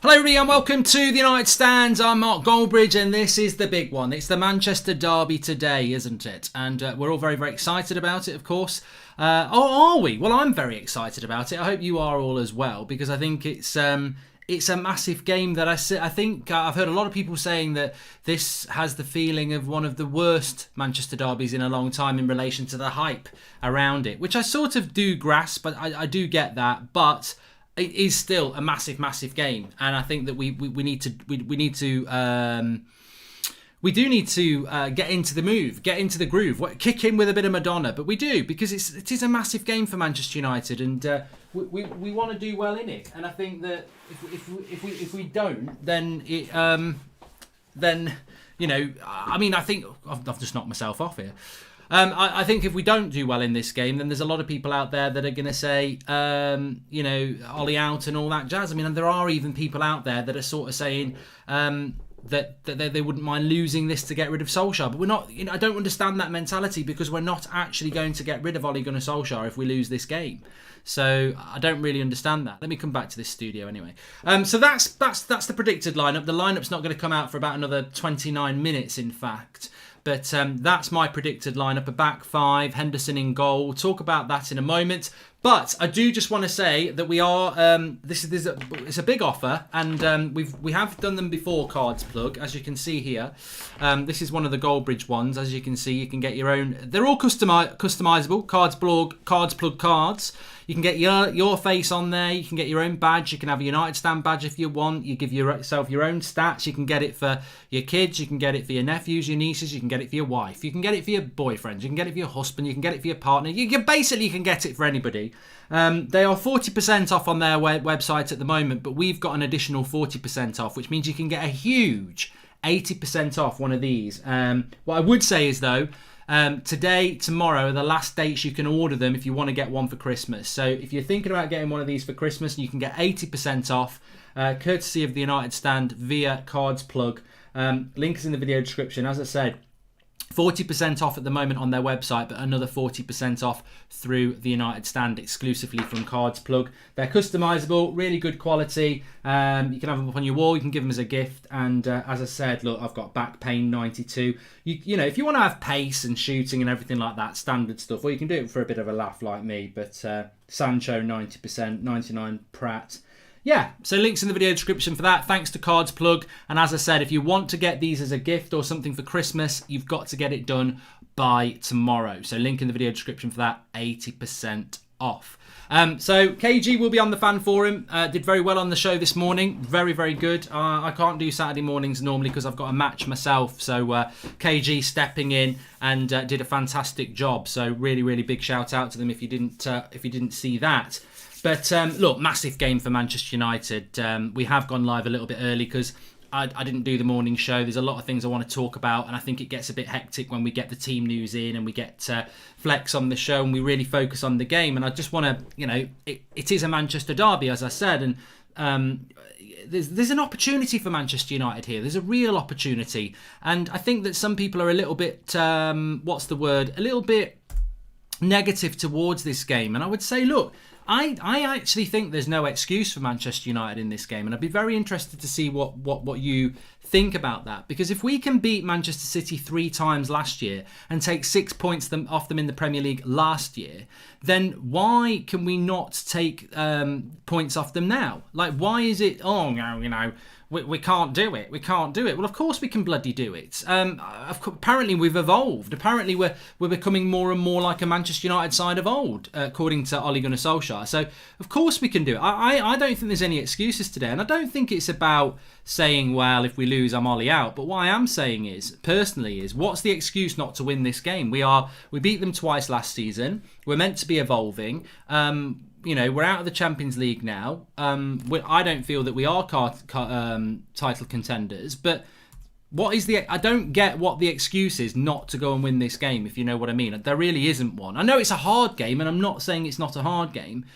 Hello everybody and welcome to the United Stands. I'm Mark Goldbridge and this is the big one. It's the Manchester derby today, isn't it? And we're all very, very excited about it, of course. Are we? Well, I'm very excited about it. I hope you are all as well, because I think it's a massive game that I think I've heard a lot of people saying that this has the feeling of one of the worst Manchester derbies in a long time in relation to the hype around it, which I sort of do grasp, but I do get that, but it is still a massive, massive game, and I think that we do need to get into the move, get into the groove, kick in with a bit of Madonna, but we do, because it is a massive game for Manchester United, and we want to do well in it, and I think that if we don't, then you know, I mean, I think I've just knocked myself off here. I think if we don't do well in this game, then there's a lot of people out there that are going to say, you know, Ollie out and all that jazz. I mean, and there are even people out there that are sort of saying that they wouldn't mind losing this to get rid of Solskjaer. But we're not, you know, I don't understand that mentality, because we're not actually going to get rid of Ole Gunnar Solskjaer if we lose this game. So I don't really understand that. Let me come back to this studio anyway. So that's the predicted lineup. The lineup's not going to come out for about another 29 minutes, in fact. But that's my predicted lineup, a back five, Henderson in goal. We'll talk about that in a moment. But I do just want to say that we are it's a big offer, and we have done them before. Cards Plug, as you can see here. This is one of the Goldbridge ones. As you can see, you can get your own. They're all customizable. Cards Plug cards. You can get your face on there. You can get your own badge. You can have a United Stand badge if you want. You give yourself your own stats. You can get it for your kids. You can get it for your nephews, your nieces. You can get it for your wife. You can get it for your boyfriend. You can get it for your husband. You can get it for your partner. You can get it for anybody. They are 40% off on their website at the moment, but we've got an additional 40% off, which means you can get a huge 80% off one of these. What I would say is, though, today, tomorrow are the last dates you can order them if you want to get one for Christmas. So if you're thinking about getting one of these for Christmas, you can get 80% off, courtesy of the United Stand via Cards Plug. Link is in the video description. As I said, 40% off at the moment on their website, but another 40% off through the United Stand exclusively from Cards Plug. They're customizable, really good quality. You can have them up on your wall, you can give them as a gift. And as I said, look, I've got back pain 92. You know, if you want to have pace and shooting and everything like that, standard stuff, or you can do it for a bit of a laugh like me. But Sancho 90%, 99 Pratt. Yeah, so links in the video description for that. Thanks to Cards Plug. And as I said, if you want to get these as a gift or something for Christmas, you've got to get it done by tomorrow. So link in the video description for that, 80% off. So KG will be on the fan forum. Did very well on the show this morning. Very, very good. I can't do Saturday mornings normally because I've got a match myself. So KG stepping in and did a fantastic job. So really, really big shout out to them if you didn't see that. But look, massive game for Manchester United. We have gone live a little bit early because I didn't do the morning show. There's a lot of things I want to talk about, and I think it gets a bit hectic when we get the team news in and we get Flex on the show and we really focus on the game. And I just want to, you know, it is a Manchester derby, as I said, and there's an opportunity for Manchester United here. There's a real opportunity, and I think that some people are a little bit, a little bit negative towards this game. And I would say, look, I actually think there's no excuse for Manchester United in this game, and I'd be very interested to see what you think about that. Because if we can beat Manchester City 3 times last year and take 6 points off them in the Premier League last year, then why can we not take points off them now? Like, why is it, oh, no, you know, we can't do it. We can't do it. Well, of course we can bloody do it. Apparently we've evolved. Apparently we're becoming more and more like a Manchester United side of old, according to Ole Gunnar Solskjaer. So, of course we can do it. I don't think there's any excuses today. And I don't think it's about saying, well, if we lose, I'm Ollie out. But what I am saying is, personally, what's the excuse not to win this game? We beat them twice last season. We're meant to be evolving. You know, we're out of the Champions League now. I don't feel that we are title contenders, but I don't get what the excuse is not to go and win this game, if you know what I mean. There really isn't one. I know it's a hard game, and I'm not saying it's not a hard game,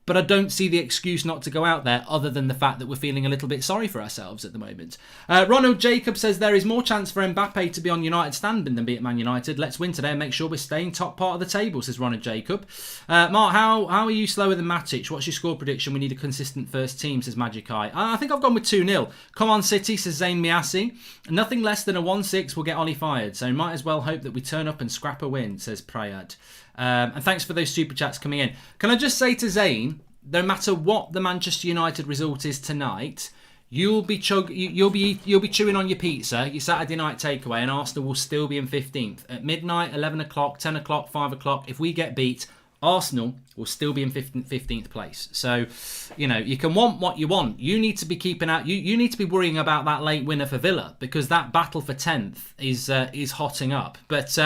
But I don't see the excuse not to go out there other than the fact that we're feeling a little bit sorry for ourselves at the moment. Ronald Jacob says there is more chance for Mbappe to be on United standing than be at Man United. Let's win today and make sure we're staying top part of the table, says Ronald Jacob. Mark, how are you slower than Matic? What's your score prediction? We need a consistent first team, says Magic Eye. I think I've gone with 2-0. Come on City, says Zayn Miasi. Nothing less than a 1-6 will get Ollie fired, so might as well hope that we turn up and scrap a win, says Prayad. And thanks for those super chats coming in. Can I just say to Zane, no matter what the Manchester United result is tonight, you'll be chewing on your pizza, your Saturday night takeaway, and Arsenal will still be in 15th. At midnight, 11 o'clock, 10 o'clock, 5 o'clock, if we get beat, Arsenal will still be in 15th place. So, you can want what you want. You need to be keeping out. You need to be worrying about that late winner for Villa, because that battle for 10th is hotting up. But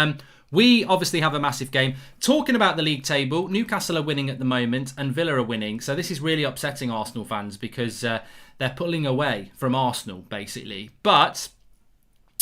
we obviously have a massive game. Talking about the league table, Newcastle are winning at the moment and Villa are winning. So this is really upsetting Arsenal fans because they're pulling away from Arsenal, basically. But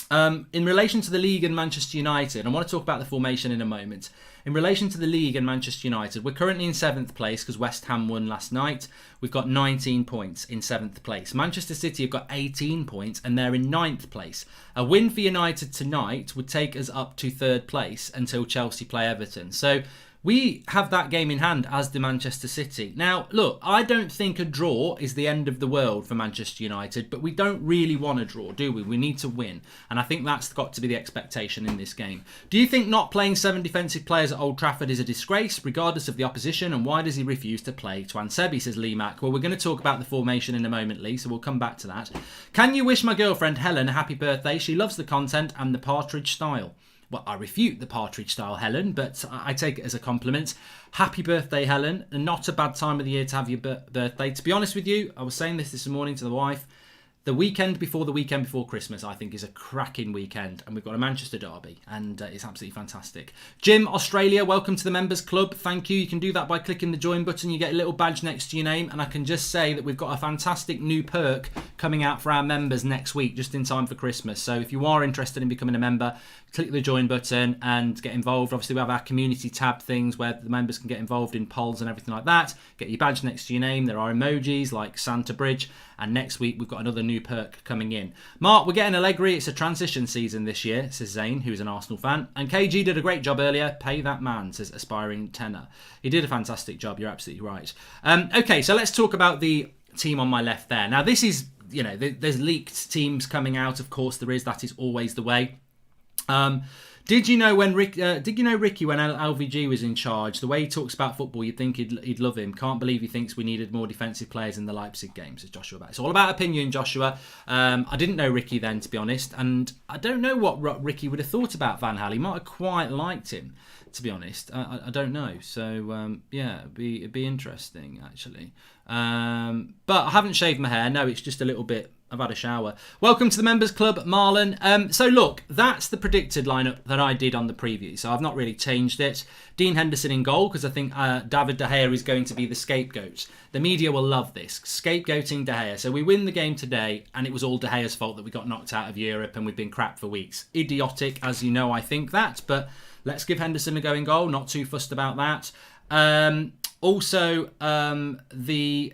in relation to the league and Manchester United, I want to talk about the formation in a moment. In relation to the league and Manchester United, we're currently in 7th place because West Ham won last night. We've got 19 points in 7th place. Manchester City have got 18 points and they're in 9th place. A win for United tonight would take us up to 3rd place until Chelsea play Everton. So we have that game in hand, as do Manchester City. Now, look, I don't think a draw is the end of the world for Manchester United, but we don't really want a draw, do we? We need to win. And I think that's got to be the expectation in this game. Do you think not playing 7 defensive players at Old Trafford is a disgrace, regardless of the opposition? And why does he refuse to play Twansebi, says Lee Mack? Well, we're going to talk about the formation in a moment, Lee, so we'll come back to that. Can you wish my girlfriend Helen a happy birthday? She loves the content and the Partridge style. Well, I refute the Partridge style, Helen, but I take it as a compliment. Happy birthday, Helen. And not a bad time of the year to have your birthday. To be honest with you, I was saying this morning to the wife. The weekend before Christmas, I think, is a cracking weekend. And we've got a Manchester derby. And it's absolutely fantastic. Jim, Australia, welcome to the Members Club. Thank you. You can do that by clicking the join button. You get a little badge next to your name. And I can just say that we've got a fantastic new perk coming out for our members next week, just in time for Christmas. So if you are interested in becoming a member, click the join button and get involved. Obviously, we have our community tab things where the members can get involved in polls and everything like that. Get your badge next to your name. There are emojis like Santa Bridge. And next week, we've got another new perk coming in. Mark, we're getting Allegri. It's a transition season this year, says Zane, who's an Arsenal fan. And KG did a great job earlier. Pay that man, says Aspiring Tenor. He did a fantastic job. You're absolutely right. Okay, so let's talk about the team on my left there. Now, this is, there's leaked teams coming out. Of course, there is. That is always the way. Did you know Ricky, when LVG was in charge, the way he talks about football, you'd think he'd love him. Can't believe he thinks we needed more defensive players in the Leipzig game, says Joshua Back. It's all about opinion, Joshua. I didn't know Ricky then, to be honest, and I don't know what Ricky would have thought about Van Gaal. He might have quite liked him, to be honest. I don't know. So, it'd be interesting, actually. But I haven't shaved my hair. No, it's just a little bit. I've had a shower. Welcome to the Members Club, Marlon. So look, that's the predicted lineup that I did on the preview. So I've not really changed it. Dean Henderson in goal, because I think David De Gea is going to be the scapegoat. The media will love this, scapegoating De Gea. So we win the game today, and it was all De Gea's fault that we got knocked out of Europe and we've been crap for weeks. Idiotic, as you know, I think that. But let's give Henderson a go in goal. Not too fussed about that. Also, the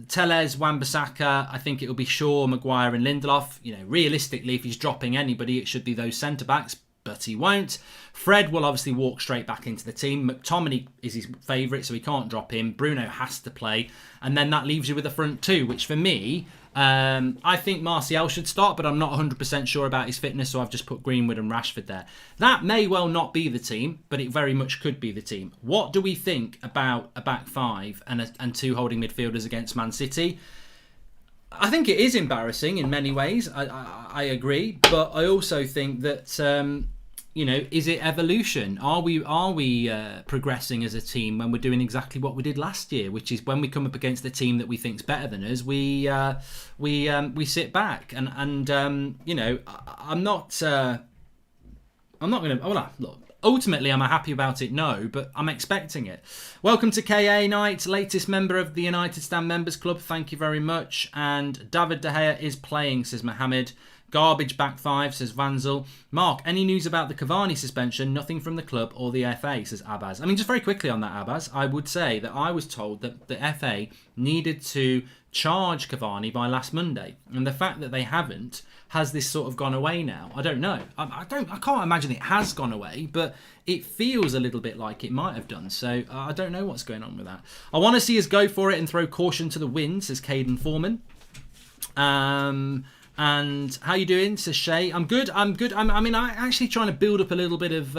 Telles, Wan-Bissaka, I think it'll be Shaw, Maguire and Lindelof. Realistically, if he's dropping anybody, it should be those centre-backs, but he won't. Fred will obviously walk straight back into the team. McTominay is his favourite, so he can't drop him. Bruno has to play. And then that leaves you with the front two, which for me, I think Martial should start, but I'm not 100% sure about his fitness, so I've just put Greenwood and Rashford there. That may well not be the team, but it very much could be the team. What do we think about a back five and two holding midfielders against Man City? I think it is embarrassing in many ways. I agree, but I also think that is it evolution? Are we progressing as a team when we're doing exactly what we did last year, which is when we come up against a team that we think's better than us, we sit back and I'm not going to look. Ultimately, am I happy about it? No, but I'm expecting it. Welcome to KA Knight, latest member of the United Stand Members Club. Thank you very much. And David De Gea is playing, says Mohammed. Garbage back five, says Vanzel. Mark, any news about the Cavani suspension? Nothing from the club or the FA, says Abbas. I mean, just very quickly on that, Abbas, I would say that I was told that the FA needed to charge Cavani by last Monday. And the fact that they haven't, has this sort of gone away now? I don't know. I can't imagine it has gone away, but it feels a little bit like it might have done. So I don't know what's going on with that. I want to see us go for it and throw caution to the wind, says Caden Foreman. And how you doing, says Shay? I'm good. I'm actually trying to build up a little bit of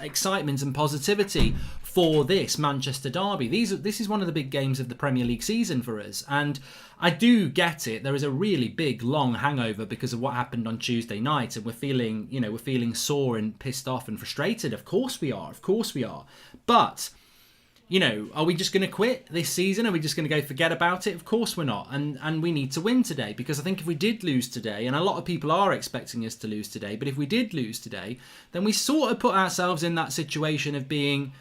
excitement and positivity for this Manchester derby. This is one of the big games of the Premier League season for us, and I do get it. There is a really big, long hangover because of what happened on Tuesday night, and we're feeling sore and pissed off and frustrated. Of course we are. But are we just going to quit this season? Are we just going to go forget about it? Of course we're not. And we need to win today, because I think if we did lose today, and a lot of people are expecting us to lose today, but if we did lose today, then we sort of put ourselves in that situation of being,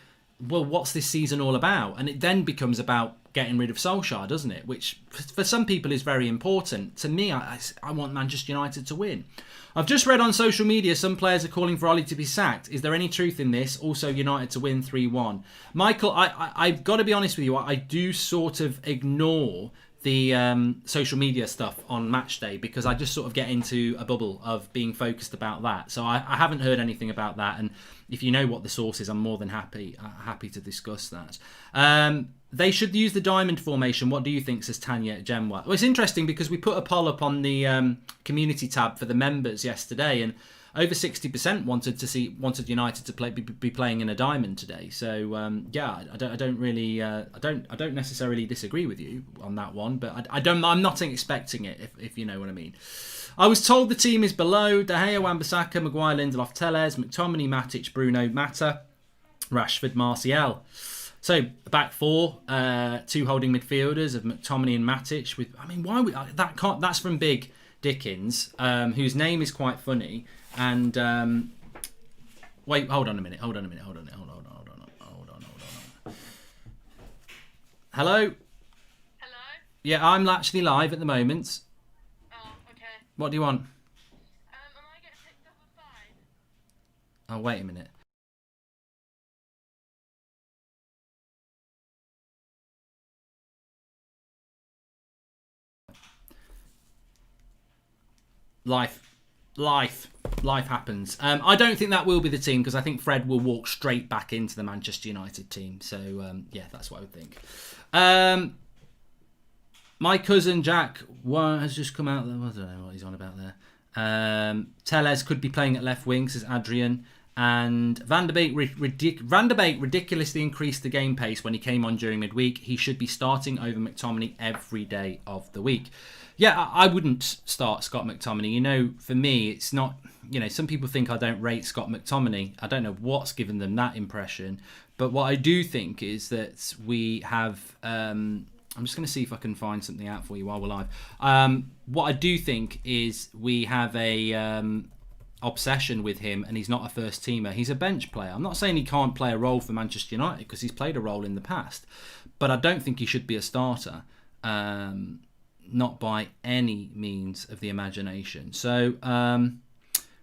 well, what's this season all about? And it then becomes about getting rid of Solskjaer, doesn't it? Which for some people is very important. To me, I want Manchester United to win. I've just read on social media some players are calling for Ollie to be sacked. Is there any truth in this? Also, United to win 3-1. Michael, I've got to be honest with you. I do sort of ignore the social media stuff on match day because I just sort of get into a bubble of being focused about that. So I haven't heard anything about that. And if you know what the source is, I'm more than happy to discuss that. They should use the diamond formation. What do you think, says Tanya Gemwa? Well, it's interesting because we put a poll up on the community tab for the members yesterday, and over 60% wanted United to be playing in a diamond today. So I don't necessarily disagree with you on that one, but I'm not expecting it, if you know what I mean. I was told the team is below De Gea, Wan-Bissaka, Maguire, Lindelof, Telles, McTominay, Matic, Bruno, Mata, Rashford, Martial. So back four, two holding midfielders of McTominay and Matic. That's from Big Dickens, whose name is quite funny. And wait, hold on a minute. Hold on. Hello. Hello. Yeah, I'm actually live at the moment. Oh, okay. What do you want? Am I getting picked up at 5? Oh, wait a minute. Life happens. I don't think that will be the team because I think Fred will walk straight back into the Manchester United team. So, that's what I would think. My cousin Jack has just come out there. I don't know what he's on about there. Telles could be playing at left wing, says Adrian. And Van der Beek ridiculously increased the game pace when he came on during midweek. He should be starting over McTominay every day of the week. Yeah, I wouldn't start Scott McTominay. For me, it's not... some people think I don't rate Scott McTominay. I don't know what's given them that impression. But what I do think is that we have... I'm just going to see if I can find something out for you while we're live. What I do think is we have a obsession with him, and he's not a first teamer. He's a bench player. I'm not saying he can't play a role for Manchester United because he's played a role in the past. But I don't think he should be a starter. Not by any means of the imagination. So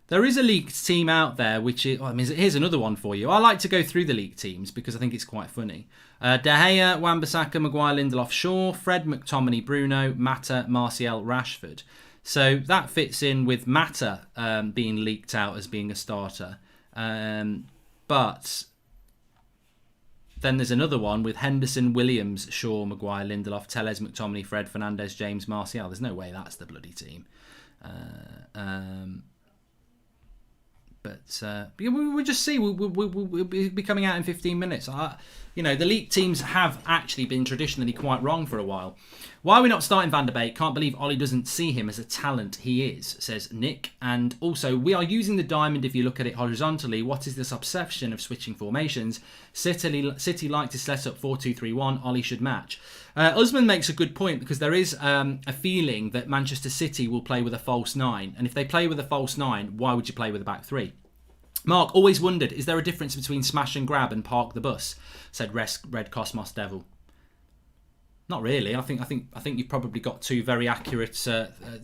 there is a leaked team out there, which is... here's another one for you. I like to go through the leaked teams because I think it's quite funny. De Gea, Wan-Bissaka, Maguire, Lindelof, Shaw, Fred, McTominay, Bruno, Mata, Martial, Rashford. So that fits in with Mata being leaked out as being a starter. But... then there's another one with Henderson, Williams, Shaw, Maguire, Lindelof, Telles, McTominay, Fred, Fernandes, James, Martial. There's no way that's the bloody team. We'll just see. We'll be coming out in 15 minutes. The leaked teams have actually been traditionally quite wrong for a while. Why are we not starting Van der Beek? Can't believe Ollie doesn't see him as a talent he is, says Nick. And also, we are using the diamond if you look at it horizontally. What is this obsession of switching formations? City like to set up 4-2-3-1. Ollie should match. Usman makes a good point because there is a feeling that Manchester City will play with a false nine. And if they play with a false nine, why would you play with a back three? Mark, always wondered, is there a difference between smash and grab and park the bus? Said Red Cosmos Devil. Not really. I think you've probably got two very accurate,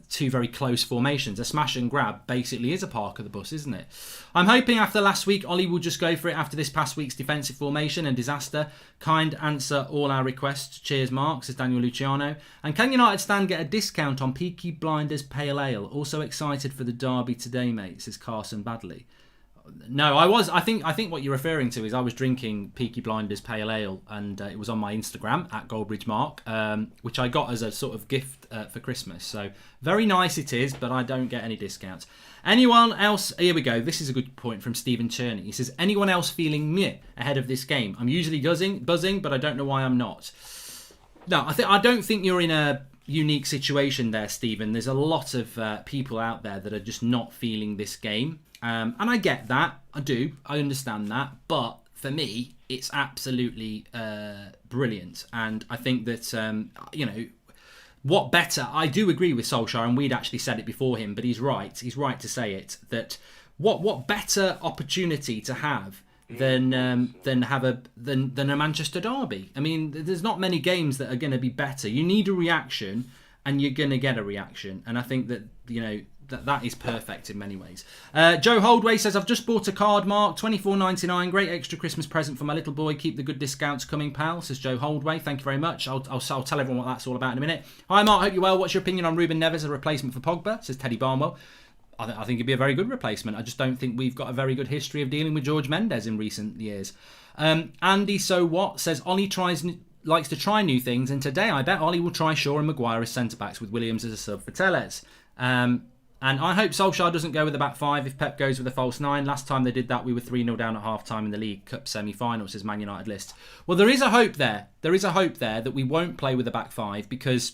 two very close formations. A smash and grab basically is a park of the bus, isn't it? I'm hoping after last week, Ollie will just go for it after this past week's defensive formation and disaster. Kind answer all our requests. Cheers, Mark, says Daniel Luciano. And can United stand get a discount on Peaky Blinders Pale Ale? Also excited for the derby today, mate, says Carson Badley. No, I think what you're referring to is I was drinking Peaky Blinders Pale Ale, and it was on my Instagram at Goldbridge Mark, which I got as a sort of gift for Christmas. So very nice it is, but I don't get any discounts. Anyone else? Here we go. This is a good point from Stephen Cherney. He says, anyone else feeling meh ahead of this game? I'm usually buzzing, but I don't know why I'm not. No, I don't think you're in a unique situation there, Stephen. There's a lot of people out there that are just not feeling this game. And I get that. I do. I understand that. But for me, it's absolutely brilliant. And I think that, what better... I do agree with Solskjaer, and we'd actually said it before him, but he's right. He's right to say it. That what better opportunity to have than a Manchester derby? I mean, there's not many games that are going to be better. You need a reaction, and you're going to get a reaction. And I think that, that is perfect in many ways. Joe Holdway says, I've just bought a card, Mark, $24.99. Great extra Christmas present for my little boy. Keep the good discounts coming, pal, says Joe Holdway. Thank you very much. I'll tell everyone what that's all about in a minute. Hi, Mark. Hope you're well. What's your opinion on Ruben Neves as a replacement for Pogba, says Teddy Barnwell. I think it'd be a very good replacement. I just don't think we've got a very good history of dealing with George Mendes in recent years. Andy So What says, Ollie likes to try new things, and today I bet Ollie will try Shaw and Maguire as centre-backs with Williams as a sub for Telles. And I hope Solskjaer doesn't go with the back five if Pep goes with a false nine. Last time they did that, we were 3-0 down at half-time in the League Cup semi-final, says Man United list. Well, there is a hope there. There is a hope there that we won't play with the back five because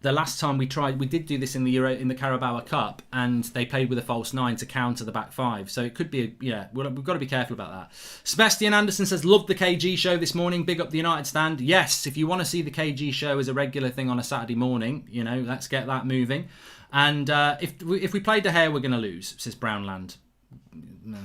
the last time we tried, we did do this in the Carabao Cup, and they played with a false nine to counter the back five. So it could be, we've got to be careful about that. Sebastian Anderson says, loved the KG show this morning. Big up the United stand. Yes, if you want to see the KG show as a regular thing on a Saturday morning, let's get that moving. And if we play De Gea, we're going to lose, says Brownland. No.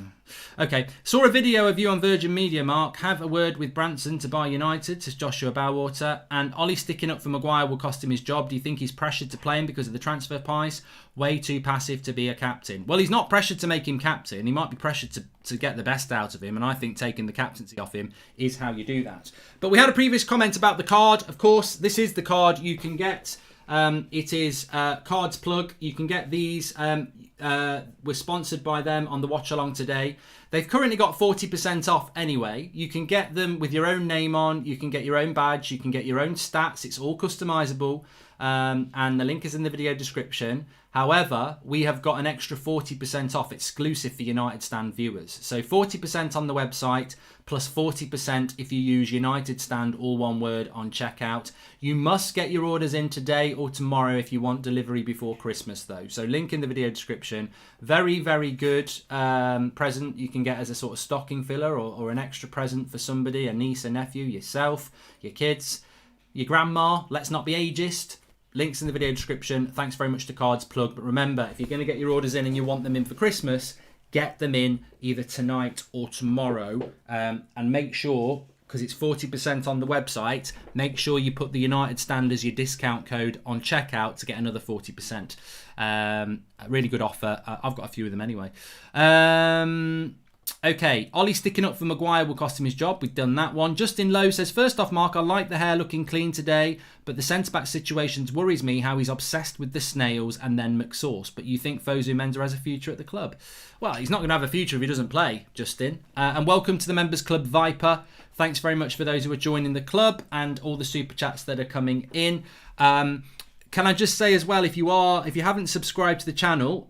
Okay, saw a video of you on Virgin Media, Mark. Have a word with Branson to buy United, says Joshua Bowater. And Ollie sticking up for Maguire will cost him his job. Do you think he's pressured to play him because of the transfer price? Way too passive to be a captain. Well, he's not pressured to make him captain. He might be pressured to get the best out of him. And I think taking the captaincy off him is how you do that. But we had a previous comment about the card. Of course, this is the card you can get. It is Cards Plug. You can get these. We're sponsored by them on the watch along today. They've currently got 40% off anyway. You can get them with your own name on. You can get your own badge. You can get your own stats. It's all customizable. And the link is in the video description. However, we have got an extra 40% off exclusive for United Stand viewers. So 40% on the website plus 40% if you use United Stand, all one word, on checkout. You must get your orders in today or tomorrow if you want delivery before Christmas though. So link in the video description. Very, very good present you can get as a sort of stocking filler or an extra present for somebody, a niece, a nephew, yourself, your kids, your grandma. Let's not be ageist. Links in the video description. Thanks very much to Cards Plug. But remember, if you're going to get your orders in and you want them in for Christmas, get them in either tonight or tomorrow. And make sure, because it's 40% on the website, make sure you put the United Stand as your discount code on checkout to get another 40%. A really good offer. I've got a few of them anyway. Okay, Ollie sticking up for Maguire will cost him his job. We've done that one. Justin Lowe says, first off, Mark, I like the hair looking clean today, but the centre-back situations worries me how he's obsessed with the snails and then McSauce. But you think Fosu Mensah has a future at the club? Well, he's not going to have a future if he doesn't play, Justin. And welcome to the Members Club Viper. Thanks very much for those who are joining the club and all the super chats that are coming in. Can I just say as well, if you haven't subscribed to the channel,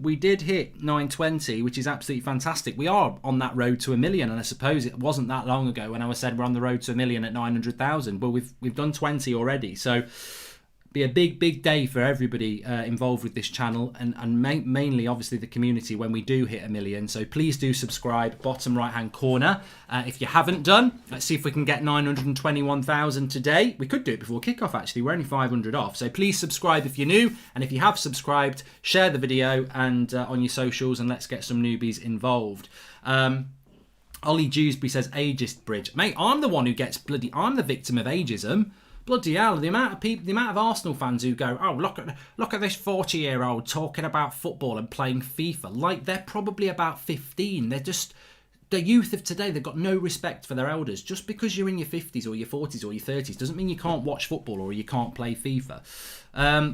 we did hit 920, which is absolutely fantastic. We are on that road to 1 million, and I suppose it wasn't that long ago when I said we're on the road to 1 million at 900,000. But we've done 20 already, so be a big day for everybody involved with this channel and mainly obviously the community when we do hit 1 million. So please do subscribe, bottom right hand corner, if you haven't done. Let's see if we can get 921,000 today. We could do it before kickoff actually. We're only 500 off, so please subscribe if you're new, and if you have subscribed, share the video and on your socials, and let's get some newbies involved. Ollie Dewsbury says ageist bridge. Mate, I'm the one who gets I'm the victim of ageism. Bloody hell, the amount of people, the amount of Arsenal fans who go, oh, look at this 40-year-old talking about football and playing FIFA. Like, they're probably about 15. They're just, the youth of today, they've got no respect for their elders. Just because you're in your 50s or your 40s or your 30s doesn't mean you can't watch football or you can't play FIFA.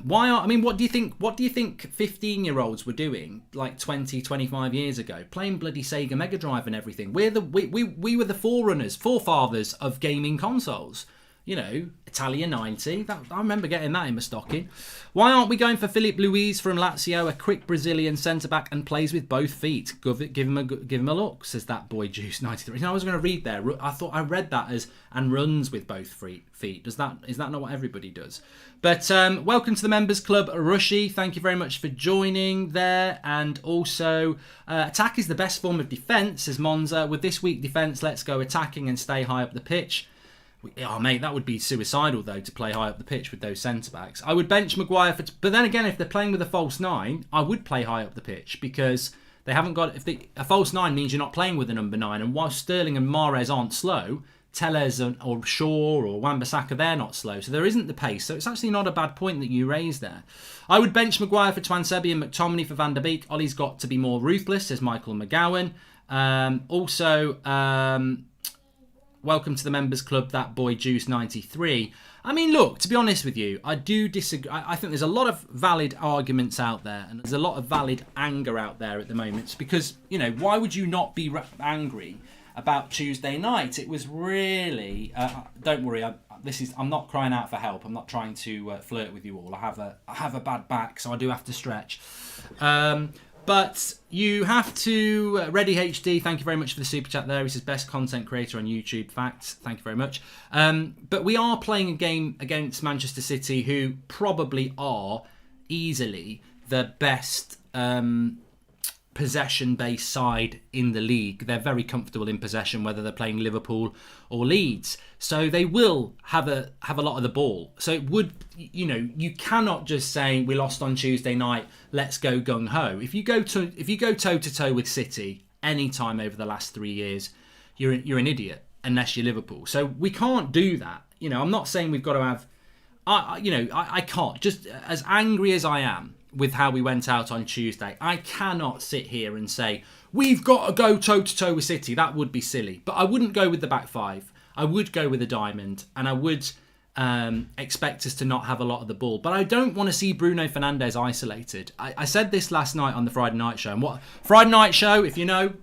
What do you think 15-year-olds were doing like 20, 25 years ago? Playing bloody Sega Mega Drive and everything. We were the forefathers of gaming consoles. You know, Italia 90. I remember getting that in my stocking. Why aren't we going for Filipe Luis from Lazio, a quick Brazilian centre-back and plays with both feet? Give him a look, says that boy Juice 93. I was going to read there. I thought I read that as and runs with both feet. Is that not what everybody does? But welcome to the Members Club, Rushi. Thank you very much for joining there. And also, attack is the best form of defence, says Monza. With this week defence, let's go attacking and stay high up the pitch. Oh, mate, that would be suicidal, though, to play high up the pitch with those centre-backs. I would bench Maguire for... But then again, if they're playing with a false nine, I would play high up the pitch because they haven't got... A false nine means you're not playing with a number 9, and while Sterling and Mahrez aren't slow, Tellez or Shaw or Wan-Bissaka, they're not slow, so there isn't the pace. So it's actually not a bad point that you raised there. I would bench Maguire for Twansebi and McTominay for Van der Beek. Ollie's got to be more ruthless, says Michael McGowan. Welcome to the Members Club, that boy Juice 93. I mean, look, to be honest with you, I do disagree. I think there's a lot of valid arguments out there, and there's a lot of valid anger out there at the moment. Because, you know, why would you not be angry about Tuesday night? It was really... don't worry, I'm not crying out for help. I'm not trying to flirt with you all. I have a bad back, so I do have to stretch. But you have to... Ready HD, thank you very much for the super chat there. He says, best content creator on YouTube. Facts, thank you very much. But we are playing a game against Manchester City, who probably are easily the best possession-based side in the league. They're very comfortable in possession, whether they're playing Liverpool or Leeds. So they will have a lot of the ball. So it would, you know, you cannot just say we lost on Tuesday night, let's go gung ho. If you go toe to toe with City any time over the last 3 years, you're an idiot unless you're Liverpool. So we can't do that. You know, I'm not saying we've got to have. I can't. Just as angry as I am with how we went out on Tuesday, I cannot sit here and say we've got to go toe to toe with City. That would be silly. But I wouldn't go with the back five. I would go with a diamond, and I would expect us to not have a lot of the ball. But I don't want to see Bruno Fernandes isolated. I said this last night on the Friday night show. And what Friday night show? If you know,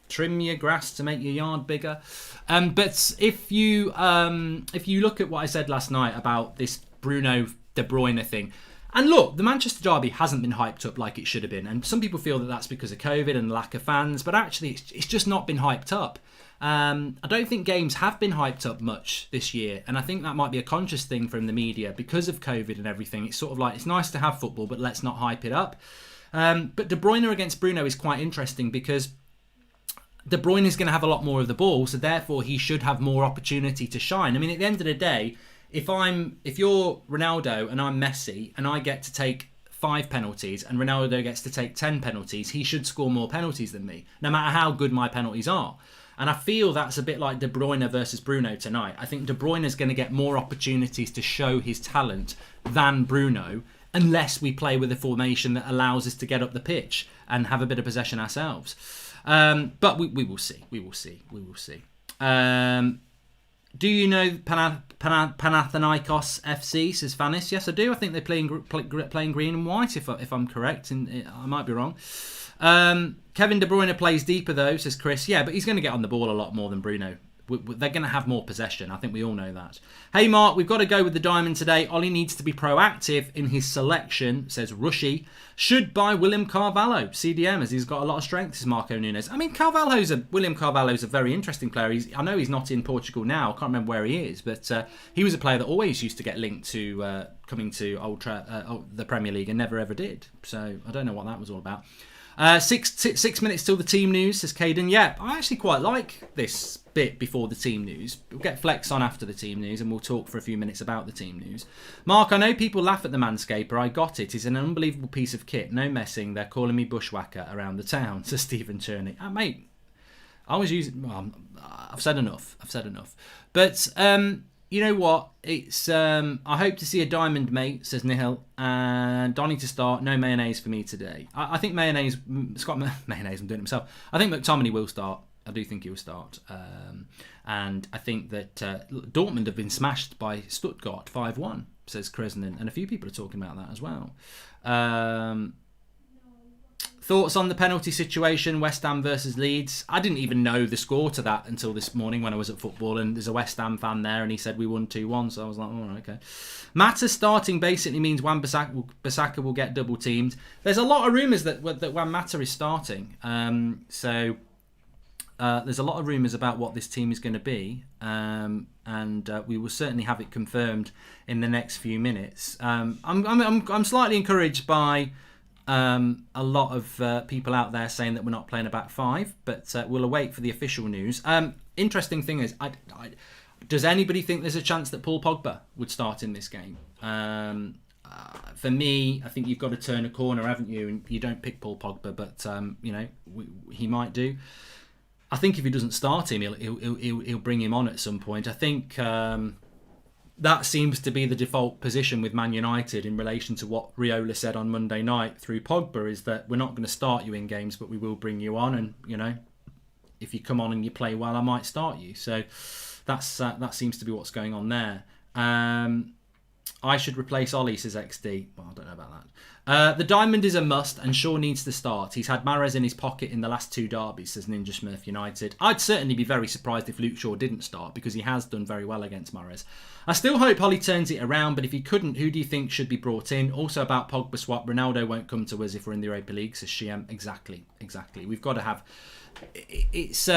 trim your grass to make your yard bigger. But if you look at what I said last night about this Bruno De Bruyne thing. And look, the Manchester derby hasn't been hyped up like it should have been. And some people feel that that's because of COVID and lack of fans. But actually, it's just not been hyped up. I don't think games have been hyped up much this year. And I think that might be a conscious thing from the media because of COVID and everything. It's sort of like, it's nice to have football, but let's not hype it up. But De Bruyne against Bruno is quite interesting because De Bruyne is going to have a lot more of the ball. So therefore, he should have more opportunity to shine. I mean, at the end of the day, if you're Ronaldo and I'm Messi and I get to take 5 penalties and Ronaldo gets to take 10 penalties, he should score more penalties than me, no matter how good my penalties are. And I feel that's a bit like De Bruyne versus Bruno tonight. I think De Bruyne is going to get more opportunities to show his talent than Bruno, unless we play with a formation that allows us to get up the pitch and have a bit of possession ourselves. But we will see. We will see. Do you know Panathinaikos FC, says Fanis? Yes, I do. I think they're playing green and white, if I'm correct. And I might be wrong. Kevin De Bruyne plays deeper, though, says Chris. Yeah, but he's going to get on the ball a lot more than Bruno. They're going to have more possession. I think we all know that. Hey, Mark, we've got to go with the diamond today. Ollie needs to be proactive in his selection, says Rushy. Should buy William Carvalho, CDM, as he's got a lot of strength, says Marco Nunes. I mean, William Carvalho's a very interesting player. I know he's not in Portugal now. I can't remember where he is, but he was a player that always used to get linked to coming to the Premier League and never ever did. So I don't know what that was all about. 6 minutes till the team news, says Caden. Yeah, I actually quite like this bit before the team news. We'll get Flex on after the team news and we'll talk for a few minutes about the team news. Mark, I know people laugh at the Manscaper. I got it. It's an unbelievable piece of kit. No messing. They're calling me bushwhacker around the town, says Stephen Cherney. Mate, I was using. Well, I've said enough. But you know what? It's. I hope to see a diamond, mate. Says Nihil. And Donny to start. No mayonnaise for me today. I think mayonnaise. Scott mayonnaise. I'm doing it myself. I think McTominay will start. I do think he will start. And I think that Dortmund have been smashed by Stuttgart 5-1. Says Kresnin, and a few people are talking about that as well. Thoughts on the penalty situation, West Ham versus Leeds? I didn't even know the score to that until this morning when I was at football, and there's a West Ham fan there, and he said we won 2-1, so I was like, oh, okay. Mata starting basically means Wan-Bissaka will get double teamed. There's a lot of rumours that Wan Mata is starting, so there's a lot of rumours about what this team is going to be, and we will certainly have it confirmed in the next few minutes. I'm slightly encouraged by a lot of people out there saying that we're not playing a back five, but we'll await for the official news. Interesting thing is, does anybody think there's a chance that Paul Pogba would start in this game? For me, I think you've got to turn a corner, haven't you? And you don't pick Paul Pogba, but he might do. I think if he doesn't start him, he'll bring him on at some point. I think that seems to be the default position with Man United in relation to what Riola said on Monday night through Pogba, is that we're not going to start you in games, but we will bring you on. And, if you come on and you play well, I might start you. So that seems to be what's going on there. I should replace Ollie, says XD. Well, I don't know about that. The diamond is a must, and Shaw needs to start. He's had Mahrez in his pocket in the last two derbies, says Ninja Smurf United. I'd certainly be very surprised if Luke Shaw didn't start, because he has done very well against Mahrez. I still hope Ollie turns it around, but if he couldn't, who do you think should be brought in? Also about Pogba swap, Ronaldo won't come to us if we're in the Europa League, says Shiem. Exactly. We've got to have... It's...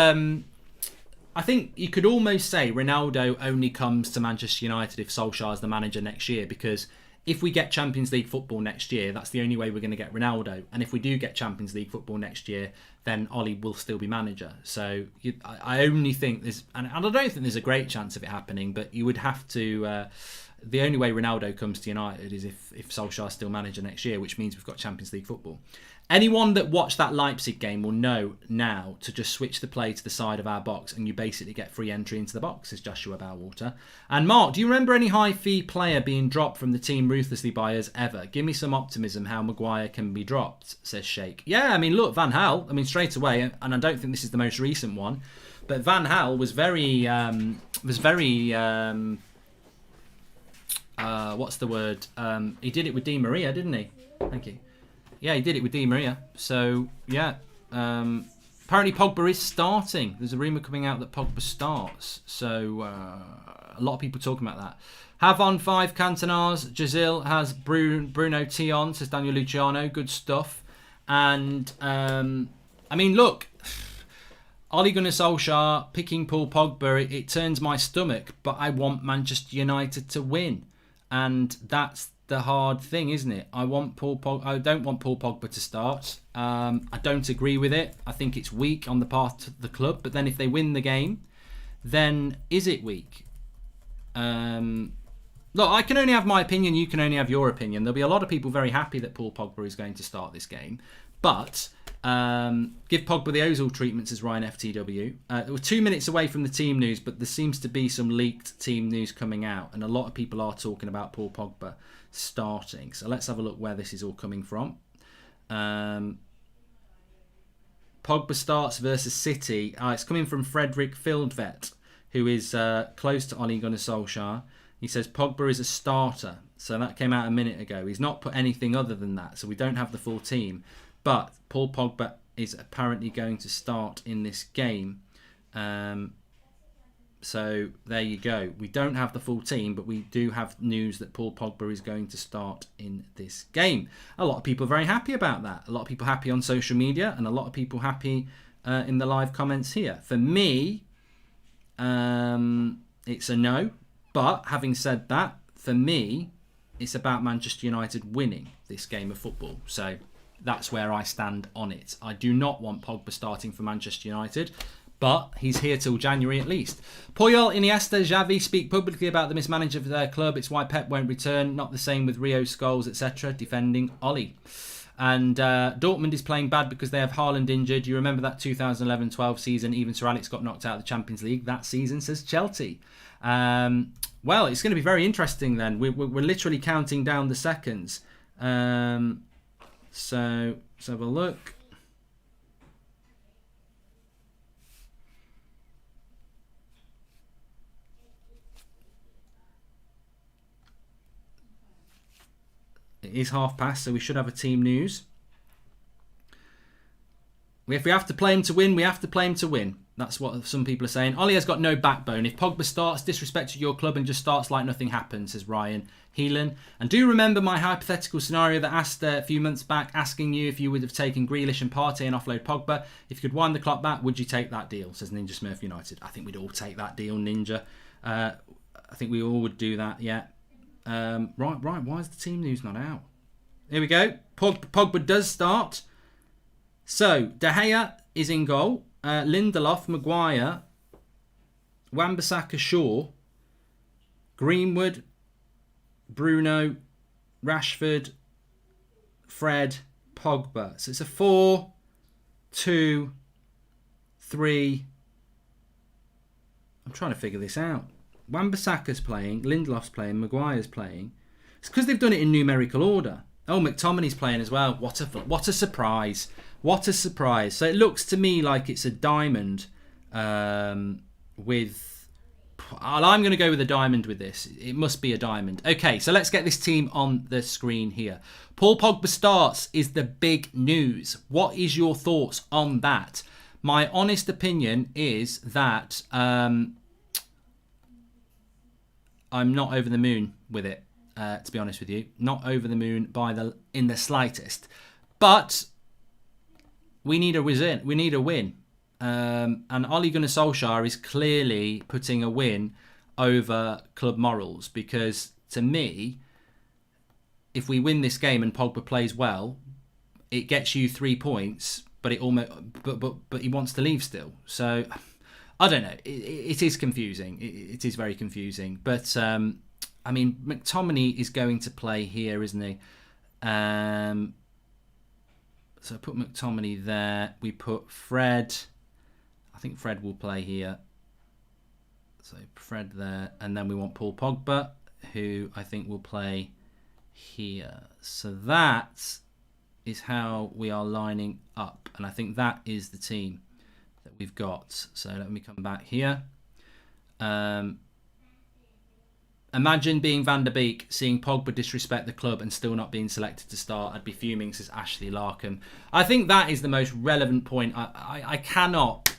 I think you could almost say Ronaldo only comes to Manchester United if Solskjaer is the manager next year, because if we get Champions League football next year, that's the only way we're going to get Ronaldo. And if we do get Champions League football next year, then Ollie will still be manager. So I only think there's... And I don't think there's a great chance of it happening, but you would have to... the only way Ronaldo comes to United is if Solskjaer is still manager next year, which means we've got Champions League football. Anyone that watched that Leipzig game will know now to just switch the play to the side of our box and you basically get free entry into the box, says Joshua Bowwater. And Mark, do you remember any high-fee player being dropped from the team ruthlessly by us ever? Give me some optimism how Maguire can be dropped, says Sheikh. Yeah, I mean, look, Van Gaal, straight away, and I don't think this is the most recent one, but Van Gaal was very... what's the word? He did it with Di Maria, didn't he? Thank you. Yeah, he did it with Di Maria. So, yeah. Apparently Pogba is starting. There's a rumour coming out that Pogba starts. So, a lot of people talking about that. Have on 5 Cantonars. Jazil has Bruno Tion, says Daniel Luciano. Good stuff. And, look... Ole Gunnar Solskjaer picking Paul Pogba, it turns my stomach, but I want Manchester United to win. And that's the hard thing, isn't it? I don't want Paul Pogba to start. I don't agree with it. I think it's weak on the part of the club. But then if they win the game, then is it weak? Look, I can only have my opinion. You can only have your opinion. There'll be a lot of people very happy that Paul Pogba is going to start this game. But give Pogba the Ozil treatment, says Ryan FTW. We're 2 minutes away from the team news, but there seems to be some leaked team news coming out. And a lot of people are talking about Paul Pogba starting. So let's have a look where this is all coming from. Pogba starts versus City. It's coming from Frederick Fieldvet, who is close to Ole Gunnar Solskjaer. He says Pogba is a starter. So that came out a minute ago. He's not put anything other than that. So we don't have the full team. But Paul Pogba is apparently going to start in this game. So there you go. We don't have the full team, but we do have news that Paul Pogba is going to start in this game. A lot of people are very happy about that. A lot of people happy on social media, and a lot of people happy in the live comments here. For me, it's a no. But having said that, for me, it's about Manchester United winning this game of football. So that's where I stand on it. I do not want Pogba starting for Manchester United, but he's here till January at least. Puyol, Iniesta, Xavi speak publicly about the mismanagement of their club. It's why Pep won't return. Not the same with Rio, Scholes, etc. Defending Ollie. And Dortmund is playing bad because they have Haaland injured. You remember that 2011-12 season, even Sir Alex got knocked out of the Champions League that season, says Chelsea. Well, it's going to be very interesting then. We're literally counting down the seconds. So let's have a look. It is past, so we should have a team news. If we have to play him to win, we have to play him to win. That's what some people are saying. Ollie has got no backbone. If Pogba starts disrespecting your club and just starts like nothing happens, says Ryan Heelan. And do you remember my hypothetical scenario that asked a few months back, asking you if you would have taken Grealish and Partey and offload Pogba? If you could wind the clock back, would you take that deal, says Ninja Smurf United. I think we'd all take that deal, Ninja. I think we all would do that, yeah. Right. Why is the team news not out? Here we go. Pogba does start. So, De Gea is in goal. Lindelof, Maguire, Wan-Bissaka, Shaw, Greenwood, Bruno, Rashford, Fred, Pogba. So it's a 4-2-3. I'm trying to figure this out. Wan-Bissaka's playing, Lindelof's playing, Maguire's playing. It's because they've done it in numerical order. Oh, McTominay's playing as well. What a surprise. What a surprise. So it looks to me like it's a diamond with... I'm going to go with a diamond with this. It must be a diamond. Okay, so let's get this team on the screen here. Paul Pogba starts is the big news. What is your thoughts on that? My honest opinion is that I'm not over the moon with it. To be honest with you, not over the moon in the slightest, but we need a win. We need a win, and Ole Gunnar Solskjaer is clearly putting a win over club morals, because to me, if we win this game and Pogba plays well, it gets you 3 points, but it almost but he wants to leave still. So I don't know. It is confusing. It is very confusing, but. I mean, McTominay is going to play here, isn't he? So I put McTominay there. We put Fred. I think Fred will play here. So Fred there. And then we want Paul Pogba, who I think will play here. So that is how we are lining up. And I think that is the team that we've got. So let me come back here. Imagine being Van der Beek, seeing Pogba disrespect the club and still not being selected to start. I'd be fuming, says Ashley Larkham. I think that is the most relevant point. I cannot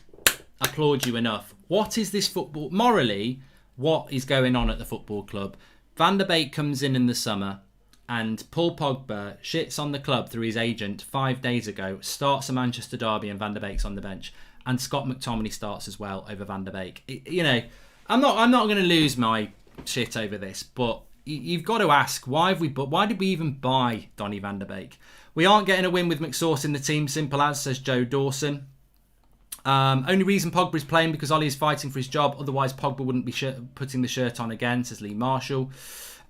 applaud you enough. What is this football... Morally, what is going on at the football club? Van der Beek comes in the summer and Paul Pogba shits on the club through his agent 5 days ago, starts a Manchester derby and Van der Beek's on the bench. And Scott McTominay starts as well over Van der Beek. I'm not going to lose my... shit over this, but you've got to ask, why did we even buy Donny van der Beek? We aren't getting a win with McSauce in the team, simple as, says Joe Dawson. Only reason Pogba is playing because Ollie is fighting for his job, otherwise Pogba wouldn't be putting the shirt on again, says Lee Marshall.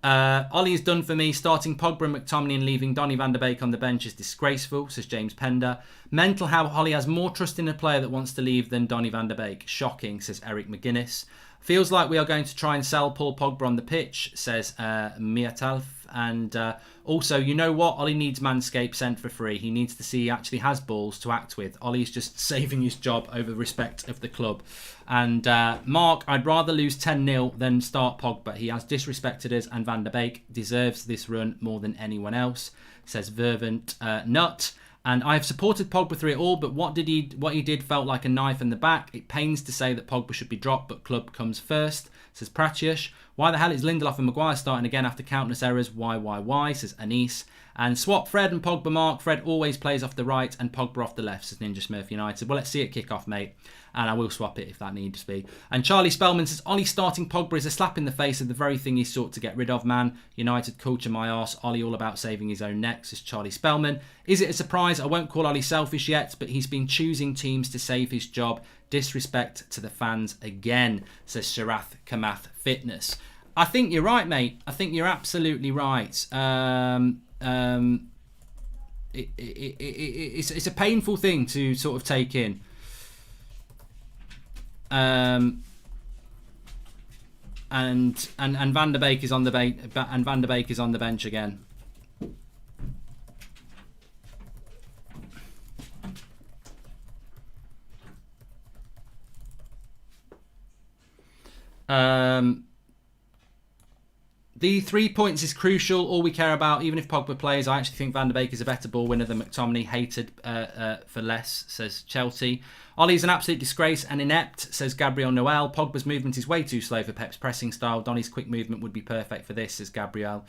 Ollie is done for me. Starting Pogba and McTominay and leaving Donny van der Beek on the bench is disgraceful, says James Pender. Mental how Ollie has more trust in a player that wants to leave than Donny van der Beek. Shocking, says Eric McGuinness. Feels like we are going to try and sell Paul Pogba on the pitch, says Miatalf. And also, you know what? Ollie needs Manscaped sent for free. He needs to see he actually has balls to act with. Ollie's just saving his job over respect of the club. And Mark, I'd rather lose 10-0 than start Pogba. He has disrespected us, and Van der Beek deserves this run more than anyone else, says Vervant Nut. And I have supported Pogba through it all, but what he did felt like a knife in the back. It pains to say that Pogba should be dropped, but club comes first, says Pratiush. Why the hell is Lindelof and Maguire starting again after countless errors? Why, says Anise. And swap Fred and Pogba Mark. Fred always plays off the right and Pogba off the left, says Ninja Smurf United. Well, let's see it kick off, mate. And I will swap it if that needs to be. And Charlie Spellman says, Ollie starting Pogba is a slap in the face of the very thing he sought to get rid of, man. United culture my arse. Ollie all about saving his own neck, says Charlie Spellman. Is it a surprise? I won't call Ollie selfish yet, but he's been choosing teams to save his job. Disrespect to the fans again, says Sharath Kamath Fitness. I think you're right, mate. I think you're absolutely right. it's a painful thing to sort of take in. And Van der Beek is on the bench again. The 3 points is crucial. All we care about, even if Pogba plays, I actually think Van der Beek is a better ball winner than McTominay. Hated for less, says Chelsea. Ollie's an absolute disgrace and inept, says Gabriel Noel. Pogba's movement is way too slow for Pep's pressing style. Donny's quick movement would be perfect for this, says Gabriel.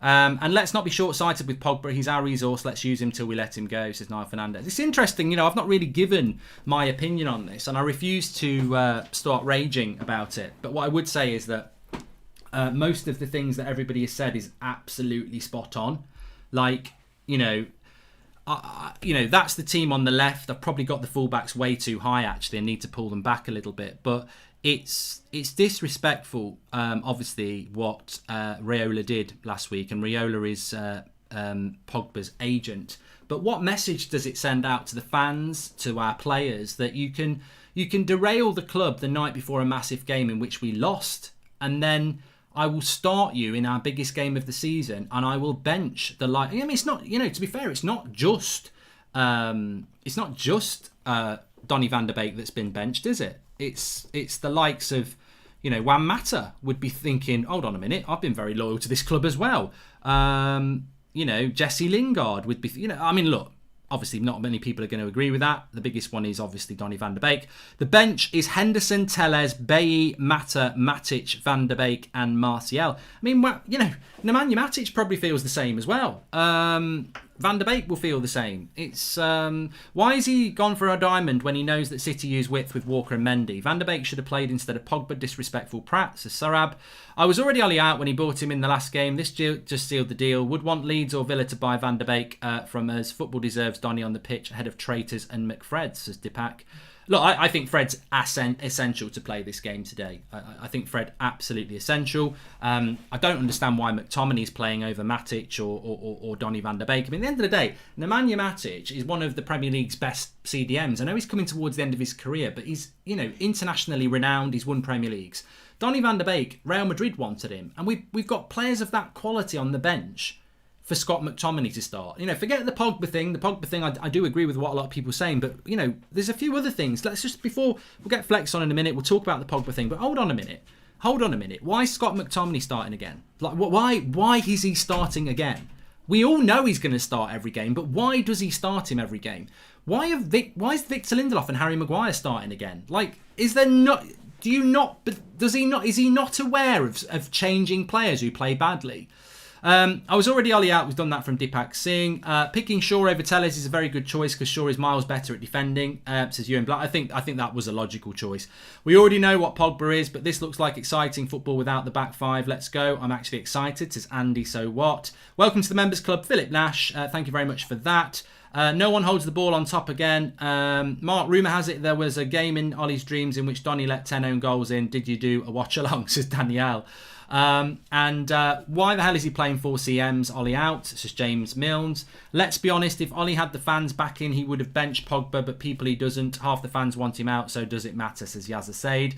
And let's not be short-sighted with Pogba. He's our resource. Let's use him till we let him go, says Niall Fernandez. It's interesting, I've not really given my opinion on this, and I refuse to start raging about it. But what I would say is that most of the things that everybody has said is absolutely spot on. Like, that's the team on the left. I've probably got the fullbacks way too high, actually. I need to pull them back a little bit. But it's disrespectful, obviously, what Raiola did last week. And Raiola is Pogba's agent. But what message does it send out to the fans, to our players, that you can derail the club the night before a massive game in which we lost, and then I will start you in our biggest game of the season, and I will bench the like. I mean, it's not. To be fair, it's not just. It's not just Donny van der Beek that's been benched, is it? It's the likes of, Juan Mata would be thinking, hold on a minute, I've been very loyal to this club as well. Jesse Lingard would be. Look. Obviously, not many people are going to agree with that. The biggest one is obviously Donny van der Beek. The bench is Henderson, Telles, Bailly, Mata, Matic, van der Beek, and Martial. I mean, Nemanja Matic probably feels the same as well. Van der Beek will feel the same. It's why is he gone for a diamond when he knows that City use width with Walker and Mendy? Van der Beek should have played instead of Pogba. Disrespectful prat, says Sarab. I was already Ollie out when he bought him in the last game. This just sealed the deal. Would want Leeds or Villa to buy Van der Beek from us. Football deserves Donny on the pitch ahead of traitors and McFred, says Dipak. Look, I think Fred's essential to play this game today. I think Fred absolutely essential. I don't understand why McTominay's playing over Matic or Donny van der Beek. I mean, at the end of the day, Nemanja Matic is one of the Premier League's best CDMs. I know he's coming towards the end of his career, but he's internationally renowned. He's won Premier Leagues. Donny van der Beek, Real Madrid wanted him, and we've got players of that quality on the bench for Scott McTominay to start. Forget the Pogba thing. The Pogba thing, I do agree with what a lot of people are saying, but, there's a few other things. Let's just, we'll get Flex on in a minute, we'll talk about the Pogba thing, but hold on a minute. Why is Scott McTominay starting again? Like, why is he starting again? We all know he's going to start every game, but why does he start him every game? Why is Victor Lindelof and Harry Maguire starting again? Like, is he not aware of changing players who play badly? I was already Ollie out. We've done that from Dipak Singh. Picking Shaw over Telles is a very good choice because Shaw is miles better at defending, says Ewan Black. I think that was a logical choice. We already know what Pogba is, but this looks like exciting football without the back five. Let's go. I'm actually excited, says Andy So What. Welcome to the Members Club, Philip Nash. Thank you very much for that. No one holds the ball on top again. Mark, rumour has it there was a game in Ollie's dreams in which Donny let 10 own goals in. Did you do a watch along, says Danielle. Why the hell is he playing 4 CMs? Ollie out, says James Milnes. Let's be honest, if Ollie had the fans back in, he would have benched Pogba, but people he doesn't. Half the fans want him out, so does it matter, says Yazza Said.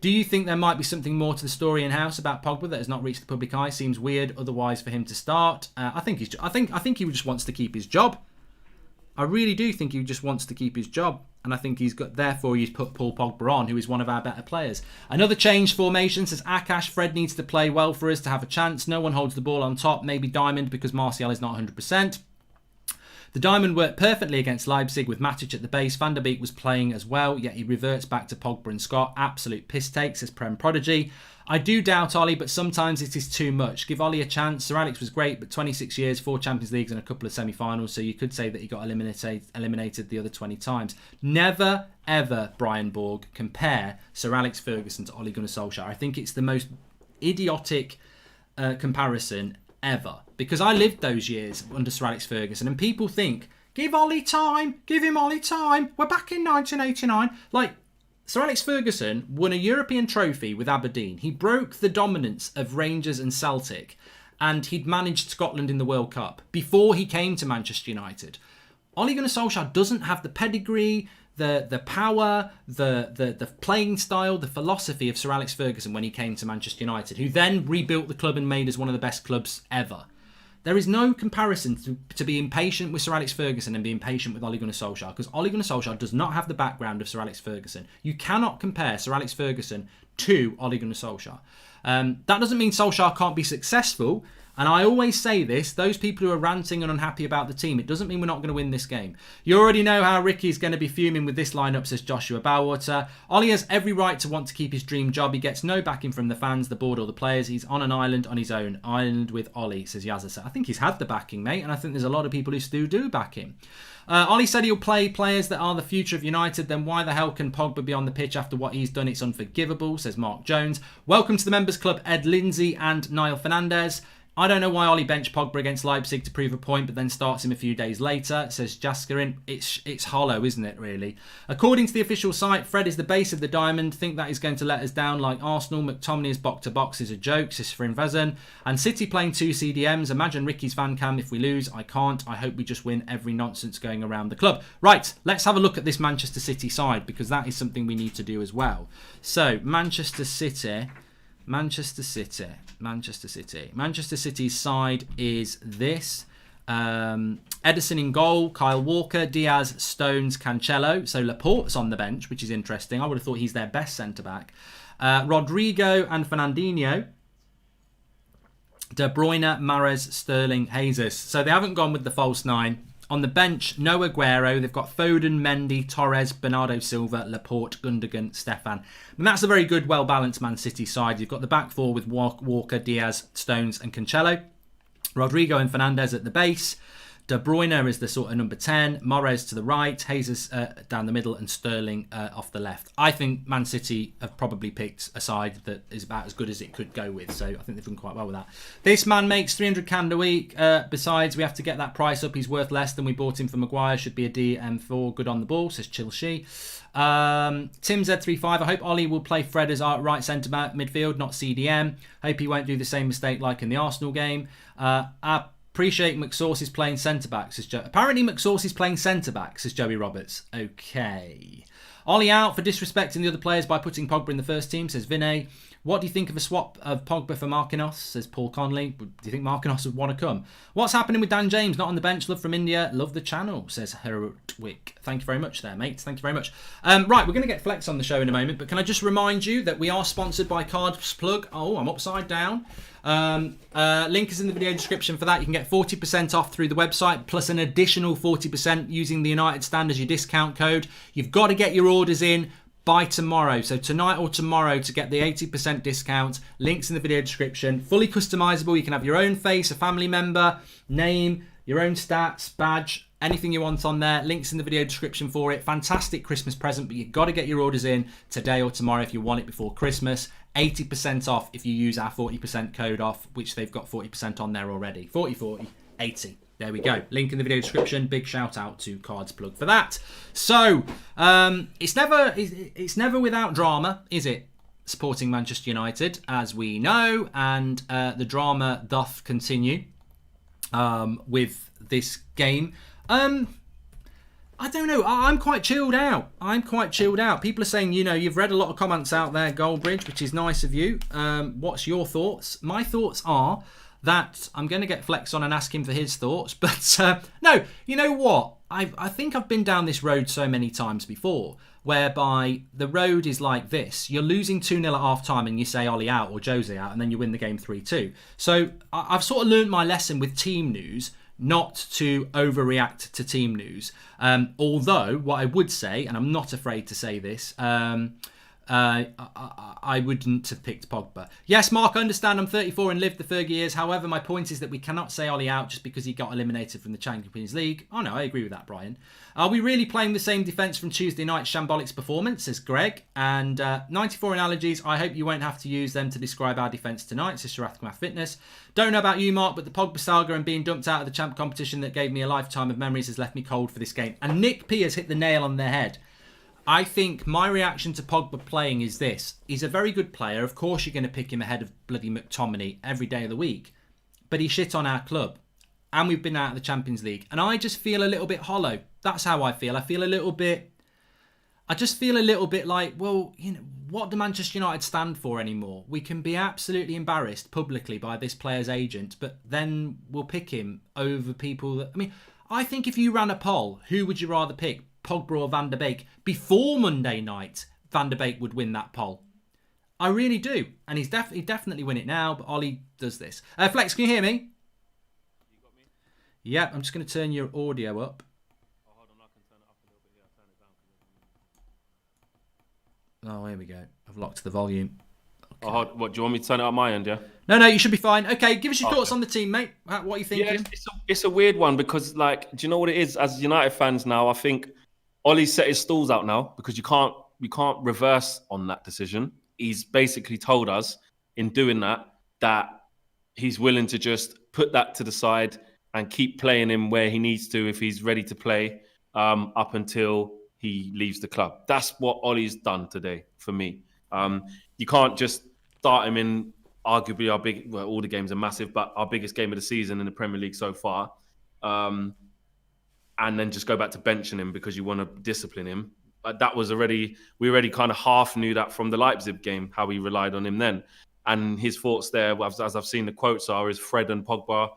Do you think there might be something more to the story in-house about Pogba that has not reached the public eye? Seems weird otherwise for him to start. I think he just wants to keep his job. I really do think he just wants to keep his job. And I think he's put Paul Pogba on, who is one of our better players. Another change formation, says Akash. Fred needs to play well for us to have a chance. No one holds the ball on top. Maybe Diamond because Martial is not 100%. The Diamond worked perfectly against Leipzig with Matic at the base. Van der Beek was playing as well, yet he reverts back to Pogba and Scott. Absolute piss take, says Prem Prodigy. I do doubt Ollie, but sometimes it is too much. Give Ollie a chance. Sir Alex was great, but 26 years, 4 Champions Leagues and a couple of semi-finals, so you could say that he got eliminated the other 20 times. Never, ever, Brian Borg, compare Sir Alex Ferguson to Ole Gunnar Solskjaer. I think it's the most idiotic comparison ever, because I lived those years under Sir Alex Ferguson, and people think, give Ollie time, give him Ollie time. We're back in 1989. Like, Sir Alex Ferguson won a European trophy with Aberdeen. He broke the dominance of Rangers and Celtic. and he'd managed Scotland in the World Cup before he came to Manchester United. Ole Gunnar Solskjaer doesn't have the pedigree, the power, the playing style, the philosophy of Sir Alex Ferguson when he came to Manchester United, who then rebuilt the club and made us one of the best clubs ever. There is no comparison to being patient with Sir Alex Ferguson and being patient with Ole Gunnar Solskjaer, because Ole Gunnar Solskjaer does not have the background of Sir Alex Ferguson. You cannot compare Sir Alex Ferguson to Ole Gunnar Solskjaer. That doesn't mean Solskjaer can't be successful. And I always say this, those people who are ranting and unhappy about the team, it doesn't mean we're not going to win this game. You already know how Ricky's going to be fuming with this lineup, says Joshua Bowater. Ollie has every right to want to keep his dream job. He gets no backing from the fans, the board or the players. He's on an island on his own. Island with Ollie, says Yazza. I think he's had the backing, mate, and I think there's a lot of people who still do back him. Ollie said he'll play players that are the future of United. Then why the hell can Pogba be on the pitch after what he's done? It's unforgivable, says Mark Jones. Welcome to the Members Club, Ed Lindsay and Niall Fernandez. I don't know why Ollie benched Pogba against Leipzig to prove a point, but then starts him a few days later, says Jaskarin. It's hollow, isn't it, really? According to the official site, Fred is the base of the diamond. Think that is going to let us down like Arsenal. McTominay is box-to-box is a joke, says Frinvezen. And City playing 2 CDMs. Imagine Ricky's fan cam if we lose. I can't. I hope we just win every nonsense going around the club. Right, let's have a look at this Manchester City side, because that is something we need to do as well. So, Manchester City's side is this. Ederson in goal, Kyle Walker, Diaz, Stones, Cancelo. So Laporte's on the bench, which is interesting. I would have thought he's their best centre-back. Rodrigo and Fernandinho. De Bruyne, Mahrez, Sterling, Jesus. So they haven't gone with the false 9. On the bench, no Aguero. They've got Foden, Mendy, Torres, Bernardo Silva, Laporte, Gundogan, Stefan. And that's a very good, well-balanced Man City side. You've got the back four with Walker, Diaz, Stones and Cancelo. Rodrigo and Fernandez at the base. De Bruyne is the sort of number 10. Mahrez to the right. Jesus down the middle and Sterling off the left. I think Man City have probably picked a side that is about as good as it could go with. So I think they've done quite well with that. This man makes 300 canned a week. Besides, we have to get that price up. He's worth less than we bought him for Maguire. Should be a DM4. Good on the ball, says Chilshi. Tim Z35. I hope Ollie will play Fred as our right centre-back midfield, not CDM. Hope he won't do the same mistake like in the Arsenal game. Appreciate McSauce is playing centre-back, says Joe. Apparently McSauce is playing centre-back, says Joey Roberts. Okay. Ollie out for disrespecting the other players by putting Pogba in the first team, says Vinay. What do you think of a swap of Pogba for Marquinhos, says Paul Conley. Do you think Marquinhos would want to come? What's happening with Dan James? Not on the bench. Love from India. Love the channel, says Herwick. Thank you very much there, mate. Thank you very much. Right, we're going to get Flex on the show in a moment, but can I just remind you that we are sponsored by Cards Plug. Oh, I'm upside down. Link is in the video description for that. You can get 40% off through the website, plus an additional 40% using the United Stand as your discount code. You've got to get your orders in by tomorrow. So tonight or tomorrow to get the 80% discount. Links in the video description. Fully customizable. You can have your own face, a family member, name, your own stats, badge, anything you want on there. Links in the video description for it. Fantastic Christmas present, but you've got to get your orders in today or tomorrow if you want it before Christmas. 80% off if you use our 40% code off, which they've got 40% on there already. 40, 40, 80. There we go. Link in the video description. Big shout out to Cards Plug for that. So, it's never without drama, is it? Supporting Manchester United, as we know, and the drama doth continue with this game. I don't know. I'm quite chilled out. People are saying, you've read a lot of comments out there, Goldbridge, which is nice of you. What's your thoughts? My thoughts are that I'm going to get Flex on and ask him for his thoughts. But no, you know what? I think I've been down this road so many times before, whereby the road is like this. You're losing 2-0 at half-time and you say Ollie out or Jose out, and then you win the game 3-2. So I've sort of learned my lesson with team news, not to overreact to team news. Although, what I would say, and I'm not afraid to say this, I wouldn't have picked Pogba. Yes, Mark, I understand I'm 34 and lived the Fergie years. However, my point is that we cannot say Ollie out just because he got eliminated from the Champions League. Oh no, I agree with that, Brian. Are we really playing the same defence from Tuesday night's shambolics performance, says Greg. And 94 analogies, I hope you won't have to use them to describe our defence tonight, says Sharathmath Fitness. Don't know about you, Mark, but the Pogba saga and being dumped out of the champ competition that gave me a lifetime of memories has left me cold for this game. And Nick P has hit the nail on the head. I think my reaction to Pogba playing is this. He's a very good player. Of course, you're going to pick him ahead of bloody McTominay every day of the week. but he shit on our club. And we've been out of the Champions League. And I just feel a little bit hollow. That's how I feel. I feel a little bit... I just feel a little bit like, well, you know, what do Manchester United stand for anymore? We can be absolutely embarrassed publicly by this player's agent, but then we'll pick him over people that... I mean, I think if you ran a poll, who would you rather pick, Pogba or Van der Beek? Before Monday night, Van der Beek would win that poll. I really do. And he'd definitely win it now, but Ollie does this. Flex, can you hear me? You got me? Yeah, I'm just going to turn your audio up. Oh, hold on, I can turn it up a little bit here. I'll turn it down. Oh, here we go. I've locked the volume. Okay. Oh, what, do you want me to turn it up my end, yeah? No, you should be fine. Okay, give us your thoughts on the team, mate. What are you thinking? Yeah, it's a weird one because, like, do you know what it is? As United fans now, I think Ollie's set his stalls out now because you can't reverse on that decision. He's basically told us in doing that he's willing to just put that to the side and keep playing him where he needs to if he's ready to play up until he leaves the club. That's what Ollie's done today for me. You can't just start him in arguably all the games are massive, but our biggest game of the season in the Premier League so far, and then just go back to benching him because you want to discipline him. That was we already kind of half knew that from the Leipzig game, how we relied on him then. And his thoughts there, as I've seen the quotes are, is Fred and Paul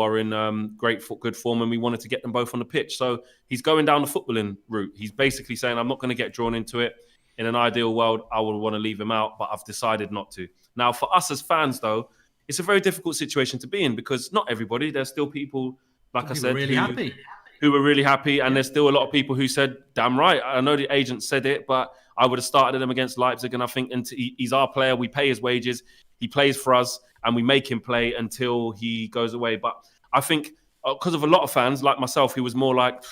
are in good form, and we wanted to get them both on the pitch. So he's going down the footballing route. He's basically saying, I'm not going to get drawn into it. In an ideal world, I would want to leave him out, but I've decided not to. Now, for us as fans, though, it's a very difficult situation to be in because not everybody, there's still people, like I said, who were really happy. And there's still a lot of people who said, damn right, I know the agent said it, but I would have started him against Leipzig. And I think he's our player. We pay his wages. He plays for us and we make him play until he goes away. But I think because of a lot of fans like myself, who was more like,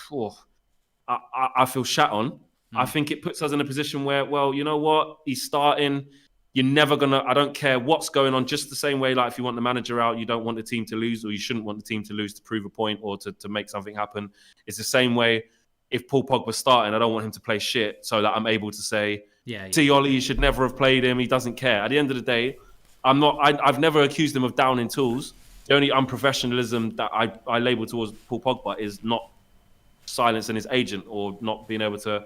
I feel shat on. I think it puts us in a position where, well, you know what? He's starting. You're never going to, I don't care what's going on. Just the same way, like if you want the manager out, you don't want the team to lose, or you shouldn't want the team to lose to prove a point or to make something happen. It's the same way if Paul Pogba's starting, I don't want him to play shit so that I'm able to say, T. Ollie, you should never have played him. He doesn't care. At the end of the day, I've never accused him of downing tools. The only unprofessionalism that I label towards Paul Pogba is not silencing his agent or not being able to,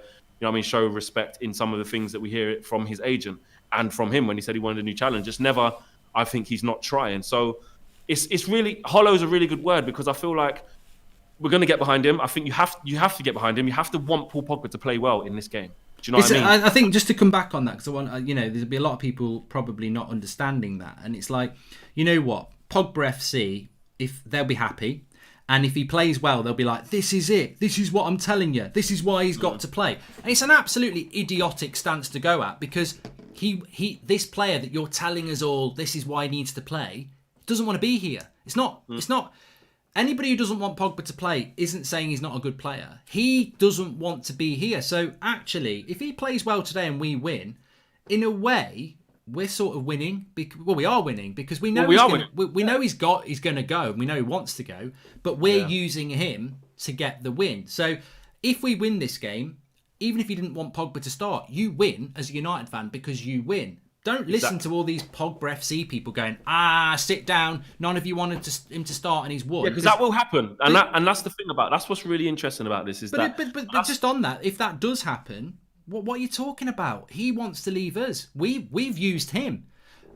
show respect in some of the things that we hear from his agent and from him when he said he wanted a new challenge. It's never, I think he's not trying. So it's really, hollow's a really good word because I feel like we're going to get behind him. I think you have to get behind him. You have to want Paul Pogba to play well in this game. Do you know what I mean? I think just to come back on that, because I want, there'll be a lot of people probably not understanding that. And it's like, you know what? Pogba FC, if they'll be happy. And if he plays well, they'll be like, this is it. This is what I'm telling you. This is why he's got to play. And it's an absolutely idiotic stance to go at because this player that you're telling us all, this is why he needs to play, doesn't want to be here. It's not. Anybody who doesn't want Pogba to play isn't saying he's not a good player. He doesn't want to be here. So actually, if he plays well today and we win, in a way, we're sort of winning. We are winning because we know we know he's going to go. And we know he wants to go, but we're using him to get the win. So if we win this game, even if you didn't want Pogba to start, you win as a United fan because you win. Don't listen to all these Pogba FC people going, sit down. None of you wanted him to start and he's won. Yeah, because that will happen. And that's the thing that's what's really interesting about this is But just on that, if that does happen, what are you talking about? He wants to leave us. We've used him.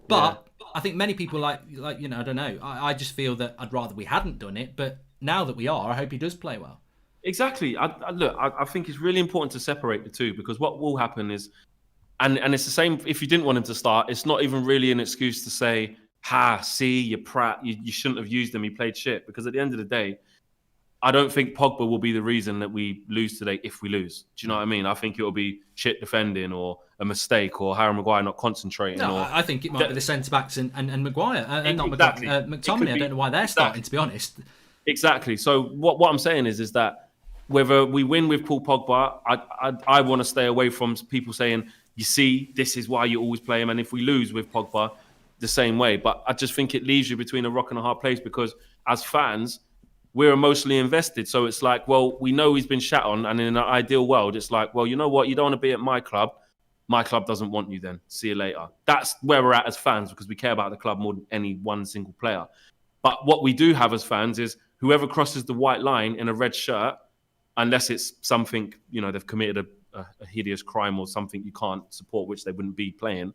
But I think many people I don't know. I just feel that I'd rather we hadn't done it. But now that we are, I hope he does play well. Exactly. I think it's really important to separate the two because what will happen is, and it's the same if you didn't want him to start, it's not even really an excuse to say, you prat, you shouldn't have used him, he played shit. Because at the end of the day, I don't think Pogba will be the reason that we lose today if we lose. Do you know what I mean? I think it will be shit defending or a mistake or Harry Maguire not concentrating. No, I think it might be the centre-backs and Maguire. Not exactly. McTominay, I don't know why they're starting, to be honest. Exactly. So what I'm saying is that whether we win with Paul Pogba, I want to stay away from people saying, you see, this is why you always play him. And if we lose with Pogba, the same way. But I just think it leaves you between a rock and a hard place because as fans, we're emotionally invested. So it's like, well, we know he's been shat on. And in an ideal world, it's like, well, you know what? You don't want to be at my club. My club doesn't want you then. See you later. That's where we're at as fans because we care about the club more than any one single player. But what we do have as fans is whoever crosses the white line in a red shirt, unless it's something, they've committed a hideous crime or something you can't support, which they wouldn't be playing,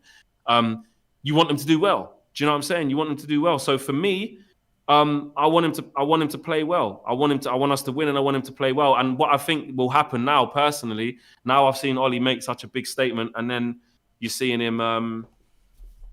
you want them to do well. Do you know what I'm saying? You want them to do well. So for me, I want him to play well. I want us to win, and I want him to play well. And what I think will happen now, personally, now I've seen Ollie make such a big statement, and then you're seeing him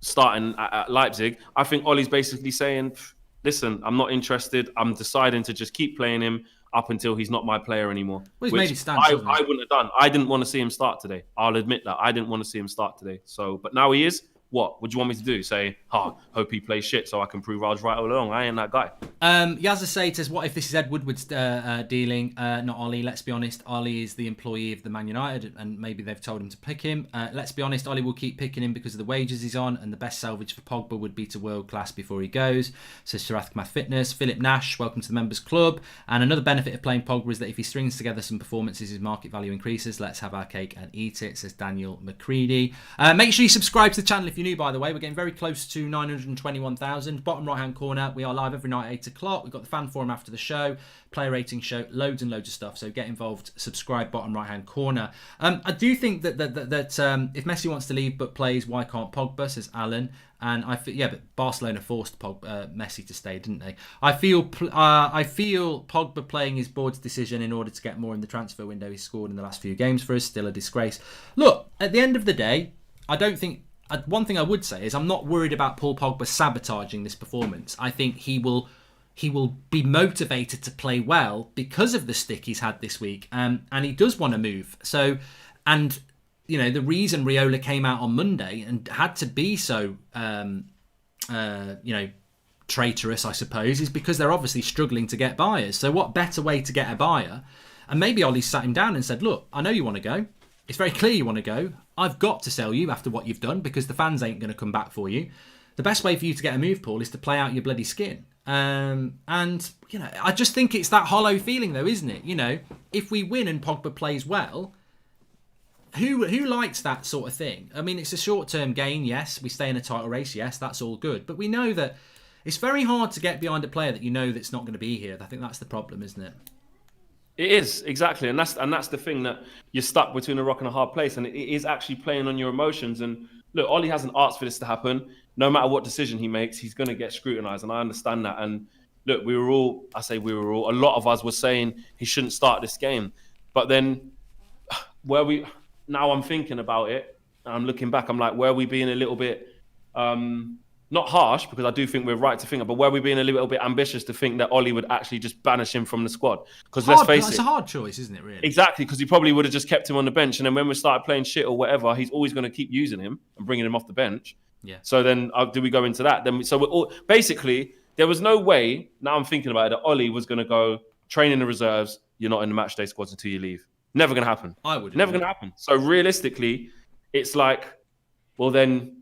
starting at Leipzig. I think Ollie's basically saying, listen, I'm not interested. I'm deciding to just keep playing him up until he's not my player anymore. Well, he's made his stance, I wouldn't have done. I didn't want to see him start today. I'll admit that. I didn't want to see him start today. So, but now he is. What would you want me to do? Say, hope he plays shit so I can prove I was right all along. I ain't that guy. Yazza says, what if this is Ed Woodward's dealing, not Ollie? Let's be honest, Ollie is the employee of the Man United, and maybe they've told him to pick him. Let's be honest, Ollie will keep picking him because of the wages he's on, and the best salvage for Pogba would be to world class before he goes, says Sharathmath Fitness. Philip Nash, welcome to the members club. And another benefit of playing Pogba is that if he strings together some performances, his market value increases. Let's have our cake and eat it, says Daniel McCready. Make sure you subscribe to the channel if you're new, by the way. We're getting very close to 921,000. Bottom right hand corner, we are live every night at 8 o'clock. We've got the fan forum after the show, player rating show, loads and loads of stuff. So get involved, subscribe, bottom right hand corner. I do think that if Messi wants to leave but plays, why can't Pogba, says Alan. And I feel, but Barcelona forced Messi to stay, didn't they? I feel Pogba playing his board's decision in order to get more in the transfer window. He's scored in the last few games for us, still a disgrace. Look, at the end of the day, I don't think. One thing I would say is I'm not worried about Paul Pogba sabotaging this performance. I think he will be motivated to play well because of the stick he's had this week, and he does want to move. So, and the reason Raiola came out on Monday and had to be so, traitorous, I suppose, is because they're obviously struggling to get buyers. So, what better way to get a buyer? And maybe Ollie sat him down and said, "Look, I know you want to go. It's very clear you want to go. I've got to sell you after what you've done because the fans ain't going to come back for you. The best way for you to get a move, Paul, is to play out your bloody skin." And I just think it's that hollow feeling, though, isn't it? If we win and Pogba plays well, who likes that sort of thing? I mean, it's a short-term gain, yes. We stay in a title race, yes. That's all good. But we know that it's very hard to get behind a player that that's not going to be here. I think that's the problem, isn't it? It is, exactly, and that's the thing, that you're stuck between a rock and a hard place, and it is actually playing on your emotions. And look, Ollie hasn't asked for this to happen. No matter what decision he makes, he's going to get scrutinised, and I understand that. And look, a lot of us were saying he shouldn't start this game, but then now I'm thinking about it, and I'm looking back, I'm like, were we being a little bit not harsh, because I do think we're right to think, but were we being a little bit ambitious to think that Ollie would actually just banish him from the squad? Because let's face it, it's a hard choice, isn't it, really? Exactly, because he probably would have just kept him on the bench, and then when we started playing shit or whatever, he's always going to keep using him and bringing him off the bench. Yeah. So then, do we go into that? Basically, there was no way, now I'm thinking about it, that Ollie was going to go train in the reserves, you're not in the matchday squads until you leave. Never going to happen. I would. Never going to happen. So realistically, it's like, well then,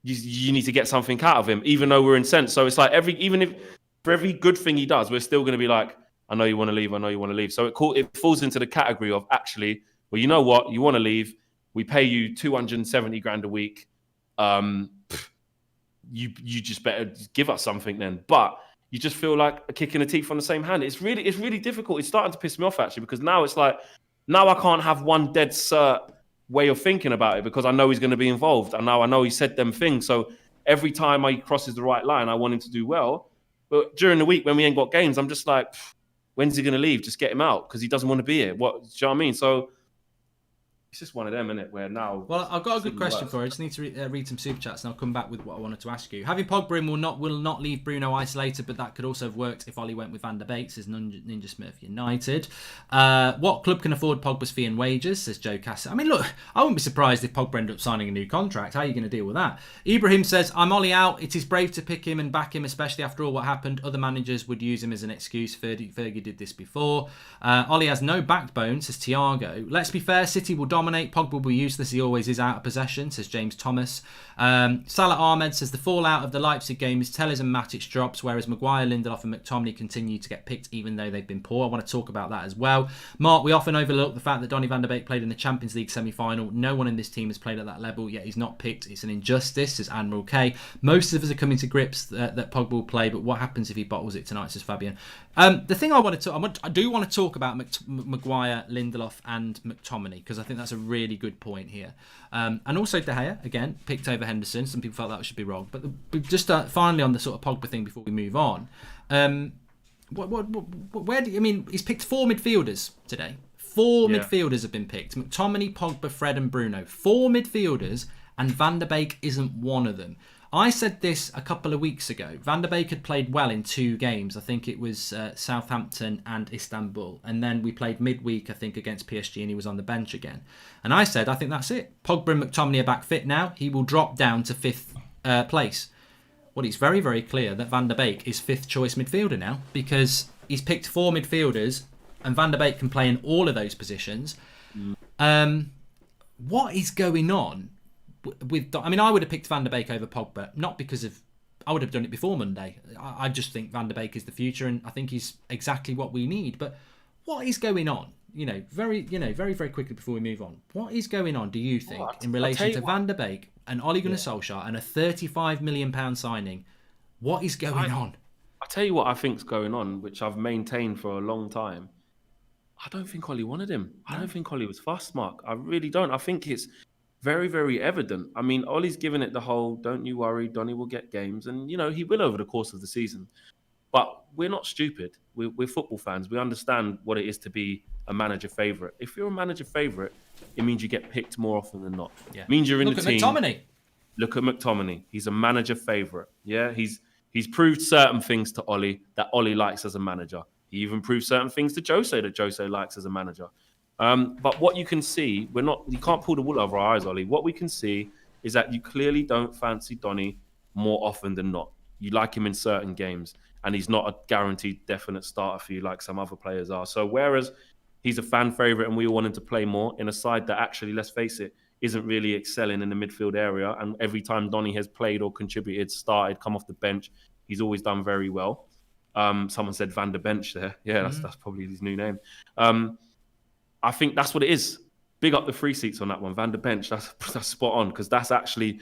you need to get something out of him, even though we're incensed. So it's like for every good thing he does, we're still going to be like, I know you want to leave. I know you want to leave. So it falls into the category of actually, well, you know what? You want to leave. We pay you 270 grand a week. You just better give us something then. But you just feel like a kick in the teeth on the same hand. It's really difficult. It's starting to piss me off actually, because now it's like, now I can't have one dead cert way of thinking about it, because I know he's going to be involved, and now I know he said them things. So every time he crosses the right line, I want him to do well. But during the week when we ain't got games, I'm just like, when's he going to leave? Just get him out, because he doesn't want to be here. Do you know what I mean? So it's just one of them, isn't it? Where now. Well, I've got a good question for you. I just need to read some super chats, and I'll come back with what I wanted to ask you. Having Pogba in will not leave Bruno isolated, but that could also have worked if Ollie went with Van der Beek, says Ninja Smith United. What club can afford Pogba's fee and wages, says Joe Cassett. I mean, look, I wouldn't be surprised if Pogba ended up signing a new contract. How are you going to deal with that? Ibrahim says, I'm Ollie out. It is brave to pick him and back him, especially after all what happened. Other managers would use him as an excuse. Fergie did this before. Ollie has no backbone, says Thiago. Let's be fair, City will dominate. Pogba will be useless. He always is out of possession, says James Thomas. Salah Ahmed says the fallout of the Leipzig game is Telles and Matic drops, whereas Maguire, Lindelof and McTominay continue to get picked even though they've been poor. I want to talk about that as well. Mark, we often overlook the fact that Donny van der Beek played in the Champions League semi-final. No one in this team has played at that level, yet he's not picked. It's an injustice, says Admiral K. Most of us are coming to grips that Pogba will play, but what happens if he bottles it tonight, says Fabian. The thing I do want to talk about Maguire, Lindelof and McTominay, because I think that's a really good point here. And also De Gea, again, picked over Henderson. Some people felt that should be wrong. But just finally on the sort of Pogba thing before we move on, where do you, I mean, he's picked 4 midfielders today. 4 midfielders have been picked. McTominay, Pogba, Fred and Bruno. 4 midfielders, and Van der Beek isn't one of them. I said this a couple of weeks ago. Van der Beek had played well in 2 games. I think it was Southampton and Istanbul. And then we played midweek, I think, against PSG, and he was on the bench again. And I said, I think that's it. Pogba and McTominay are back fit now. He will drop down to 5th place. Well, it's very, very clear that Van der Beek is 5th choice midfielder now, because he's picked 4 midfielders and Van der Beek can play in all of those positions. What is going on with... I mean, I would have picked Van der Beek over Pogba, not because of... I would have done it before Monday. I just think Van der Beek is the future, and I think he's exactly what we need. But what is going on? Very, very quickly before we move on. What is going on, do you think, in relation to Van der Beek and Ole Gunnar Solskjaer and a £35 million signing? What is going on? I'll tell you what I think's going on, which I've maintained for a long time. I don't think Ole wanted him. I don't think Ole was fussed, Mark. I really don't. I think it's very, very evident. I mean, Ole's given it the whole, don't you worry, Donny will get games. And, he will over the course of the season. But we're not stupid. We're football fans. We understand what it is to be a manager favourite. If you're a manager favourite, it means you get picked more often than not. Yeah. It means you're in the team. Look at McTominay. He's a manager favourite. Yeah, he's proved certain things to Ole that Ole likes as a manager. He even proved certain things to Jose that Jose likes as a manager. But what you can see, you can't pull the wool over our eyes, Ole. What we can see is that you clearly don't fancy Donny more often than not. You like him in certain games, and he's not a guaranteed definite starter for you like some other players are. So whereas he's a fan favourite and we all want him to play more in a side that actually, let's face it, isn't really excelling in the midfield area, and every time Donny has played or contributed, started, come off the bench, he's always done very well. Someone said Van der Bench there. Yeah, that's probably his new name. I think that's what it is. Big up the free seats on that one. Van der Bench, that's spot on, because that's actually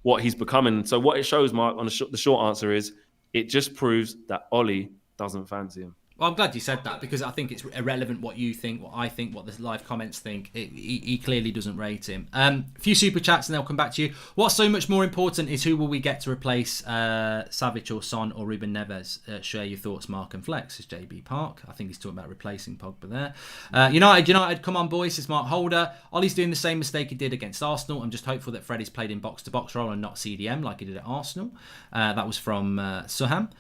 what he's becoming. So what it shows, Mark, on the short answer is, it just proves that Ole doesn't fancy him. Well, I'm glad you said that, because I think it's irrelevant what you think, what I think, what the live comments think. He clearly doesn't rate him. A few super chats and they'll come back to you. What's so much more important is who will we get to replace Savic or Son or Ruben Neves? Share your thoughts, Mark and Flex, says JB Park. I think he's talking about replacing Pogba there. United, come on boys, says Mark Holder. Ollie's doing the same mistake he did against Arsenal. I'm just hopeful that Freddie's played in box-to-box role and not CDM like he did at Arsenal. That was from Suham.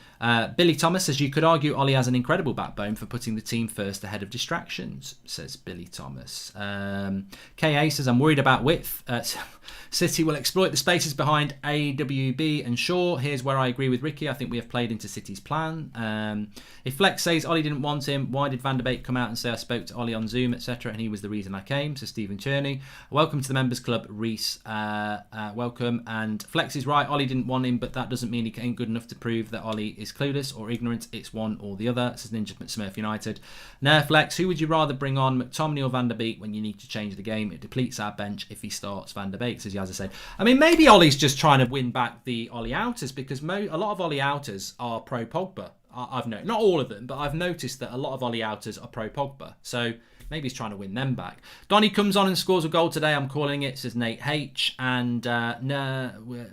Billy Thomas says, you could argue Ollie has an incredible backbone for putting the team first ahead of distractions, says Billy Thomas. KA says, I'm worried about width. City will exploit the spaces behind AWB and Shaw. Here's where I agree with Ricky. I think we have played into City's plan. If Flex says Ollie didn't want him, why did Van der Beek come out and say I spoke to Ollie on Zoom, etc., and he was the reason I came, says Stephen Cherney. Welcome to the members club, Reese. Welcome. And Flex is right, Ollie didn't want him, but that doesn't mean he ain't good enough to prove that Ollie is clueless or ignorant. It's one or the other, says Ninja Smurf United. Now, Flex, who would you rather bring on, McTominay or Van der Beek, when you need to change the game? It depletes our bench if he starts Van der Beek, says Yazza said. I mean, maybe Ollie's just trying to win back the Ollie outers, because a lot of Ollie outers are pro Pogba. I've noticed, not all of them, but I've noticed that a lot of Ollie outers are pro Pogba. So maybe he's trying to win them back. Donny comes on and scores a goal today. I'm calling it, says Nate H. And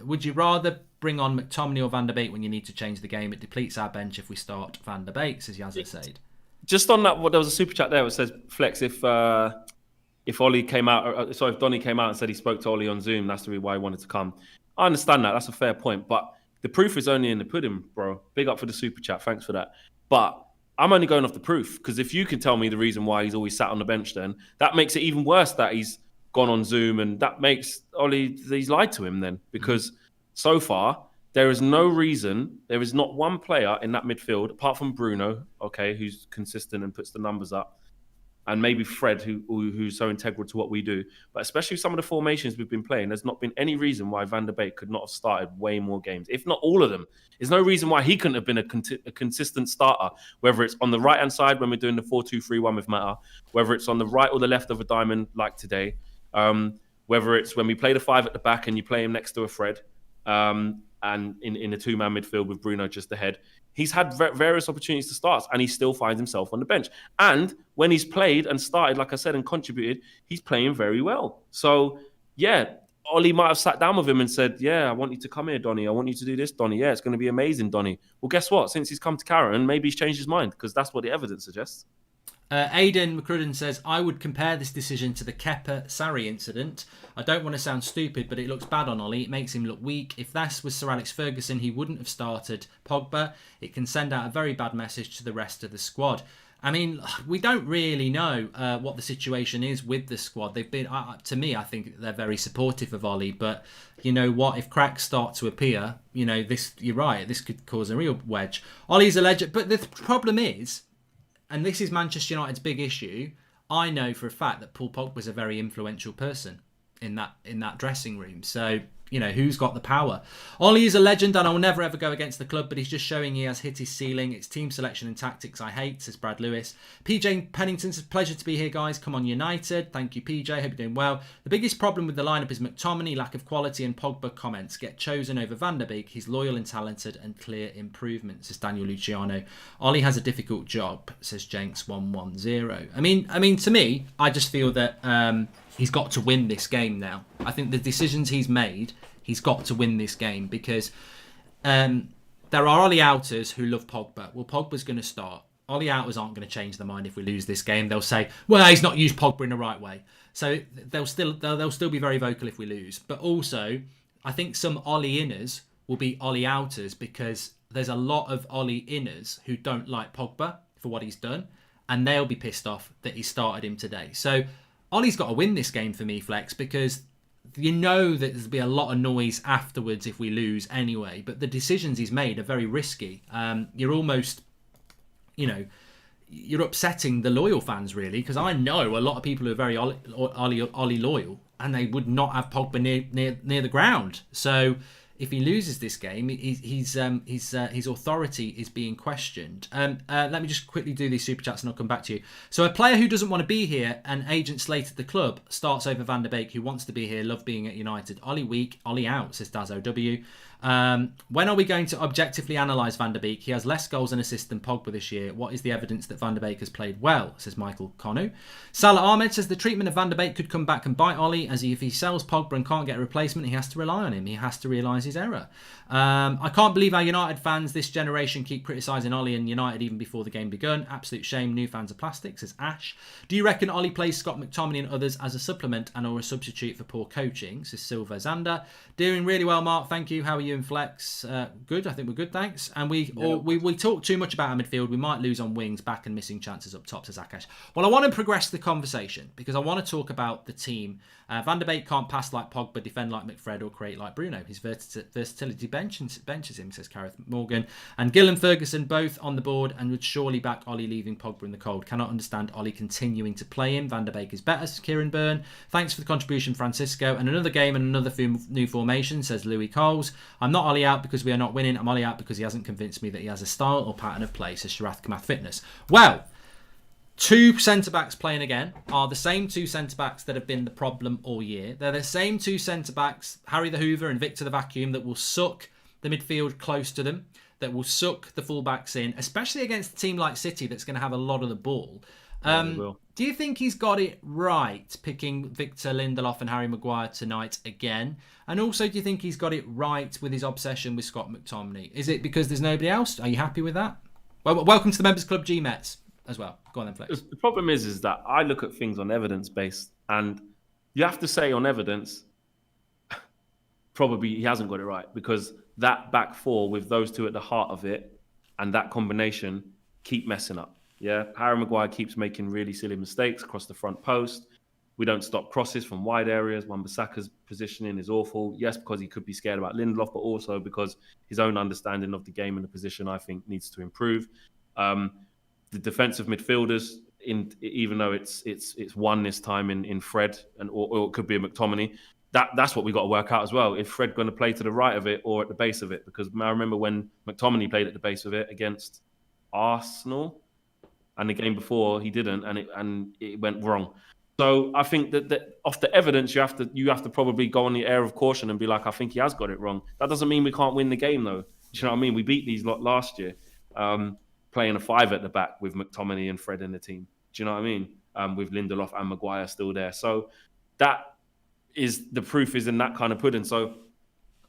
would you rather bring on McTominay or Van der Beek when you need to change the game? It depletes our bench if we start Van der Beek, says Yazza said. Just on that, there was a super chat there that says, Flex, if Ollie came out, if Donny came out and said he spoke to Ollie on Zoom, that's the reason why he wanted to come. I understand that. That's a fair point. But the proof is only in the pudding, bro. Big up for the super chat. Thanks for that. But I'm only going off the proof, because if you can tell me the reason why he's always sat on the bench, then that makes it even worse that he's gone on Zoom, and that makes Ollie, he's lied to him then, because so far there is no reason, there is not one player in that midfield apart from Bruno, okay, who's consistent and puts the numbers up. and maybe Fred, who's so integral to what we do. But especially some of the formations we've been playing, there's not been any reason why Van der Beek could not have started way more games, if not all of them. There's no reason why he couldn't have been a consistent starter, whether it's on the right-hand side when we're doing the 4-2-3-1 with Mata, whether it's on the right or the left of a diamond like today, whether it's when we play the 5 at the back and you play him next to a Fred, and in a two-man midfield with Bruno just ahead. He's had various opportunities to start, and he still finds himself on the bench. And when he's played and started, like I said, and contributed, he's playing very well. So, yeah, Ollie might have sat down with him and said, yeah, I want you to come here, Donny. I want you to do this, Donny. Yeah, it's going to be amazing, Donny. Well, guess what? Since he's come to Karen, maybe he's changed his mind, because that's what the evidence suggests. Aidan McCrudden says, I would compare this decision to the Kepa Sarri incident. I don't want to sound stupid, but it looks bad on Ollie. It makes him look weak. If this was Sir Alex Ferguson, he wouldn't have started Pogba. It can send out a very bad message to the rest of the squad. I mean, we don't really know what the situation is with the squad. They've been, to me, I think they're very supportive of Ollie. But you know what? If cracks start to appear, you know, you're right, this could cause a real wedge. Ollie's a legend. But the problem is, and this is Manchester United's big issue, I know for a fact that Paul Pogba was a very influential person in that dressing room. So, you know, who's got the power? Ollie is a legend and I will never ever go against the club, but he's just showing he has hit his ceiling. It's team selection and tactics I hate, says Brad Lewis. PJ Pennington says, pleasure to be here, guys. Come on, United. Thank you, PJ. Hope you're doing well. The biggest problem with the lineup is McTominay, lack of quality, and Pogba comments. Get chosen over Van der Beek. He's loyal and talented and clear improvement, says Daniel Luciano. Ollie has a difficult job, says Jenks110. I mean, to me, I just feel that he's got to win this game now. I think the decisions he's made, he's got to win this game because there are Ollie outers who love Pogba. Well, Pogba's going to start. Ollie outers aren't going to change their mind if we lose this game. They'll say, well, he's not used Pogba in the right way. So they'll still be very vocal if we lose. But also, I think some Ollie inners will be Ollie outers because there's a lot of Ollie inners who don't like Pogba for what he's done. And they'll be pissed off that he started him today. So Ollie's got to win this game for me, Flex, because you know that there'll be a lot of noise afterwards if we lose anyway. But the decisions he's made are very risky. You're almost, you know, you're upsetting the loyal fans, really, because I know a lot of people who are very Ollie loyal, and they would not have Pogba near the ground. So if he loses this game, his authority is being questioned. Let me just quickly do these super chats and I'll come back to you. So a player who doesn't want to be here, an agent slated at the club, starts over Van der Beek, who wants to be here, love being at United. Ollie weak, Ollie out, says Daz OW. When are we going to objectively analyse Van der Beek? He has less goals and assists than Pogba this year. What is the evidence that Van der Beek has played well, says Michael Konu. Salah Ahmed says the treatment of Van der Beek could come back and bite Ollie, as if he sells Pogba and can't get a replacement, he has to rely on him. He has to realise his error. I can't believe our United fans this generation keep criticising Ollie and United even before the game begun. Absolute shame, new fans are plastic, says Ash. Do you reckon Ollie plays Scott McTominay and others as a supplement and or a substitute for poor coaching, says Silva Zander. Doing really well, Mark, thank you. How are you and Flex? Good, I think we're good, thanks. And we talk too much about our midfield. We might lose on wings, back and missing chances up top, says Akash. Well, I want to progress the conversation because I want to talk about the team. Van der Beek can't pass like Pogba, defend like McFred or create like Bruno. His versatility benches him, says Gareth Morgan. And Gill and Ferguson both on the board and would surely back Ollie leaving Pogba in the cold. Cannot understand Ollie continuing to play him. Van der Beek is better, says Kieran Byrne. Thanks for the contribution, Francisco. And another game and another new formation, says Louis Coles. I'm not Ollie out because we are not winning. I'm Ollie out because he hasn't convinced me that he has a style or pattern of play, says Sharath Kamath Fitness. Well, two centre-backs playing again are the same two centre-backs that have been the problem all year. They're the same two centre-backs, Harry the Hoover and Victor the Vacuum, that will suck the midfield close to them, that will suck the full-backs in, especially against a team like City that's going to have a lot of the ball. Do you think he's got it right picking Victor Lindelof and Harry Maguire tonight again? And also, do you think he's got it right with his obsession with Scott McTominay? Is it because there's nobody else? Are you happy with that? Well, welcome to the Members Club G-Mets as well. Go on then, Flex. The problem is that I look at things on evidence based, and you have to say on evidence, probably he hasn't got it right, because that back four with those two at the heart of it and that combination keep messing up. Yeah, Harry Maguire keeps making really silly mistakes across the front post. We don't stop crosses from wide areas. Wan-Bissaka's positioning is awful. Yes, because he could be scared about Lindelof, but also because his own understanding of the game and the position, I think, needs to improve. The defensive midfielders, even though it's one this time in Fred or it could be a McTominay. That's what we got to work out as well. If Fred going to play to the right of it or at the base of it, because I remember when McTominay played at the base of it against Arsenal, and the game before he didn't, and it went wrong. So I think that off the evidence, you have to probably go on the air of caution and be like, I think he has got it wrong. That doesn't mean we can't win the game though. Do you know what I mean? We beat these lot last year, playing a 5 at the back with McTominay and Fred in the team. Do you know what I mean? With Lindelof and Maguire still there. So that is the proof is in that kind of pudding. So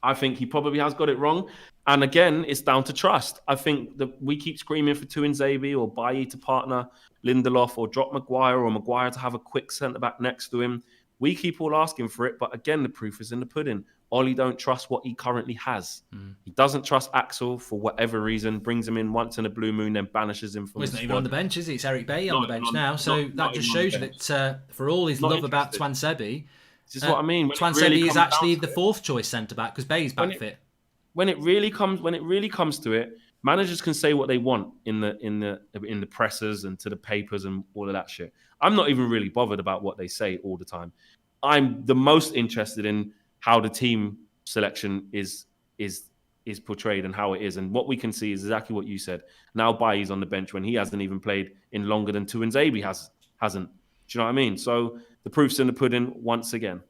I think he probably has got it wrong. And again, it's down to trust. I think that we keep screaming for Tuanzebe or Bailly to partner Lindelof or drop Maguire or Maguire to have a quick centre-back next to him. We keep all asking for it. But again, the proof is in the pudding. Ollie don't trust what he currently has. He doesn't trust Axel for whatever reason, brings him in once in a blue moon, then banishes him from the He's not squad. even on the bench, is he? It's Eric Bailly on the bench now. So that just shows you that for all his love about Tuanzebe, this is what I mean. Tuanzebe is actually the 4th choice centre-back because Bailly's back fit. When it really comes to it, managers can say what they want in the presses and to the papers and all of that shit. I'm not even really bothered about what they say all the time. I'm the most interested in how the team selection is portrayed and how it is. And what we can see is exactly what you said. Now Bailly's on the bench when he hasn't even played in longer than Tuanzebe hasn't. Do you know what I mean? So the proof's in the pudding once again.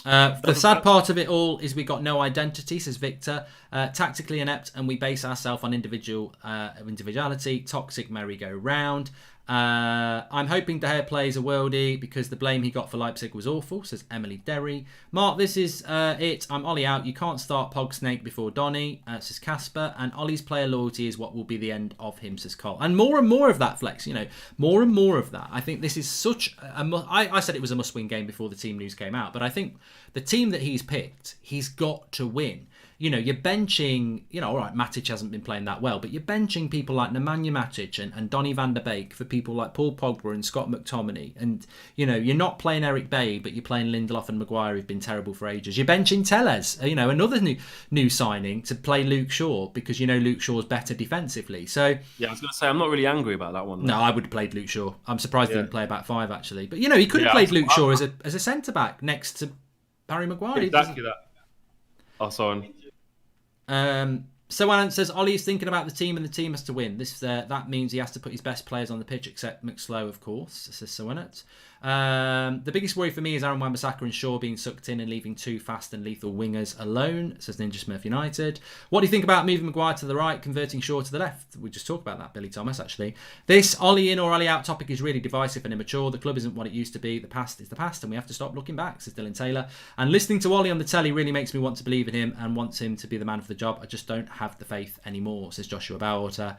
The sad part of it all is we got no identity, says Victor. Tactically inept, and we base ourselves on individuality. Toxic merry-go-round. I'm hoping De Gea plays a worldie because the blame he got for Leipzig was awful, says Emily Derry. Mark, this is it. I'm Ollie out. You can't start Pog Snake before Donny, says Casper. And Ollie's player loyalty is what will be the end of him, says Cole. And more of that, Flex. More and more of that. I think this is such I said it was a must-win game before the team news came out, but I think the team that he's picked, he's got to win. You're benching, all right, Matic hasn't been playing that well, but you're benching people like Nemanja Matic and Donny van der Beek for people like Paul Pogba and Scott McTominay. And, you're not playing Eric Bailly, but you're playing Lindelof and Maguire, who've been terrible for ages. You're benching Telles, another new signing to play Luke Shaw because Luke Shaw's better defensively. So yeah, I was going to say, I'm not really angry about that one. No, I would have played Luke Shaw. I'm surprised he didn't play a back 5, actually. But, he could have played Luke Shaw as a centre-back next to Harry Maguire. Exactly that. Oh, sorry. So Alan says Ollie is thinking about the team and the team has to win. That means he has to put his best players on the pitch, except McSlow, of course, says Soennet. The biggest worry for me is Aaron Wan-Bissaka and Shaw being sucked in and leaving 2 fast and lethal wingers alone, says Ninja Smurf United. What do you think about moving Maguire to the right, converting Shaw to the left? We just talked about that, Billy Thomas, actually. This Ollie in or Ollie out topic is really divisive and immature. The club isn't what it used to be. The past is the past and we have to stop looking back, says Dylan Taylor. And listening to Ollie on the telly really makes me want to believe in him and wants him to be the man for the job. I just don't have the faith anymore, says Joshua Bowater.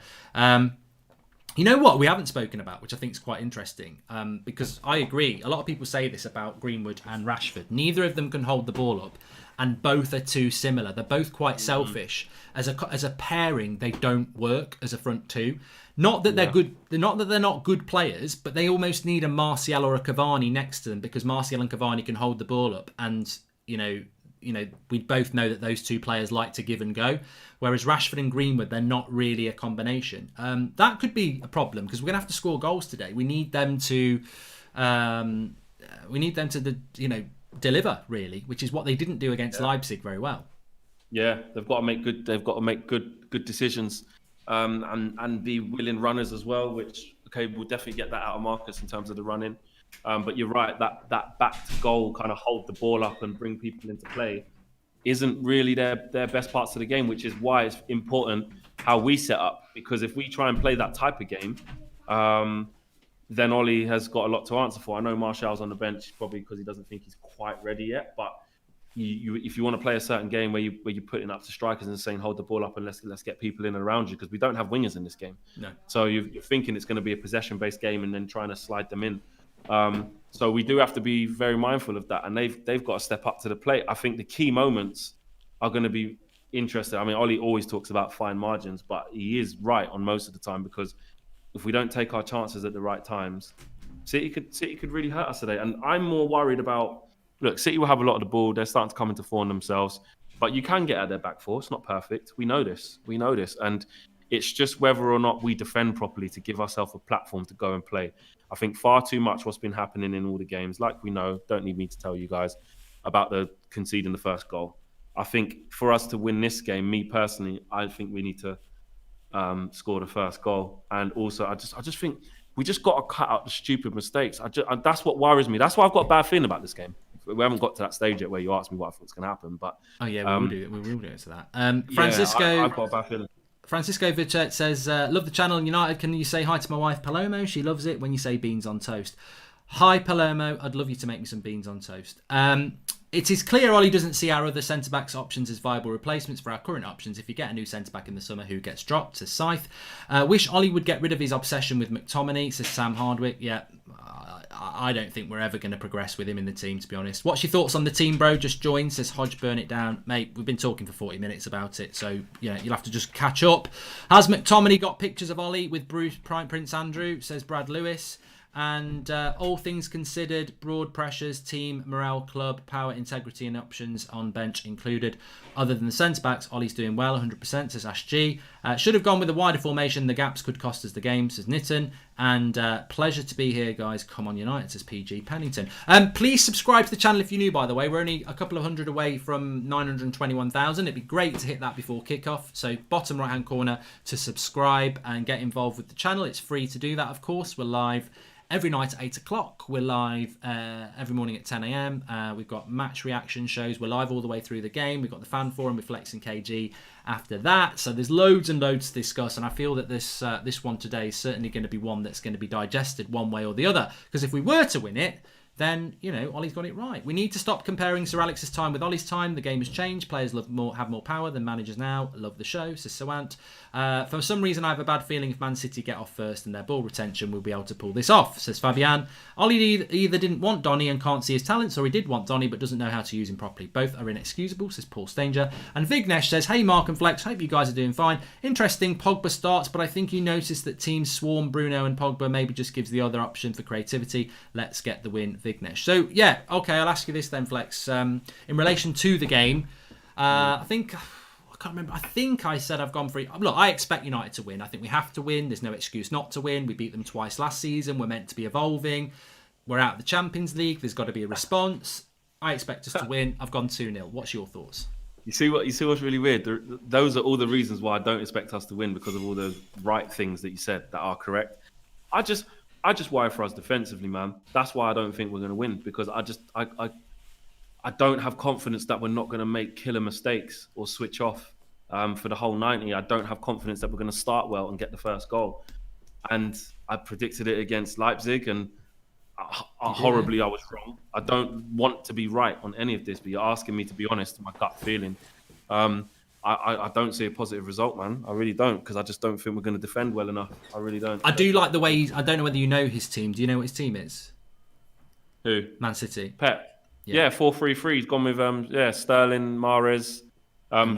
You know what we haven't spoken about, which I think is quite interesting, because I agree. A lot of people say this about Greenwood and Rashford. Neither of them can hold the ball up, and both are too similar. They're both quite selfish. As a pairing, they don't work as a front two. Not that they're good. Not that they're not good players, but they almost need a Martial or a Cavani next to them because Martial and Cavani can hold the ball up, and we both know that those two players like to give and go. Whereas Rashford and Greenwood, they're not really a combination. That could be a problem because we're going to have to score goals today. We need them to, deliver really, which is what they didn't do against Leipzig very well. Yeah, they've got to make good. They've got to make good decisions, and be willing runners as well. Which we'll definitely get that out of Marcus in terms of the running. But you're right, that back to goal kind of hold the ball up and bring people into play isn't really their best parts of the game, which is why it's important how we set up. Because if we try and play that type of game, then Ollie has got a lot to answer for. I know Martial's on the bench probably because he doesn't think he's quite ready yet. But if you want to play a certain game where you're putting up to strikers and saying hold the ball up and let's get people in and around you, because we don't have wingers in this game. No. So you're thinking it's going to be a possession-based game and then trying to slide them in. So we do have to be very mindful of that, and they've got to step up to the plate. I think the key moments are going to be interesting. I mean, Ollie always talks about fine margins, but he is right on most of the time, because if we don't take our chances at the right times, City could really hurt us today. And I'm more worried about, look, City will have a lot of the ball. They're starting to come into form themselves, but you can get at their back four. It's not perfect. We know this. And It's just whether or not we defend properly to give ourselves a platform to go and play. I think far too much what's been happening in all the games, like we know, don't need me to tell you guys, about the conceding the first goal. I think for us to win this game, me personally, I think we need to score the first goal. And also, I just think we just got to cut out the stupid mistakes. That's what worries me. That's why I've got a bad feeling about this game. We haven't got to that stage yet where you asked me what I thought was going to happen. But we will do it to that. Francisco, yeah, I've got a bad feeling. Francisco Vichet says, love the channel United. Can you say hi to my wife Palomo? She loves it when you say beans on toast. Hi Palomo, I'd love you to make me some beans on toast. It is clear Ollie doesn't see our other centre-backs options as viable replacements for our current options. If you get a new centre-back in the summer, who gets dropped? Says Scythe. Wish Ollie would get rid of his obsession with McTominay, says Sam Hardwick. Yeah, I don't think we're ever going to progress with him in the team, to be honest. What's your thoughts on the team, bro? Just join, says Hodge, burn it down. Mate, we've been talking for 40 minutes about it, so you'll have to just catch up. Has McTominay got pictures of Ollie with Prince Andrew, says Brad Lewis. And all things considered, broad pressures, team, morale, club, power, integrity and options on bench included. Other than the centre-backs, Ollie's doing well, 100%, says Ash G. Should have gone with a wider formation. The gaps could cost us the game, says Nitin. And pleasure to be here, guys. Come on, United, says PG Pennington. Please subscribe to the channel if you're new, by the way. We're only a couple of hundred away from 921,000. It'd be great to hit that before kickoff. So bottom right-hand corner to subscribe and get involved with the channel. It's free to do that, of course. We're live every night at 8 o'clock. We're live every morning at 10 a.m. We've got match reaction shows. We're live all the way through the game. We've got the fan forum with Flex and KG after that. So there's loads and loads to discuss. And I feel that this one today is certainly going to be one that's going to be digested one way or the other. Because if we were to win it, then, Ollie's got it right. We need to stop comparing Sir Alex's time with Ollie's time. The game has changed. Players have more power than managers now. Love the show, says Sawant. For some reason, I have a bad feeling if Man City get off first and their ball retention, we'll be able to pull this off, says Fabian. Ollie either didn't want Donny and can't see his talents, or he did want Donny but doesn't know how to use him properly. Both are inexcusable, says Paul Stanger. And Vignesh says, hey, Mark and Flex, hope you guys are doing fine. Interesting, Pogba starts, but I think you noticed that teams swarm Bruno and Pogba, maybe just gives the other option for creativity. Let's get the win, Vignesh. So, yeah, okay, I'll ask you this then, Flex. In relation to the game, I can't remember. I think I said I've gone for it. Look, I expect United to win. I think we have to win. There's no excuse not to win. We beat them twice last season. We're meant to be evolving. We're out of the Champions League. There's got to be a response. I expect us to win. I've gone 2-0. What's your thoughts? You see what's really weird? Those are all the reasons why I don't expect us to win, because of all those right things that you said that are correct. I just worry for us defensively, man. That's why I don't think we're going to win, because I don't have confidence that we're not going to make killer mistakes or switch off for the whole 90. I don't have confidence that we're going to start well and get the first goal. And I predicted it against Leipzig, and horribly I was wrong. I don't want to be right on any of this, but you're asking me to be honest to my gut feeling. I don't see a positive result, man. I really don't, because I just don't think we're going to defend well enough. I really don't. I do like the way I don't know whether you know his team. Do you know what his team is? Who? Man City. Pep. Yeah, 4-3-3. He's gone with Sterling, Mahrez,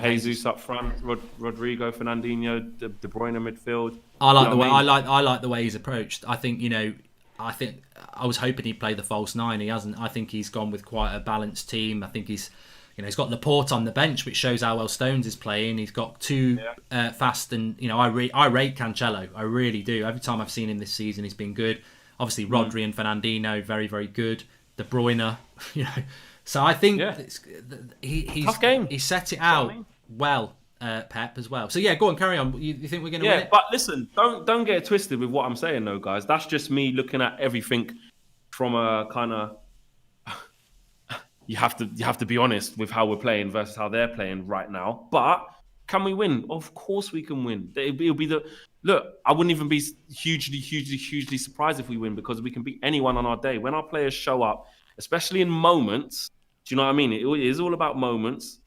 Jesus up front, Rodrigo, Fernandinho, De Bruyne midfield. I like the way he's approached. I think I was hoping he'd play the false nine. He hasn't. I think he's gone with quite a balanced team. I think he's got Laporte on the bench, which shows how well Stones is playing. He's got two fast, and I rate Cancelo. I really do. Every time I've seen him this season, he's been good. Obviously, Rodri and Fernandinho, very, very good. De Bruyne, So I think he's tough game. He set it out well, Pep, as well. So yeah, go on, carry on. You think we're going to win it? Yeah, but listen, don't get it twisted with what I'm saying, though, guys. That's just me looking at everything from a kind of. You have to be honest with how we're playing versus how they're playing right now. But can we win? Of course we can win. It'll be look. I wouldn't even be hugely surprised if we win, because we can beat anyone on our day. When our players show up, especially in moments, do you know what I mean? It is all about moments.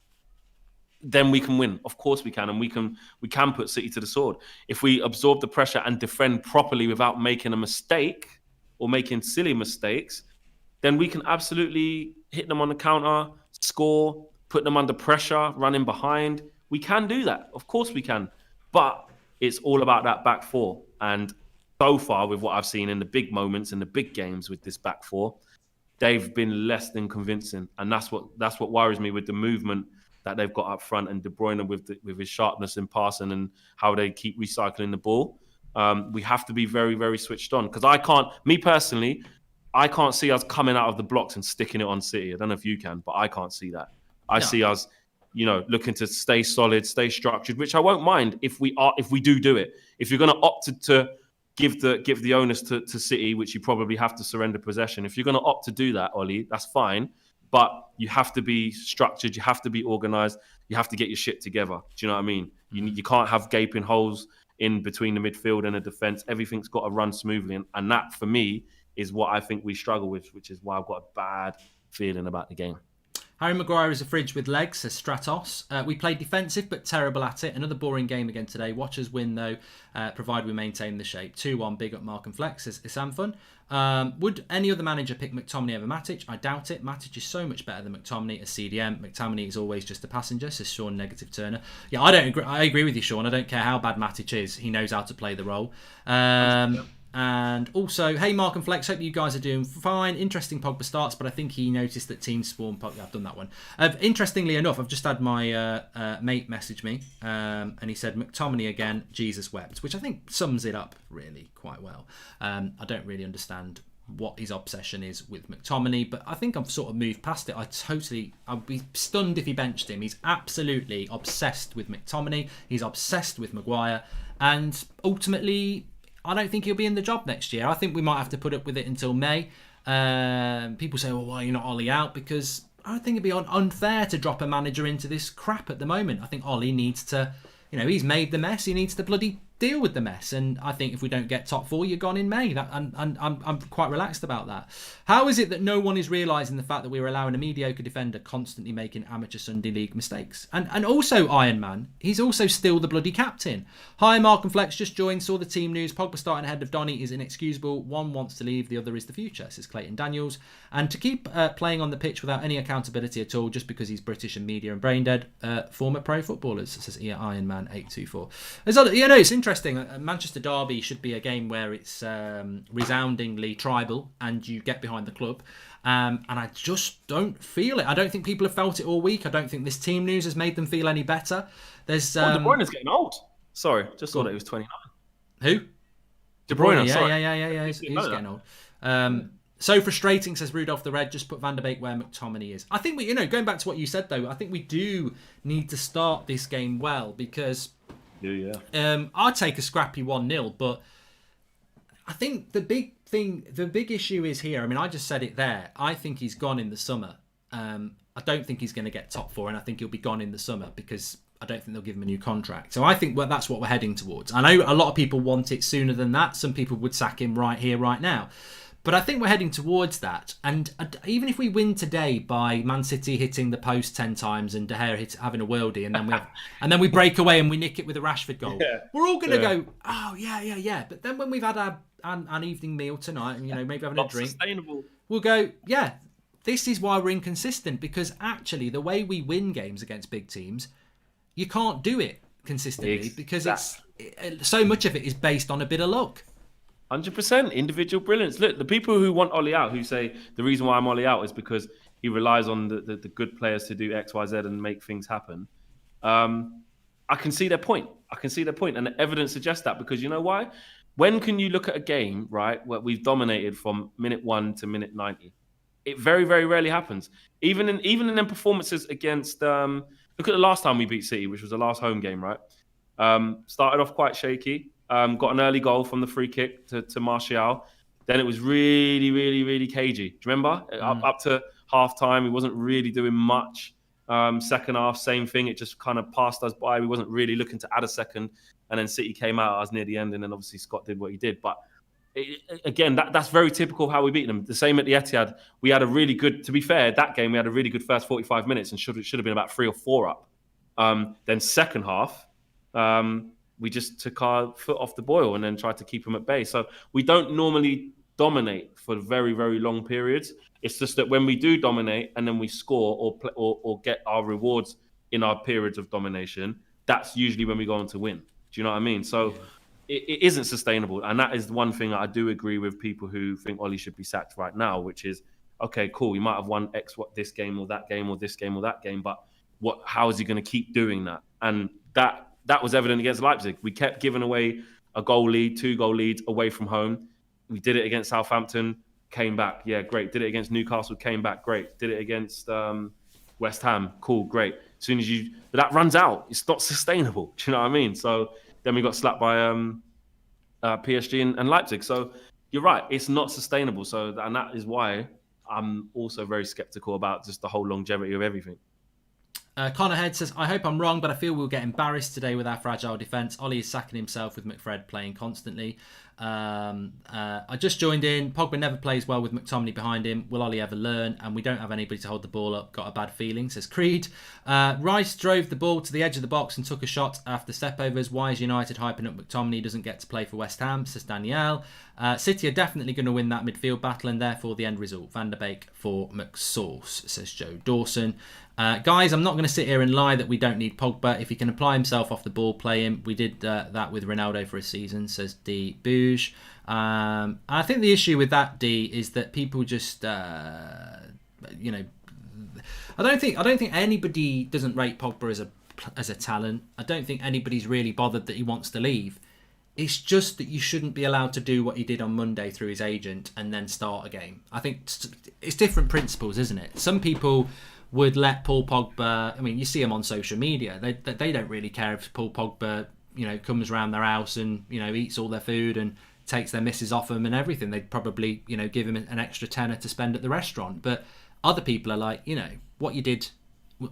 Then we can win. Of course we can, and we can put City to the sword if we absorb the pressure and defend properly without making a mistake or making silly mistakes. Then we can absolutely hit them on the counter, score, put them under pressure, running behind. We can do that. Of course we can. But it's all about that back four. And so far, with what I've seen in the big moments, in the big games with this back four, they've been less than convincing. And that's what worries me with the movement that they've got up front, and De Bruyne with his sharpness in passing and how they keep recycling the ball. We have to be very, very switched on, because me personally, I can't see us coming out of the blocks and sticking it on City. I don't know if you can, but I can't see that. I see us, looking to stay solid, stay structured, which I won't mind if we do it. If you're going to opt to give the onus to City, which you probably have to surrender possession. If you're going to opt to do that, Ollie, that's fine. But you have to be structured. You have to be organised. You have to get your shit together. Do you know what I mean? You can't have gaping holes in between the midfield and the defence. Everything's got to run smoothly. And that, for me, is what I think we struggle with, which is why I've got a bad feeling about the game. Harry Maguire is a fridge with legs, says Stratos. We played defensive but terrible at it. Another boring game again today. Watch us win though, provided we maintain the shape. 2-1, big up Mark and Flex, says Isamfun. Would any other manager pick McTominay over Matic? I doubt it. Matic is so much better than McTominay as CDM. McTominay is always just a passenger, says Sean Negative Turner. Yeah, I don't agree. I agree with you, Sean. I don't care how bad Matic is. He knows how to play the role. And also, hey Mark and Flex, hope you guys are doing fine. Interesting Pogba starts, but I think he noticed that teams spawn Pogba. I've done that one. Interestingly enough, I've just had my mate message me, and he said McTominay again, Jesus wept, which I think sums it up really quite well. I don't really understand what his obsession is with McTominay, but I think I've sort of moved past it. I'd be stunned if he benched him. He's absolutely obsessed with McTominay. He's obsessed with Maguire, and ultimately, I don't think he'll be in the job next year. I think we might have to put up with it until May. People say, well, why are you not Ollie out? Because I think it'd be unfair to drop a manager into this crap at the moment. I think Ollie needs to, he's made the mess. He needs to bloody deal with the mess. And I think if we don't get top 4, you're gone in May. And I'm quite relaxed about that. How is it that no one is realising the fact that we're allowing a mediocre defender constantly making amateur Sunday League mistakes? And also Iron Man, he's also still the bloody captain. Hi, Mark and Flex, just joined, saw the team news. Pogba starting ahead of Donny is inexcusable. One wants to leave, the other is the future, says Clayton Daniels. And to keep playing on the pitch without any accountability at all, just because he's British and media and brain dead, former pro footballers, says Iron Man 824. It's interesting. Manchester Derby should be a game where it's resoundingly tribal and you get behind the club. And I just don't feel it. I don't think people have felt it all week. I don't think this team news has made them feel any better. There's De Bruyne's getting old. Sorry, just saw that he was 29. Who? De Bruyne, yeah. He's getting old. So frustrating, says Rudolph the Red. Just put Van der Beek where McTominay is. I think going back to what you said though, I think we do need to start this game well, because I'd take a scrappy 1-0, but I think the big issue is here. I mean, I just said it there. I think he's gone in the summer. I don't think he's going to get top 4, and I think he'll be gone in the summer because I don't think they'll give him a new contract. So I think that's what we're heading towards. I know a lot of people want it sooner than that. Some people would sack him right here, right now. But I think we're heading towards that. And even if we win today by Man City hitting the post 10 times and De Gea having a worldie, and then we break away and we nick it with a Rashford goal, we're all going to go, oh, yeah. But then when we've had an evening meal tonight and, maybe having a drink, we'll go, yeah, this is why we're inconsistent. Because actually, the way we win games against big teams, you can't do it consistently because so much of it is based on a bit of luck. 100% individual brilliance. Look, the people who want Ollie out, who say the reason why I'm Ollie out is because he relies on the good players to do X, Y, Z and make things happen. I can see their point. And the evidence suggests that, because you know why? When can you look at a game, right, where we've dominated from minute 1 to minute 90? It very, very rarely happens. Even in them performances against, look at the last time we beat City, which was the last home game, right? Started off quite shaky. Got an early goal from the free kick to Martial. Then it was really, really, really cagey. Do you remember? Up to half time, he wasn't really doing much. Second half, same thing. It just kind of passed us by. We wasn't really looking to add a second. And then City came out as near the end. And then obviously Scott did what he did. But again, that's very typical of how we beat them. The same at the Etihad. We had a really good, to be fair, that game, we had a really good first 45 minutes and should have been about 3 or 4 up. Then second half, we just took our foot off the boil and then tried to keep them at bay. So we don't normally dominate for very, very long periods. It's just that when we do dominate and then we score or get our rewards in our periods of domination, that's usually when we go on to win. Do you know what I mean? So it isn't sustainable. And that is one thing that I do agree with people who think Ollie should be sacked right now, which is, okay, cool, we might have won this game or that game or this game or that game, but how is he going to keep doing that? And that was evident against Leipzig. We kept giving away a goal lead, 2-goal leads away from home. We did it against Southampton, came back. Yeah, great. Did it against Newcastle, came back. Great. Did it against West Ham. Cool, great. As soon as but that runs out. It's not sustainable. Do you know what I mean? So then we got slapped by PSG and Leipzig. So you're right. It's not sustainable. And that is why I'm also very skeptical about just the whole longevity of everything. Connor Head says, I hope I'm wrong, but I feel we'll get embarrassed today with our fragile defence. Ollie is sacking himself with McFred playing constantly. I just joined in. Pogba never plays well with McTominay behind him. Will Ollie ever learn? And we don't have anybody to hold the ball up. Got a bad feeling, says Creed. Rice drove the ball to the edge of the box and took a shot after stepovers. Why is United hyping up McTominay? Doesn't get to play for West Ham, says Danielle. City are definitely going to win that midfield battle and therefore the end result. Van der Beek for McSauce, says Joe Dawson. Guys, I'm not going to sit here and lie that we don't need Pogba. If he can apply himself off the ball, play him. We did that with Ronaldo for a season, says D. Bouge. I think the issue with that, D, is that people just, I don't think anybody doesn't rate Pogba as a talent. I don't think anybody's really bothered that he wants to leave. It's just that you shouldn't be allowed to do what he did on Monday through his agent and then start a game. I think it's different principles, isn't it? Some people would let Paul Pogba, I mean, you see him on social media. They don't really care if Paul Pogba, comes around their house and, eats all their food and takes their missus off them and everything. They'd probably, give him an extra tenner to spend at the restaurant. But other people are like, what you did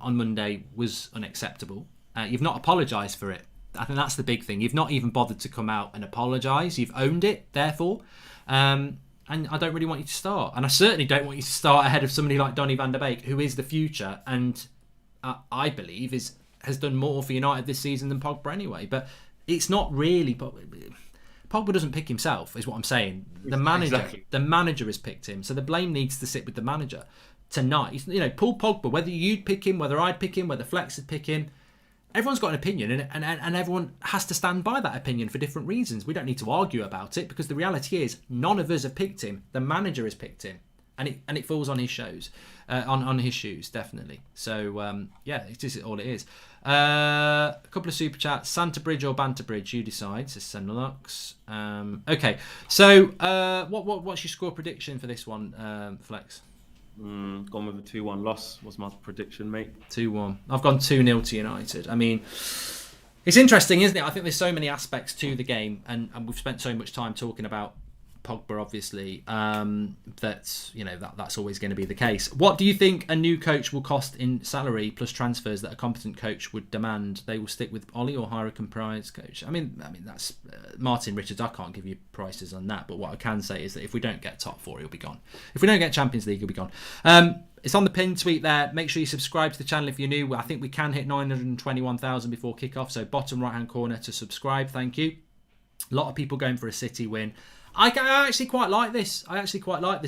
on Monday was unacceptable. You've not apologised for it. I think that's the big thing. You've not even bothered to come out and apologise. You've owned it, therefore. And I don't really want you to start. And I certainly don't want you to start ahead of somebody like Donny van der Beek, who is the future and I believe has done more for United this season than Pogba anyway. But it's not really... Pogba doesn't pick himself, is what I'm saying. The manager has picked him. So the blame needs to sit with the manager. Tonight, Paul Pogba, whether you'd pick him, whether I'd pick him, whether Flex would pick him, everyone's got an opinion and everyone has to stand by that opinion for different reasons. We don't need to argue about it because the reality is none of us have picked him. The manager has picked him and it falls on his shoes, on his shoes, definitely. So, it is all it is. A couple of super chats. Santa Bridge or Banter Bridge, you decide, says Senelux. Okay, so what's your score prediction for this one, Flex? Gone with a 2-1 loss was my prediction, mate. 2-1. I've gone 2-0 to United. I mean, it's interesting, isn't it? I think there's so many aspects to the game, and we've spent so much time talking about Pogba, obviously, that's always going to be the case. What do you think a new coach will cost in salary plus transfers that a competent coach would demand? They will stick with Ollie or hire a comprised coach? I mean that's Martin Richards. I can't give you prices on that, but what I can say is that if we don't get top 4, he'll be gone. If we don't get Champions League, he'll be gone. It's on the pinned tweet there. Make sure you subscribe to the channel if you're new. I think we can hit 921,000 before kickoff, so bottom right hand corner to subscribe. Thank you. A lot of people going for a City win. I actually quite like this.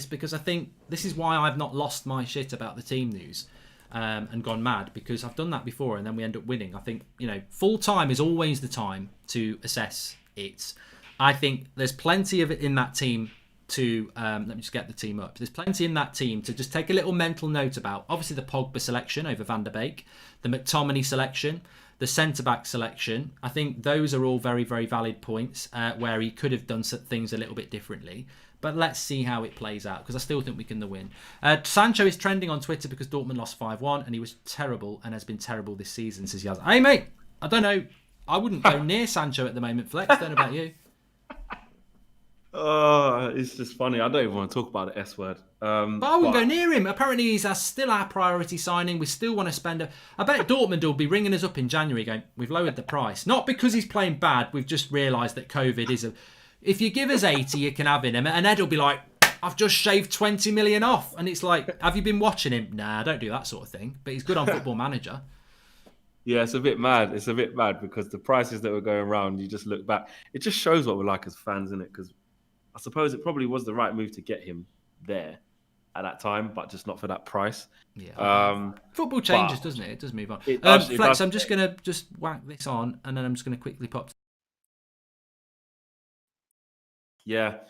Because I think this is why I've not lost my shit about the team news and gone mad, because I've done that before and then we end up winning. I think, full time is always the time to assess it. I think there's plenty of it in that team to, let me just get the team up. There's plenty in that team to just take a little mental note about. Obviously the Pogba selection over Van der Beek, the McTominay selection, the centre-back selection. I think those are all very, very valid points where he could have done some things a little bit differently. But let's see how it plays out, because I still think we can win. Sancho is trending on Twitter because Dortmund lost 5-1 and he was terrible and has been terrible this season, says Yaz. Hey, mate, I don't know. I wouldn't go near Sancho at the moment, Flex. Don't know about you. Oh, it's just funny. I don't even want to talk about the S word. But I wouldn't go near him. Apparently, he's still our priority signing. We still want to spend I bet Dortmund will be ringing us up in January going, we've lowered the price. Not because he's playing bad. We've just realised that COVID is if you give us 80, you can have him. And Ed will be like, I've just shaved 20 million off. And it's like, have you been watching him? Nah, don't do that sort of thing. But he's good on Football Manager. Yeah, it's a bit mad. It's a bit mad because the prices that were going around, you just look back. It just shows what we're like as fans, isn't it? Because I suppose it probably was the right move to get him there at that time, but just not for that price. Yeah. Football changes, doesn't it? It does move on. Flex, I'm just going to whack this on, and then I'm just going to quickly pop. Yeah.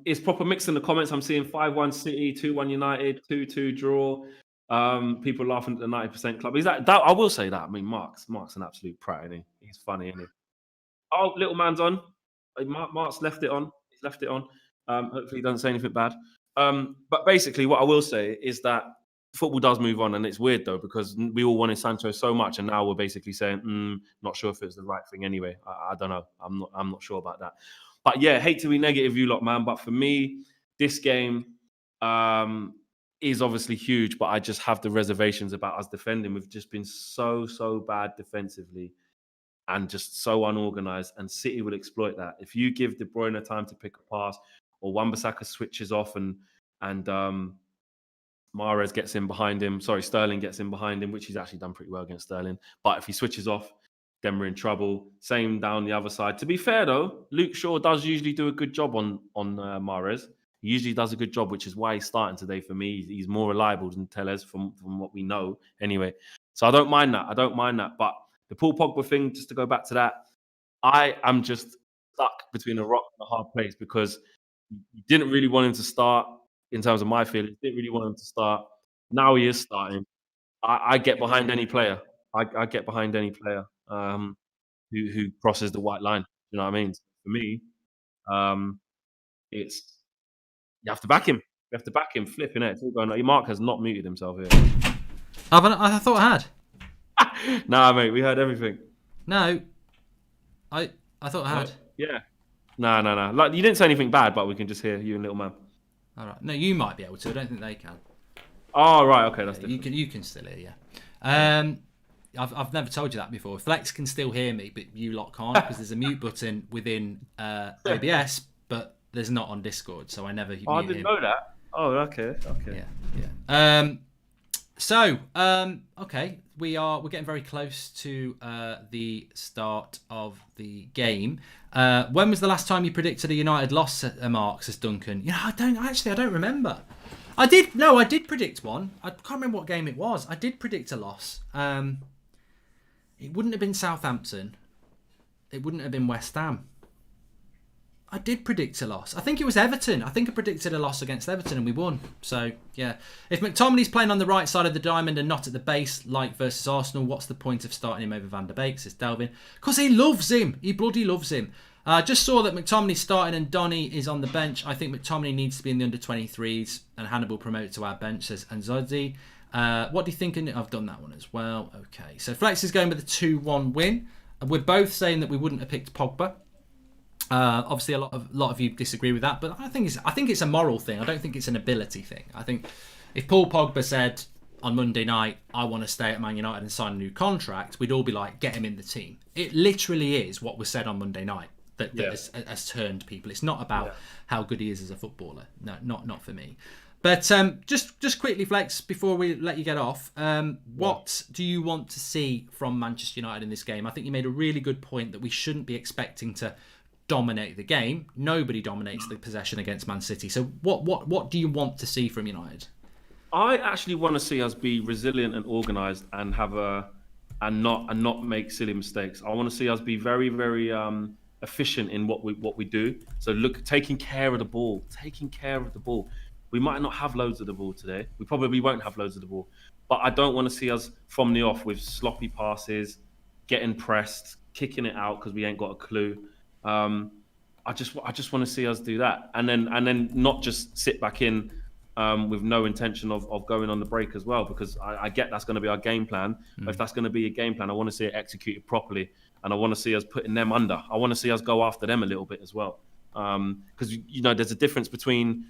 It's proper mix in the comments. I'm seeing 5-1 City, 2-1 United, 2-2 draw. People laughing at the 90% club. He's that I will say that. I mean, Mark's an absolute prat, isn't he? He's funny, isn't he? Oh, little man's on. Mark's left it on. He's left it on. Hopefully, he doesn't say anything bad. But basically, what I will say is that football does move on, and it's weird though because we all wanted Sancho so much, and now we're basically saying, not sure if it's the right thing anyway. I don't know. I'm not sure about that. But yeah, hate to be negative, you lot, man. But for me, this game is obviously huge, but I just have the reservations about us defending. We've just been so bad defensively and just so unorganized, and City will exploit that. If you give De Bruyne time to pick a pass, or Wan-Bissaka switches off and Mahrez gets in behind him. Sorry, Sterling gets in behind him, which he's actually done pretty well against Sterling. But if he switches off, then we're in trouble. Same down the other side. To be fair though, Luke Shaw does usually do a good job on Mahrez. He usually does a good job, which is why he's starting today for me. He's more reliable than Tellez from what we know anyway. So I don't mind that. But the Paul Pogba thing, just to go back to that, I am just stuck between a rock and a hard place because you didn't really want him to start in terms of my feelings. Didn't really want him to start. Now he is starting. I get behind any player. I get behind any player who crosses the white line. You know what I mean? For me, it's you have to back him. You have to back him. Flipping it. It's all going on. Mark has not muted himself here. I thought I had. Nah, mate. We heard everything. No, I thought I had. Yeah. No. Like you didn't say anything bad, but we can just hear you and little man. All right. No, you might be able to. I don't think they can. Oh right. Okay, that's different. You can still hear. Yeah. I've never told you that before. Flex can still hear me, but you lot can't because there's a mute button within OBS, but there's not on Discord, so I never mute him. I didn't know that. Oh, okay. Yeah. Okay, we're getting very close to the start of the game. When was the last time you predicted a United loss, Mark? Says Duncan. I don't remember. I did predict one. I can't remember what game it was. I did predict a loss. It wouldn't have been Southampton. It wouldn't have been West Ham. I did predict a loss. I think it was Everton. I think I predicted a loss against Everton and we won. So, yeah. If McTominay's playing on the right side of the diamond and not at the base, like versus Arsenal, what's the point of starting him over Van der Beek, says Delvin? Because he loves him. He bloody loves him. I just saw that McTominay's starting and Donny is on the bench. I think McTominay needs to be in the under-23s and Hannibal promoted to our bench, says Anzodzi. What do you think? I've done that one as well. Okay. So Flex is going with a 2-1 win. We're both saying that we wouldn't have picked Pogba. Obviously, a lot of you disagree with that, but I think it's a moral thing. I don't think it's an ability thing. I think if Paul Pogba said on Monday night, "I want to stay at Man United and sign a new contract," we'd all be like, "Get him in the team." It literally is what was said on Monday night that has turned people. It's not about how good he is as a footballer. No, not for me. But just quickly, Flex, before we let you get off, what do you want to see from Manchester United in this game? I think you made a really good point that we shouldn't be expecting to dominate the game. Nobody dominates the possession against Man City. So what do you want to see from United? I actually want to see us be resilient and organised and have and not make silly mistakes. I want to see us be very, very efficient in what we do. So taking care of the ball. We might not have loads of the ball today. We probably won't have loads of the ball. But I don't want to see us from the off with sloppy passes, getting pressed, kicking it out because we ain't got a clue. I just want to see us do that, and then not just sit back in with no intention of going on the break as well, because I get that's going to be our game plan. But if that's going to be a game plan, I want to see it executed properly, and I want to see us putting them under. I want to see us go after them a little bit as well, because there's a difference between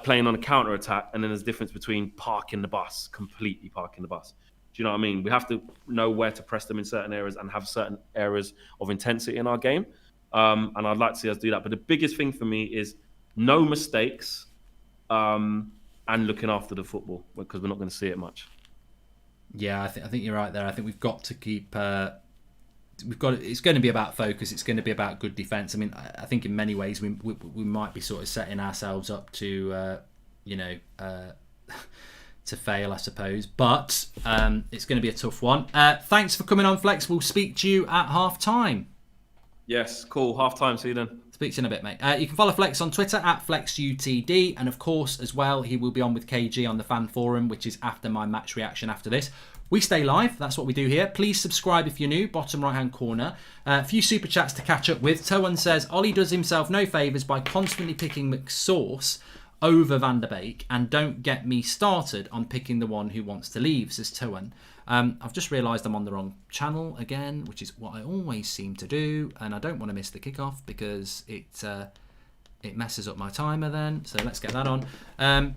playing on a counter attack, and then there's a difference between completely parking the bus. Do you know what I mean? We have to know where to press them in certain areas and have certain areas of intensity in our game. And I'd like to see us do that. But the biggest thing for me is no mistakes and looking after the football, because we're not going to see it much. Yeah, I think you're right there. I think we've got to keep... it's going to be about focus. It's going to be about good defence. I mean, I think in many ways we might be sort of setting ourselves up to, to fail, I suppose. But it's going to be a tough one. Thanks for coming on, Flex. We'll speak to you at half-time. Yes, cool. Half time. See you then. Speak to you in a bit, mate. You can follow Flex on Twitter at FlexUTD. And of course, as well, he will be on with KG on the fan forum, which is after my match reaction after this. We stay live. That's what we do here. Please subscribe if you're new. Bottom right-hand corner. A few super chats to catch up with. Towan says, Ollie does himself no favours by constantly picking McSauce over Van der Beek. And don't get me started on picking the one who wants to leave, says Towan. I've just realised I'm on the wrong channel again, which is what I always seem to do, and I don't want to miss the kickoff because it messes up my timer then. So let's get that on.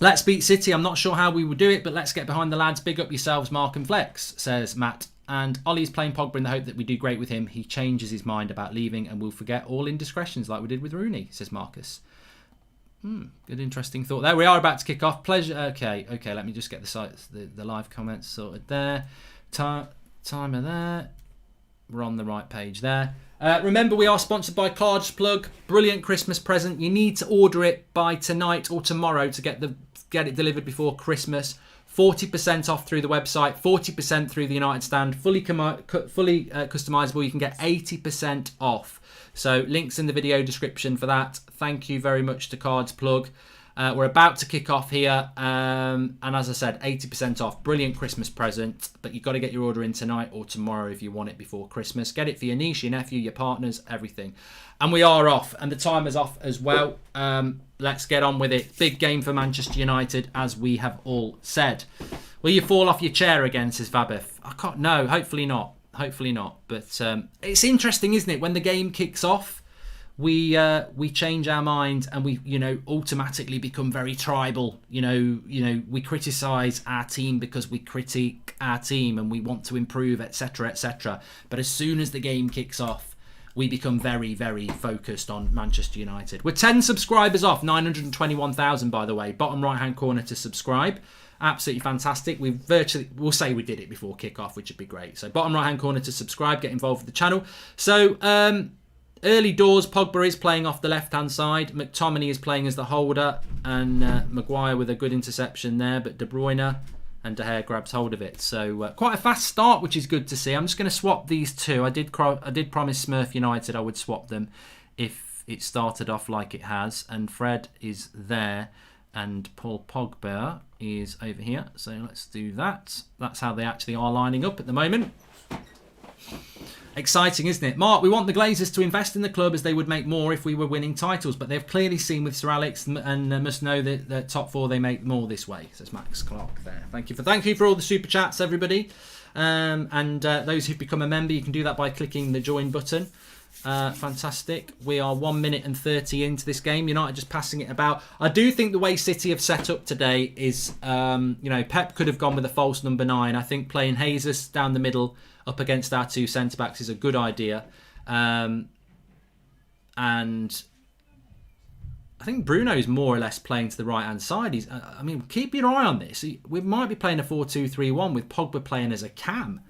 Let's beat City. I'm not sure how we would do it, but let's get behind the lads. Big up yourselves, Mark and Flex, says Matt. And Ollie's playing Pogba in the hope that we do great with him. He changes his mind about leaving and we'll forget all indiscretions like we did with Rooney, says Marcus. Good, interesting thought there. We are about to kick off. Pleasure. Okay. Let me just get the live comments sorted there. Timer there. We're on the right page there. Remember, we are sponsored by Cards Plug. Brilliant Christmas present. You need to order it by tonight or tomorrow to get it delivered before Christmas. 40% off through the website. 40% through the United Stand. Fully customizable. You can get 80% off. So links in the video description for that. Thank you very much to Cards Plug. We're about to kick off here. And as I said, 80% off. Brilliant Christmas present. But you've got to get your order in tonight or tomorrow if you want it before Christmas. Get it for your niece, your nephew, your partners, everything. And we are off. And the timer's off as well. Let's get on with it. Big game for Manchester United, as we have all said. Will you fall off your chair again, says Fabif? I can't. No, hopefully not. Hopefully not. But it's interesting, isn't it? When the game kicks off, we change our mind and we, automatically become very tribal. We criticise our team because we critique our team and we want to improve, etc., etc. But as soon as the game kicks off, we become very, very focused on Manchester United. We're 10 subscribers off, 921,000, by the way. Bottom right-hand corner to subscribe. Absolutely fantastic. We'll say we did it before kickoff, which would be great. So bottom right-hand corner to subscribe, get involved with the channel. So early doors, Pogba is playing off the left-hand side. McTominay is playing as the holder, and Maguire with a good interception there. But De Bruyne and De Gea grabs hold of it. So quite a fast start, which is good to see. I'm just going to swap these two. I did promise Smurf United I would swap them if it started off like it has. And Fred is there. And Paul Pogba is over here. So let's do that. That's how they actually are lining up at the moment. Exciting, isn't it? Mark, we want the Glazers to invest in the club as they would make more if we were winning titles. But they've clearly seen with Sir Alex and must know that the top four, they make more this way, says Max Clark there. Thank you for all the super chats, everybody. And those who've become a member, you can do that by clicking the join button. Fantastic. We are 1 minute and 30 into this game. United just passing it about. I do think the way City have set up today is, Pep could have gone with a false number 9. I think playing Jesus down the middle up against our two centre-backs is a good idea. And I think Bruno's more or less playing to the right-hand side. Keep your eye on this. We might be playing a 4-2-3-1 with Pogba playing as a cam.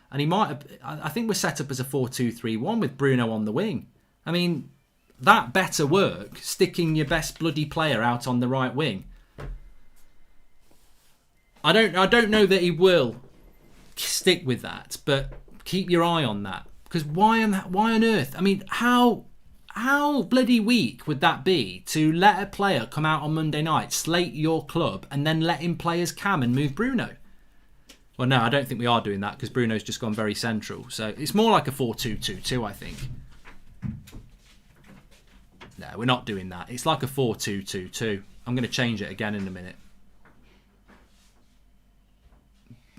And he might have, I think we're set up as a 4-2-3-1 with Bruno on the wing. That better work, sticking your best bloody player out on the right wing. I don't know that he will stick with that, but keep your eye on that. Because why on earth? How bloody weak would that be to let a player come out on Monday night, slate your club, and then let him play as cam and move Bruno? Well, no, I don't think we are doing that because Bruno's just gone very central. So it's more like a 4-2-2-2, I think. No, we're not doing that. It's like a 4-2-2-2. I'm going to change it again in a minute.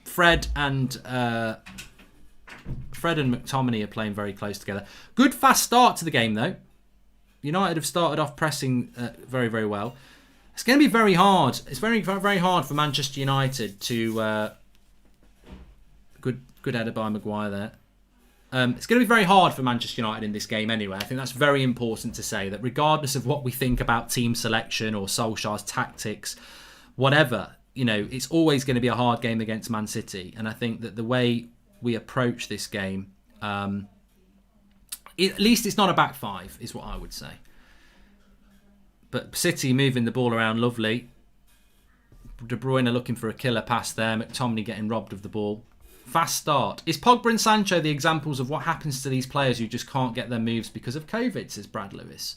Fred and McTominay are playing very close together. Good fast start to the game, though. United have started off pressing very, very well. It's going to be very hard. It's very, very hard for Manchester United to... Good header by Maguire there. It's going to be very hard for Manchester United in this game anyway. I think that's very important to say, that regardless of what we think about team selection or Solskjaer's tactics, whatever, it's always going to be a hard game against Man City. And I think that the way we approach this game, at least it's not a back five, is what I would say. But City moving the ball around lovely. De Bruyne looking for a killer pass there. McTominay getting robbed of the ball. Fast start. Is Pogba and Sancho the examples of what happens to these players who just can't get their moves because of COVID, says Brad Lewis.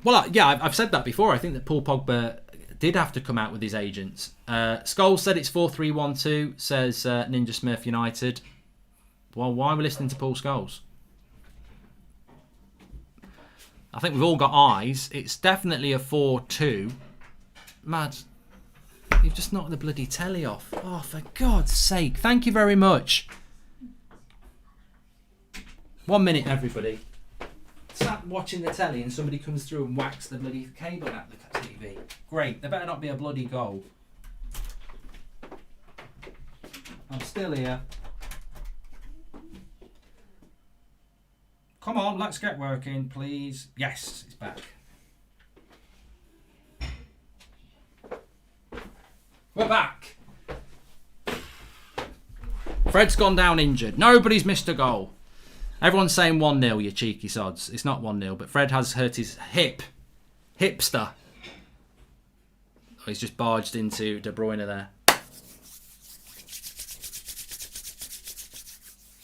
Well, yeah, I've said that before. I think that Paul Pogba did have to come out with his agents. Scholes said it's 4-3-1-2, says Ninja Smurf United. Well, why are we listening to Paul Scholes? I think we've all got eyes. It's definitely a 4-2. Mad. You've just knocked the bloody telly off. Oh, for God's sake. Thank you very much. 1 minute, everybody. Sat watching the telly and somebody comes through and whacks the bloody cable at the TV. Great. There better not be a bloody goal. I'm still here. Come on, let's get working, please. Yes, it's back. We're back. Fred's gone down injured. Nobody's missed a goal. Everyone's saying 1-0, you cheeky sods. It's not 1-0, but Fred has hurt his hip. Hipster. Oh, he's just barged into De Bruyne there.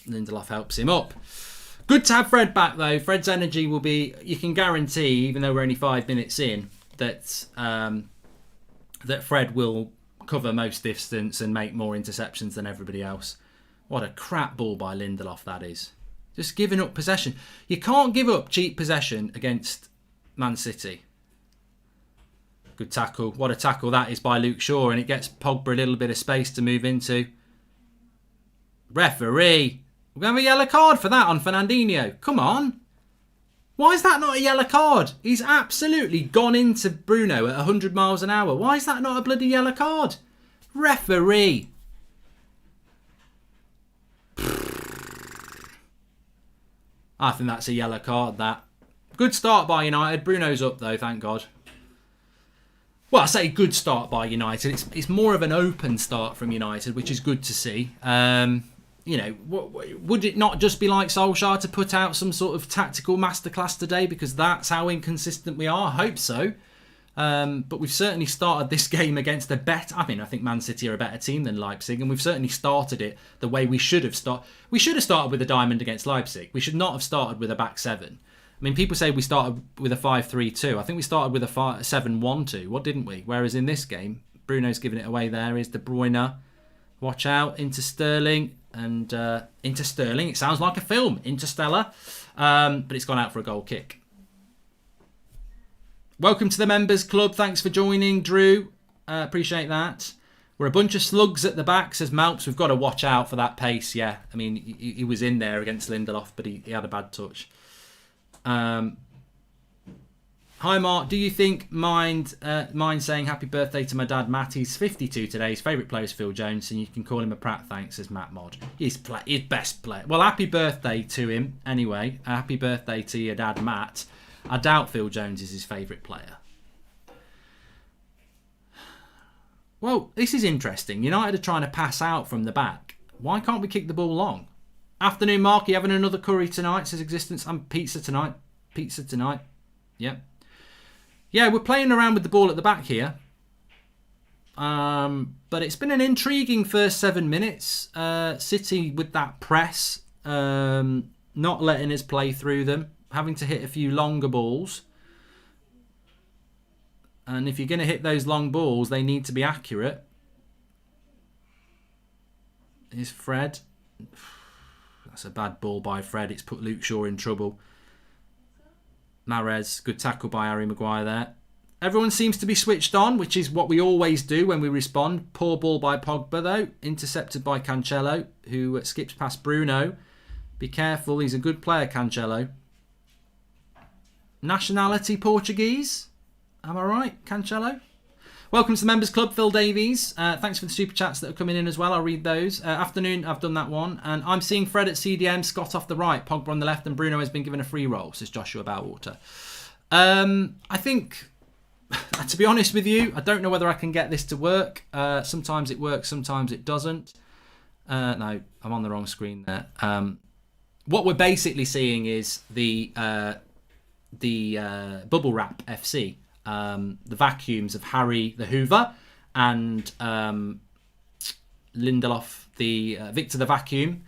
Lindelof helps him up. Good to have Fred back, though. Fred's energy will be... You can guarantee, even though we're only 5 minutes in, that that Fred will cover most distance and make more interceptions than everybody else. What a crap ball by Lindelof that is. Just giving up possession. You can't give up cheap possession against Man City. Good tackle. What a tackle that is by Luke Shaw. And it gets Pogba a little bit of space to move into. Referee. We're going to have a yellow card for that on Fernandinho. Come on. Why is that not a yellow card? He's absolutely gone into Bruno at 100 miles an hour. Why is that not a bloody yellow card? Referee. I think that's a yellow card, that. Good start by United. Bruno's up, though, thank God. Well, I say good start by United. It's more of an open start from United, which is good to see. You know, would it not just be like Solskjaer to put out some sort of tactical masterclass today because that's how inconsistent we are? I hope so. But we've certainly started this game against a better... I mean, I think Man City are a better team than Leipzig, and we've certainly started it the way we should have started. We should have started with a diamond against Leipzig. We should not have started with a back seven. I mean, people say we started with a 5-3-2. I think we started with a 7-1-2. What didn't we? Whereas in this game, Bruno's giving it away there. Is De Bruyne. Watch out. Into Sterling. And into Sterling. It sounds like a film. Interstellar. But it's gone out for a goal kick. Welcome to the Members Club. Thanks for joining, Drew. Appreciate that. We're a bunch of slugs at the back, says Malps. We've got to watch out for that pace, yeah. I mean, he was in there against Lindelof, but he had a bad touch. Hi, Mark. Do you think mind saying happy birthday to my dad, Matt? He's 52 today. His favourite player is Phil Jones, and you can call him a prat, thanks, says Matt Mod. He's best player. Well, happy birthday to him, anyway. Happy birthday to your dad, Matt. I doubt Phil Jones is his favourite player. Well, this is interesting. United are trying to pass out from the back. Why can't we kick the ball long? Afternoon, Mark. You having another curry tonight? Says Existence. I'm pizza tonight. Pizza tonight. Yep. Yeah, we're playing around with the ball at the back here. But it's been an intriguing first 7 minutes. City with that press. Not letting us play through them. Having to hit a few longer balls. And if you're going to hit those long balls, they need to be accurate. Here's Fred. That's a bad ball by Fred. It's put Luke Shaw in trouble. Mahrez, good tackle by Harry Maguire there. Everyone seems to be switched on, which is what we always do when we respond. Poor ball by Pogba, though. Intercepted by Cancelo, who skips past Bruno. Be careful, he's a good player, Cancelo. Nationality Portuguese? Am I right, Cancelo? Welcome to the Members Club, Phil Davies. Thanks for the super chats that are coming in as well. I'll read those. Afternoon, I've done that one. And I'm seeing Fred at CDM, Scott off the right, Pogba on the left, and Bruno has been given a free roll, says Joshua Boutwater. I think, to be honest with you, I don't know whether I can get this to work. Sometimes it works, sometimes it doesn't. No, I'm on the wrong screen there. What we're basically seeing is the bubble wrap FC. The vacuums of Harry the Hoover and Lindelof, the Victor the Vacuum.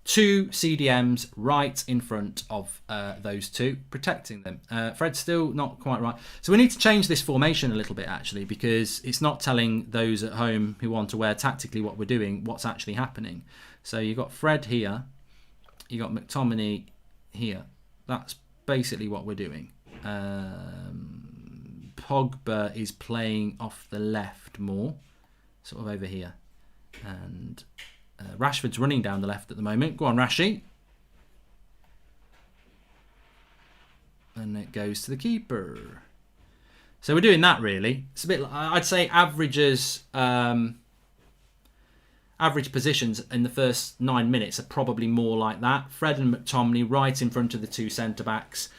2 CDMs right in front of those two, protecting them. Fred's still not quite right. So we need to change this formation a little bit, actually, because it's not telling those at home who want to wear tactically what we're doing, what's actually happening. So you've got Fred here. You've got McTominay here. That's basically what we're doing. Pogba is playing off the left more, sort of over here. And Rashford's running down the left at the moment. Go on, Rashi. And it goes to the keeper. So we're doing that, really. It's a bit, I'd say, average positions in the first 9 minutes are probably more like that. Fred and McTominay right in front of the 2 centre-backs.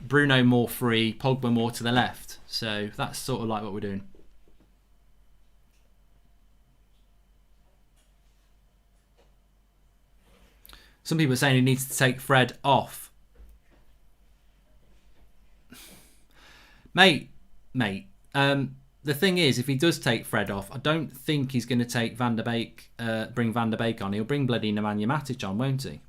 Bruno more free, Pogba more to the left. So that's sort of like what we're doing. Some people are saying he needs to take Fred off. Mate. The thing is, if he does take Fred off, I don't think he's going to take Van der Beek, bring Van der Beek on. He'll bring bloody Nemanja Matic on, won't he?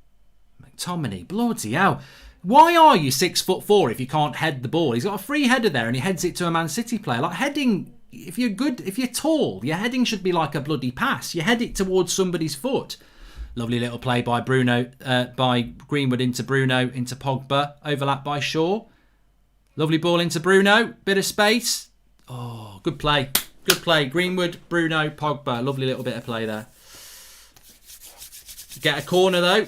McTominay, bloody hell. Why are you 6'4" if you can't head the ball? He's got a free header there and he heads it to a Man City player. Like heading, if you're good, if you're tall, your heading should be like a bloody pass. You head it towards somebody's foot. Lovely little play by Bruno, by Greenwood into Bruno, into Pogba. Overlap by Shaw. Lovely ball into Bruno. Bit of space. Oh, good play. Good play. Greenwood, Bruno, Pogba. Lovely little bit of play there. Get a corner though.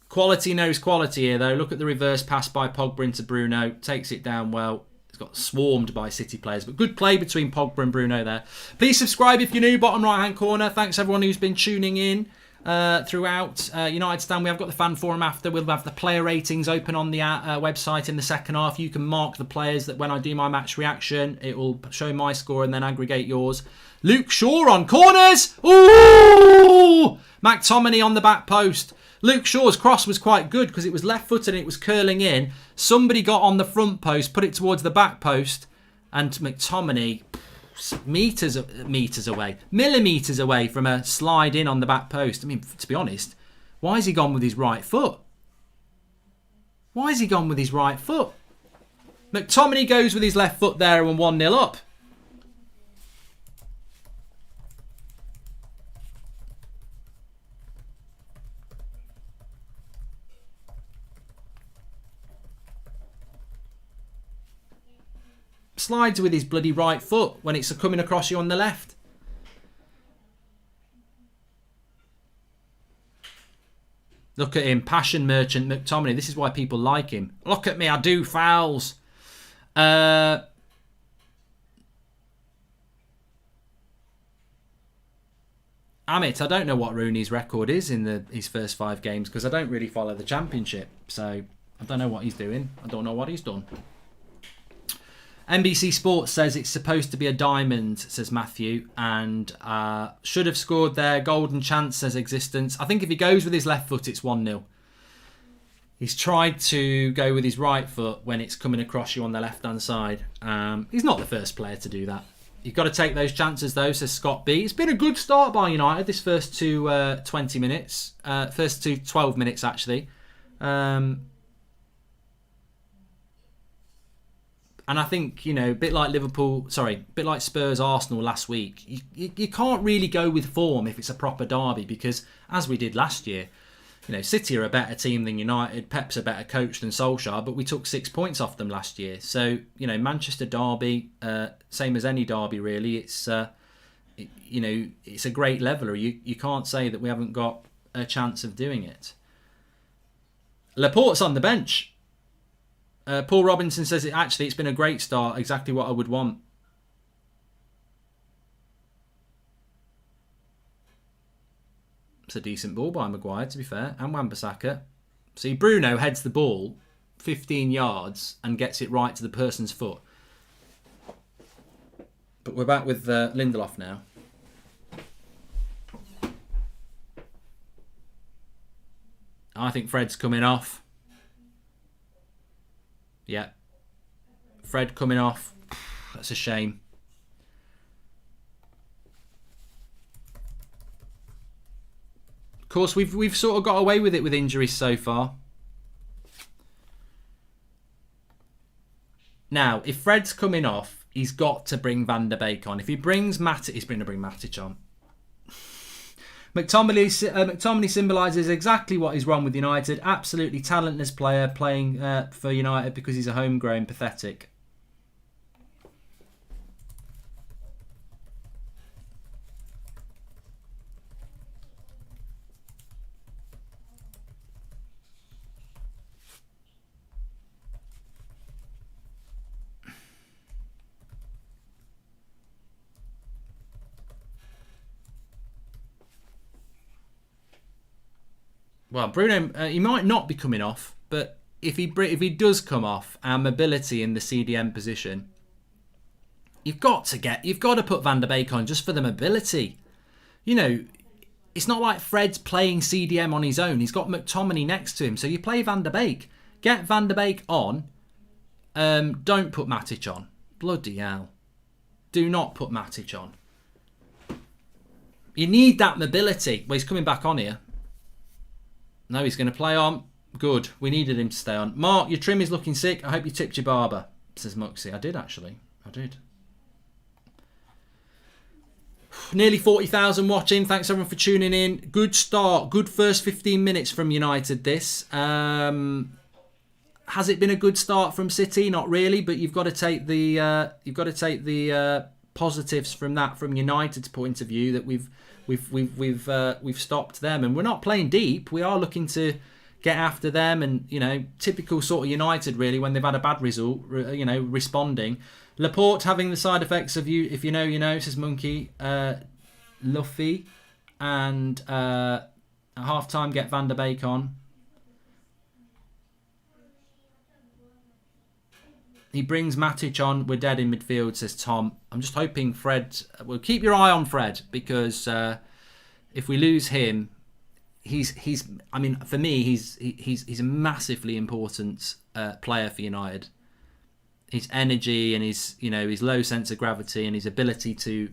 Quality knows quality here though. Look at the reverse pass by Pogba into Bruno. Takes it down well. Got swarmed by City players, but good play between Pogba and Bruno there. Please subscribe if you're new, bottom right hand corner. Thanks everyone who's been tuning in throughout. United Stand, we have got the fan forum after. We'll have the player ratings open on the website in the second half. You can mark the players that when I do my match reaction, it will show my score and then aggregate yours. Luke Shaw on corners. Ooh! McTominay on the back post. Luke Shaw's cross was quite good because it was left-footed and it was curling in. Somebody got on the front post, put it towards the back post, and McTominay, millimetres away from a slide in on the back post. I mean, to be honest, why has he gone with his right foot? Why has he gone with his right foot? McTominay goes with his left foot there and 1-0 up. Slides with his bloody right foot when it's coming across you on the left. Look at him, passion merchant McTominay. This is why people like him. Look at me, I do fouls. Amit, I don't know what Rooney's record is in his first 5 games because I don't really follow the Championship. So I don't know what he's doing. I don't know what he's done. NBC Sports says it's supposed to be a diamond, says Matthew, and should have scored there. Golden chance, says Existence. I think if he goes with his left foot, it's 1-0. He's tried to go with his right foot when it's coming across you on the left-hand side. He's not the first player to do that. You've got to take those chances, though, says Scott B. It's been a good start by United this first 20 minutes. First 12 minutes, actually. And I think, a bit like Spurs, Arsenal last week, you can't really go with form if it's a proper derby because, as we did last year, City are a better team than United, Pep's a better coach than Solskjaer, but we took 6 points off them last year. So, Manchester derby, same as any derby really, it's a great leveller. You can't say that we haven't got a chance of doing it. Laporte's on the bench. Paul Robinson says it's been a great start, exactly what I would want. It's a decent ball by Maguire, to be fair, and Wan-Bissaka. See, Bruno heads the ball 15 yards and gets it right to the person's foot. But we're back with Lindelof now. I think Fred's coming off. Yeah. Fred coming off. That's a shame. Of course, we've sort of got away with it with injuries so far. Now, if Fred's coming off, he's got to bring Van der Beek on. If he brings Matic, he's going to bring Matic on. McTominay symbolises exactly what is wrong with United. Absolutely talentless player playing for United because he's a homegrown pathetic. Well, Bruno, he might not be coming off, but if he does come off, our mobility in the CDM position, you've got to put Van der Beek on just for the mobility. You know, it's not like Fred's playing CDM on his own. He's got McTominay next to him, so you play Van der Beek. Get Van der Beek on. Don't put Matic on. Bloody hell! Do not put Matic on. You need that mobility. Well, he's coming back on here. No, he's going to play on. Good. We needed him to stay on. Mark, your trim is looking sick. I hope you tipped your barber, says Muxie. I did, actually. I did. Nearly 40,000 watching. Thanks, everyone, for tuning in. Good start. Good first 15 minutes from United, this. Has it been a good start from City? Not really, but you've got to take the positives from that, from United's point of view, that we've stopped them, and we're not playing deep. We are looking to get after them, and you know, typical sort of United really when they've had a bad result. You know, responding. Laporte having the side effects of you. If you know, you know. Says Monkey. Luffy, and at half time get Van der Beek on. He brings Matic on. We're dead in midfield, says Tom. I'm just hoping Fred... Well, keep your eye on Fred, because if we lose him, he's. I mean, for me, he's a massively important player for United. His energy and his low sense of gravity and his ability to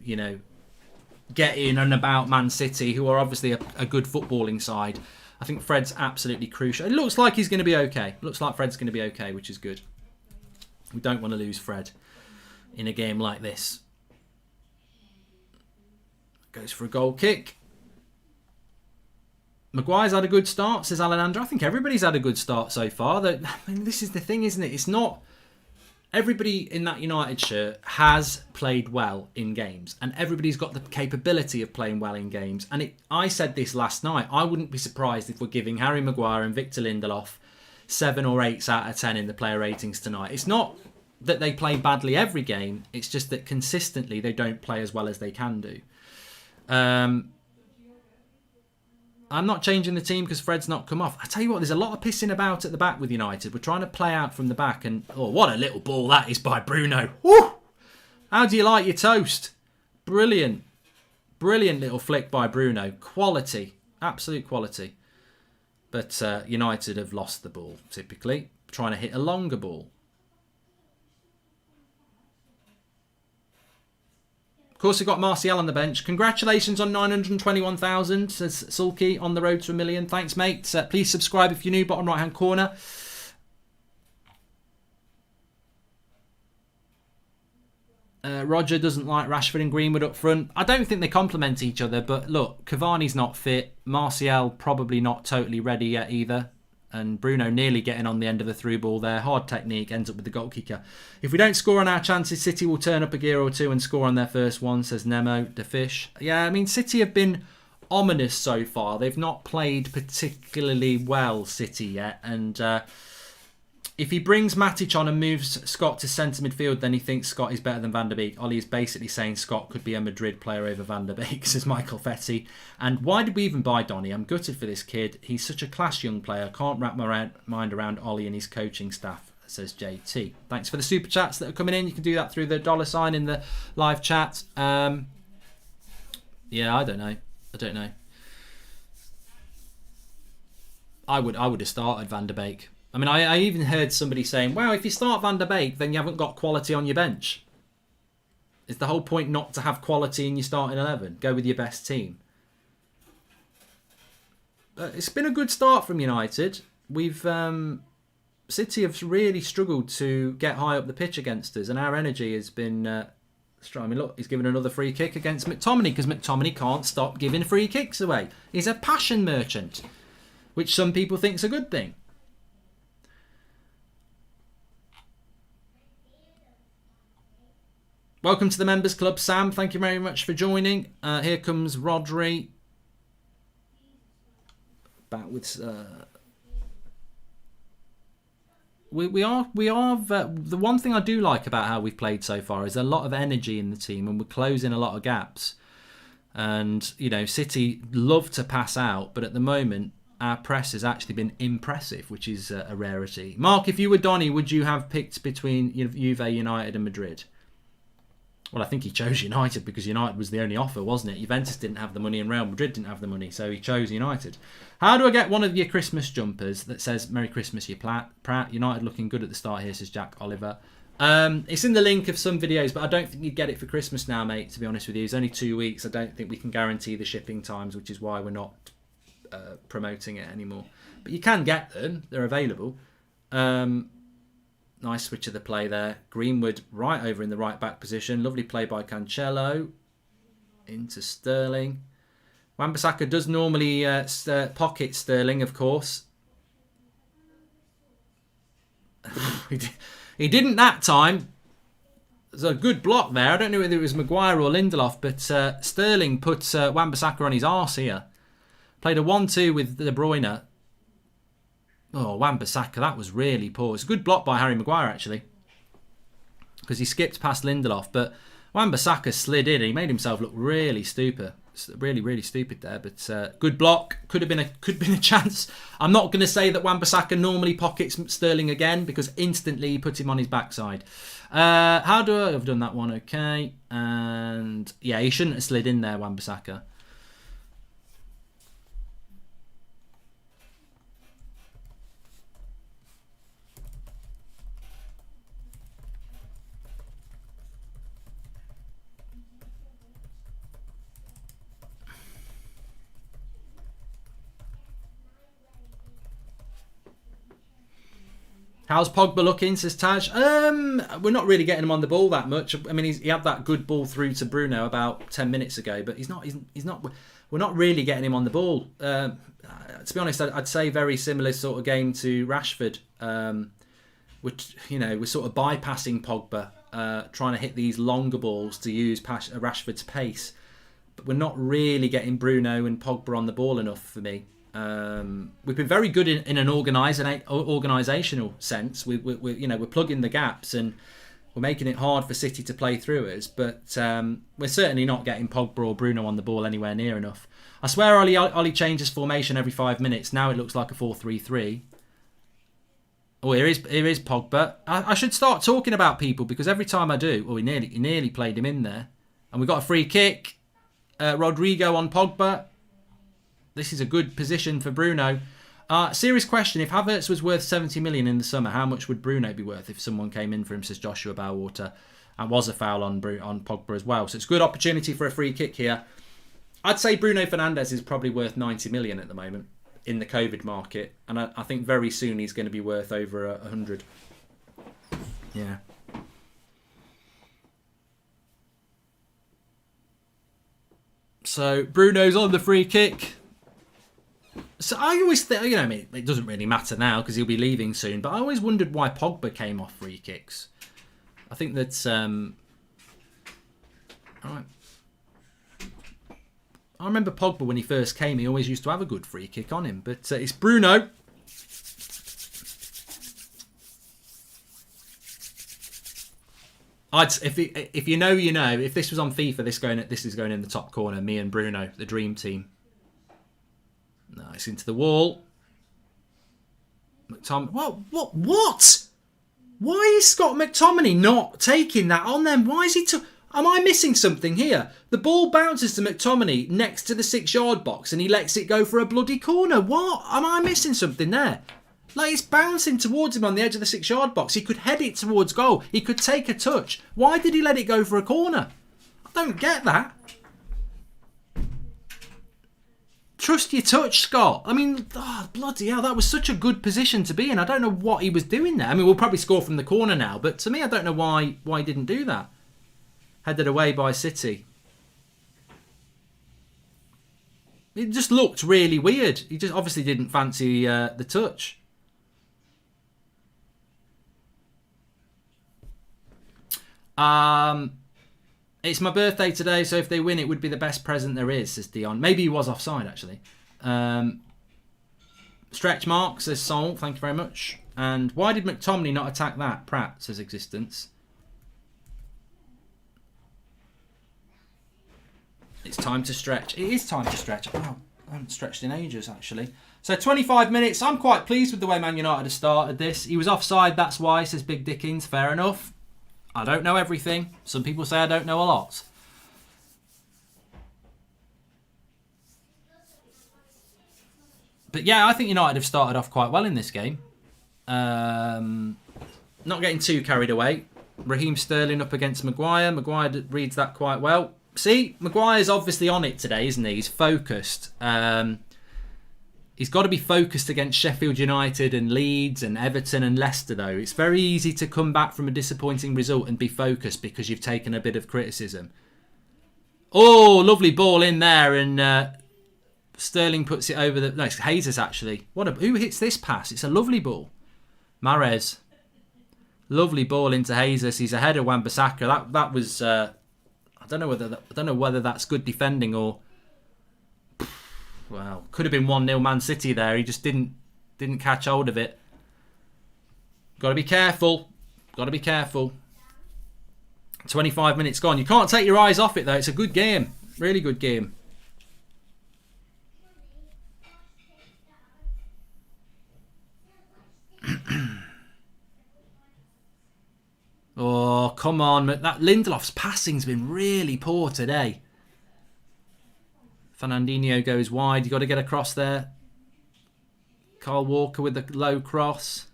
get in and about Man City, who are obviously a good footballing side. I think Fred's absolutely crucial. It looks like he's going to be okay. Looks like Fred's going to be okay, which is good. We don't want to lose Fred in a game like this. Goes for a goal kick. Maguire's had a good start, says Alanandra. I think everybody's had a good start so far. This is the thing, isn't it? It's not... Everybody in that United shirt has played well in games, and everybody's got the capability of playing well in games. And I said this last night. I wouldn't be surprised if we're giving Harry Maguire and Victor Lindelof 7 or 8 out of 10 in the player ratings tonight. It's not that they play badly every game. It's just that consistently they don't play as well as they can do. I'm not changing the team because Fred's not come off. I tell you what, there's a lot of pissing about at the back with United. We're trying to play out from the back, and oh, what a little ball that is by Bruno. Woo! How do you like your toast? Brilliant. Brilliant little flick by Bruno. Quality. Absolute quality. But United have lost the ball, typically. Trying to hit a longer ball. Of course, we've got Martial on the bench. Congratulations on 921,000, says Sulky, on the road to 1 million. Thanks, mate. Please subscribe if you're new, bottom right-hand corner. Roger doesn't like Rashford and Greenwood up front. I don't think they complement each other, but look, Cavani's not fit. Martial probably not totally ready yet either. And Bruno nearly getting on the end of the through ball there. Hard technique, ends up with the goal kicker. If we don't score on our chances, City will turn up a gear or two and score on their first one, says Nemo the Fish. Yeah, I mean, City have been ominous so far. They've not played particularly well, City, yet. And if he brings Matic on and moves Scott to centre midfield, then he thinks Scott is better than Van der Beek. Ollie is basically saying Scott could be a Madrid player over Van der Beek, says Michael Fetty. And why did we even buy Donny? I'm gutted for this kid. He's such a class young player. Can't wrap my mind around Ollie and his coaching staff, says JT. Thanks for the super chats that are coming in. You can do that through the $sign in the live chat. Yeah, I don't know. I would have started Van der Beek. I mean, I even heard somebody saying, well, if you start Van der Beek, then you haven't got quality on your bench. Is the whole point not to have quality in your starting 11? Go with your best team. It's been a good start from United. City have really struggled to get high up the pitch against us, and our energy has been strong. I mean, look, he's given another free kick against McTominay because McTominay can't stop giving free kicks away. He's a passion merchant, which some people think is a good thing. Welcome to the Members Club, Sam. Thank you very much for joining. Here comes Rodri. Back with... We are the one thing I do like about how we've played so far is a lot of energy in the team, and we're closing a lot of gaps. And, you know, City love to pass out, but at the moment, our press has actually been impressive, which is a rarity. Mark, if you were Donny, would you have picked between Juve, United and Madrid? Well, I think he chose United because United was the only offer, wasn't it? Juventus didn't have the money and Real Madrid didn't have the money, so he chose United. How do I get one of your Christmas jumpers that says Merry Christmas, you Pratt? United looking good at the start here, says Jack Oliver. It's in the link of some videos, but I don't think you'd get it for Christmas now, mate, to be honest with you. It's only 2 weeks. I don't think we can guarantee the shipping times, which is why we're not promoting it anymore. But you can get them. They're available. Nice switch of the play there. Greenwood right over in the right back position. Lovely play by Cancelo. Into Sterling. Wan-Bissaka does normally pocket Sterling, of course. He didn't that time. There's a good block there. I don't know whether it was Maguire or Lindelof, but Sterling put Wan-Bissaka on his arse here. Played a 1-2 with De Bruyne. Oh, Wan-Bissaka, that was really poor. It's a good block by Harry Maguire, actually, because he skipped past Lindelof. But Wan-Bissaka slid in and he made himself look really stupid. Really, really stupid there. But good block. Could have been a chance. I'm not going to say that Wan-Bissaka normally pockets Sterling again, because instantly he put him on his backside. How do I have done that one? Okay. And yeah, he shouldn't have slid in there, Wan-Bissaka. How's Pogba looking, says Taj? We're not really getting him on the ball that much. I mean, he had that good ball through to Bruno about 10 minutes ago, but he's not. We're not really getting him on the ball. To be honest, I'd say very similar sort of game to Rashford. Which, you know, we're sort of bypassing Pogba, trying to hit these longer balls to use Rashford's pace, but we're not really getting Bruno and Pogba on the ball enough for me. We've been very good in an organisational sense. We're plugging the gaps and we're making it hard for City to play through us. But we're certainly not getting Pogba or Bruno on the ball anywhere near enough. I swear Ollie changes formation every 5 minutes. Now it looks like a 4-3-3. Oh, here is Pogba. I should start talking about people, because every time I do, he nearly played him in there, and we got a free kick. Rodrigo on Pogba. This is a good position for Bruno. Serious question. If Havertz was worth 70 million in the summer, how much would Bruno be worth if someone came in for him, says Joshua Bowater? And was a foul on Pogba as well. So it's a good opportunity for a free kick here. I'd say Bruno Fernandes is probably worth 90 million at the moment in the COVID market. And I think very soon he's going to be worth over 100. Yeah. So Bruno's on the free kick. So I always think, I mean, it doesn't really matter now because he'll be leaving soon, but I always wondered why Pogba came off free kicks. I think that's... all right. I remember Pogba when he first came, he always used to have a good free kick on him, but it's Bruno. If you know, you know. If this was on FIFA, this is going in the top corner. Me and Bruno, the dream team. Nice into the wall. McTominay. What? Why is Scott McTominay not taking that on them? Why is he? Am I missing something here? The ball bounces to McTominay next to the 6-yard box, and he lets it go for a bloody corner. What? Am I missing something there? Like, it's bouncing towards him on the edge of the 6-yard box. He could head it towards goal. He could take a touch. Why did he let it go for a corner? I don't get that. Trust your touch, Scott. I mean, bloody hell, that was such a good position to be in. I don't know what he was doing there. I mean, we'll probably score from the corner now, but to me, I don't know why he didn't do that. Headed away by City. It just looked really weird. He just obviously didn't fancy the touch. It's my birthday today, so if they win, it would be the best present there is, says Dion. Maybe he was offside, actually. Stretch mark, says Sol. Thank you very much. And why did McTominay not attack that? Pratt, says Existence. It's time to stretch. It is time to stretch. Oh, I haven't stretched in ages, actually. So 25 minutes. I'm quite pleased with the way Man United have started this. He was offside, that's why, says Big Dickens. Fair enough. I don't know everything. Some people say I don't know a lot. But yeah, I think United have started off quite well in this game. Not getting too carried away. Raheem Sterling up against Maguire. Maguire reads that quite well. See, Maguire's obviously on it today, isn't he? He's focused. He's got to be focused against Sheffield United and Leeds and Everton and Leicester, though. It's very easy to come back from a disappointing result and be focused because you've taken a bit of criticism. Oh, lovely ball in there, and Sterling puts it over the... No, it's Jesus, actually. Who hits this pass? It's a lovely ball. Mahrez. Lovely ball into Jesus. He's ahead of Wan-Bissaka. That was... I don't know whether that's good defending or... Well, could have been 1-0 Man City there. He just didn't catch hold of it. Got to be careful. Got to be careful. 25 minutes gone. You can't take your eyes off it, though. It's a good game. Really good game. Oh, come on. That Lindelof's passing's been really poor today. Fernandinho goes wide. You've got to get across there. Kyle Walker with the low cross.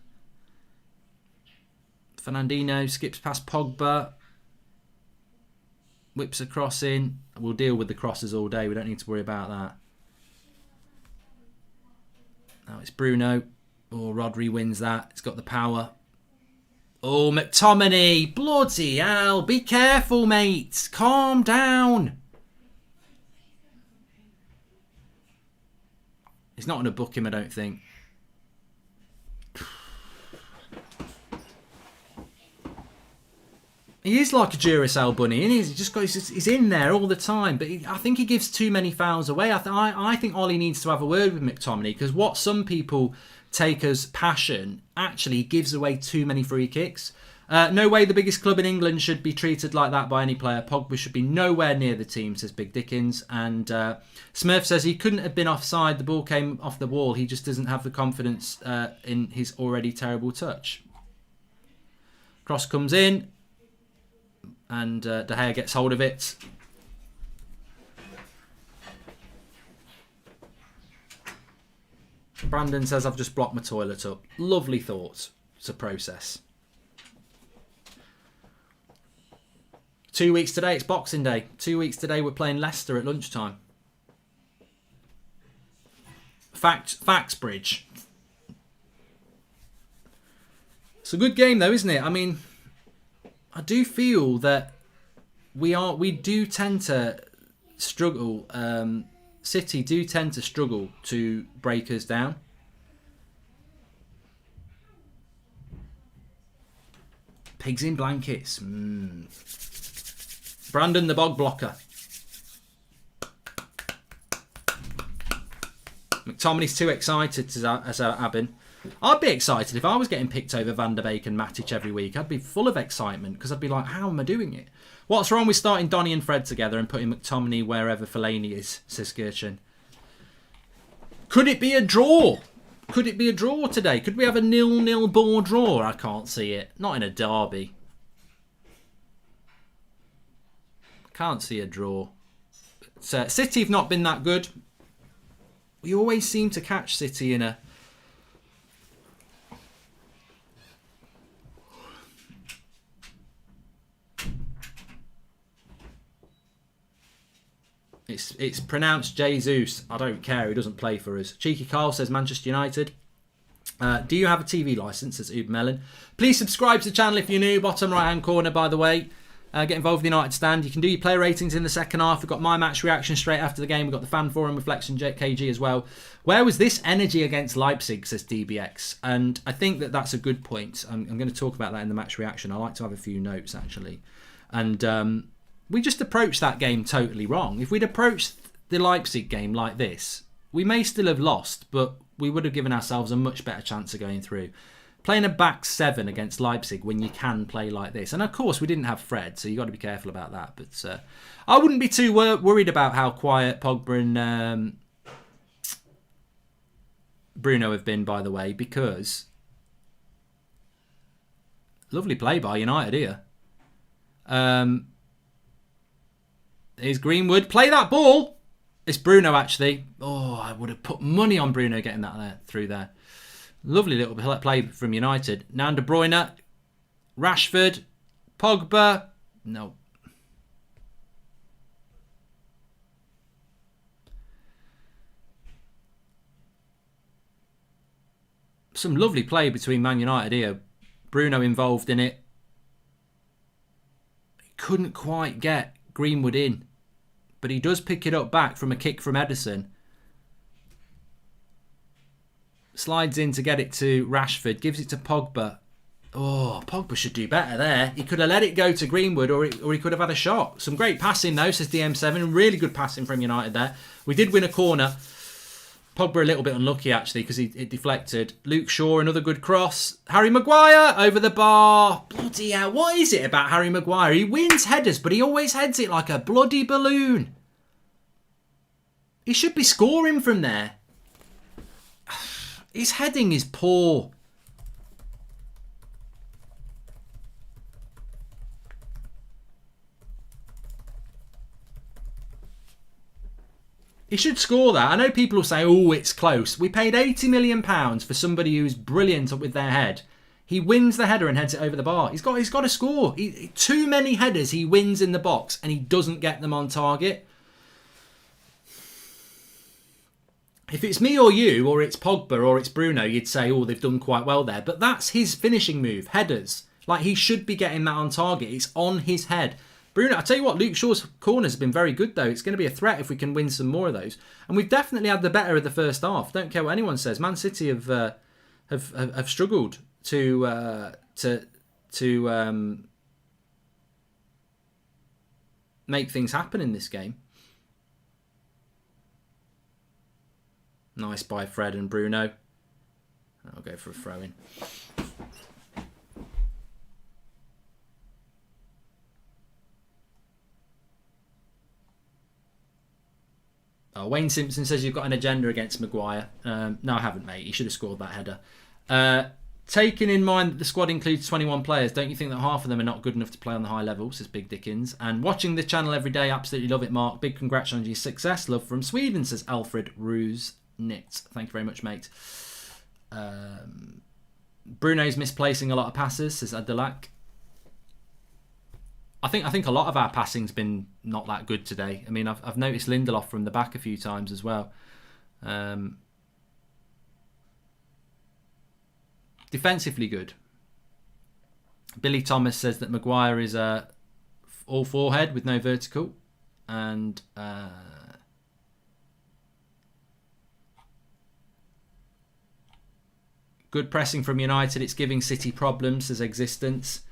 Fernandinho skips past Pogba. Whips a cross in. We'll deal with the crosses all day. We don't need to worry about that. Now it's Bruno. Oh, Rodri wins that. It's got the power. Oh, McTominay. Bloody hell. Be careful, mate. Calm down. He's not going to book him, I don't think. He is like a Duracell bunny, and he's in there all the time. But I think he gives too many fouls away. I think Ollie needs to have a word with McTominay, because what some people take as passion actually gives away too many free kicks. No way the biggest club in England should be treated like that by any player. Pogba should be nowhere near the team, says Big Dickens. And Smurf says he couldn't have been offside. The ball came off the wall. He just doesn't have the confidence in his already terrible touch. Cross comes in. And De Gea gets hold of it. Brandon says, I've just blocked my toilet up. Lovely thoughts. It's a process. 2 weeks today, it's Boxing Day. 2 weeks today, we're playing Leicester at lunchtime. Facts Bridge. It's a good game though, isn't it? I mean, I do feel that we do tend to struggle. City do tend to struggle to break us down. Pigs in blankets. Brandon the bog blocker. McTominay's too excited as Abin. I'd be excited if I was getting picked over Van der Beek and Matic every week. I'd be full of excitement because I'd be like, how am I doing it? What's wrong with starting Donny and Fred together and putting McTominay wherever Fellaini is, says Gertchen. Could it be a draw? Could it be a draw today? Could we have a 0-0 ball draw? I can't see it. Not in a derby. Can't see a draw. So, City have not been that good. We always seem to catch City in a It's pronounced Jesus. I don't care. He doesn't play for us. Cheeky Carl says Manchester United. Do you have a TV licence? Says Uber Melon. Please subscribe to the channel if you're new. Bottom right hand corner, by the way. Get involved with the United Stand. You can do your player ratings in the second half. We've got my match reaction straight after the game. We've got the fan forum reflection, KG as well. Where was this energy against Leipzig, says DBX? And I think that's a good point. I'm going to talk about that in the match reaction. I like to have a few notes, actually. And we just approached that game totally wrong. If we'd approached the Leipzig game like this, we may still have lost, but we would have given ourselves a much better chance of going through. Playing a back seven against Leipzig when you can play like this. And of course, we didn't have Fred, so you've got to be careful about that. But I wouldn't be too worried about how quiet Pogba and Bruno have been, by the way, because lovely play by United here. Here's Greenwood. Play that ball. It's Bruno, actually. Oh, I would have put money on Bruno getting that through there. Lovely little play from United. Now De Bruyne, Rashford, Pogba. No. Some lovely play between Man United here. Bruno involved in it. He couldn't quite get Greenwood in. But he does pick it up back from a kick from Ederson. Slides in to get it to Rashford. Gives it to Pogba. Oh, Pogba should do better there. He could have let it go to Greenwood or he could have had a shot. Some great passing though, says DM7. Really good passing from United there. We did win a corner. Pogba a little bit unlucky actually because it deflected. Luke Shaw, another good cross. Harry Maguire over the bar. Bloody hell. What is it about Harry Maguire? He wins headers, but he always heads it like a bloody balloon. He should be scoring from there. His heading is poor. He should score that. I know people will say, oh, it's close. We paid £80 million for somebody who's brilliant with their head. He wins the header and heads it over the bar. He's got to score. Too many headers he wins in the box and he doesn't get them on target. If it's me or you, or it's Pogba, or it's Bruno, you'd say, oh, they've done quite well there. But that's his finishing move, headers. Like, he should be getting that on target. It's on his head. Bruno, I tell you what, Luke Shaw's corners have been very good, though. It's going to be a threat if we can win some more of those. And we've definitely had the better of the first half. Don't care what anyone says. Man City have struggled to make things happen in this game. Nice by Fred and Bruno. I'll go for a throw-in. Oh, Wayne Simpson says you've got an agenda against Maguire. No, I haven't, mate. He should have scored that header. Taking in mind that the squad includes 21 players, don't you think that half of them are not good enough to play on the high level, says Big Dickens. And watching the channel every day, absolutely love it, Mark. Big congrats on your success. Love from Sweden, says Alfred Ruse. Thank you very much, mate. Bruno's misplacing a lot of passes, says Adelac. I think a lot of our passing's been not that good today. I mean, I've noticed Lindelof from the back a few times as well. Defensively good. Billy Thomas says that Maguire is all forehead with no vertical, and good pressing from United. It's giving City problems as existence.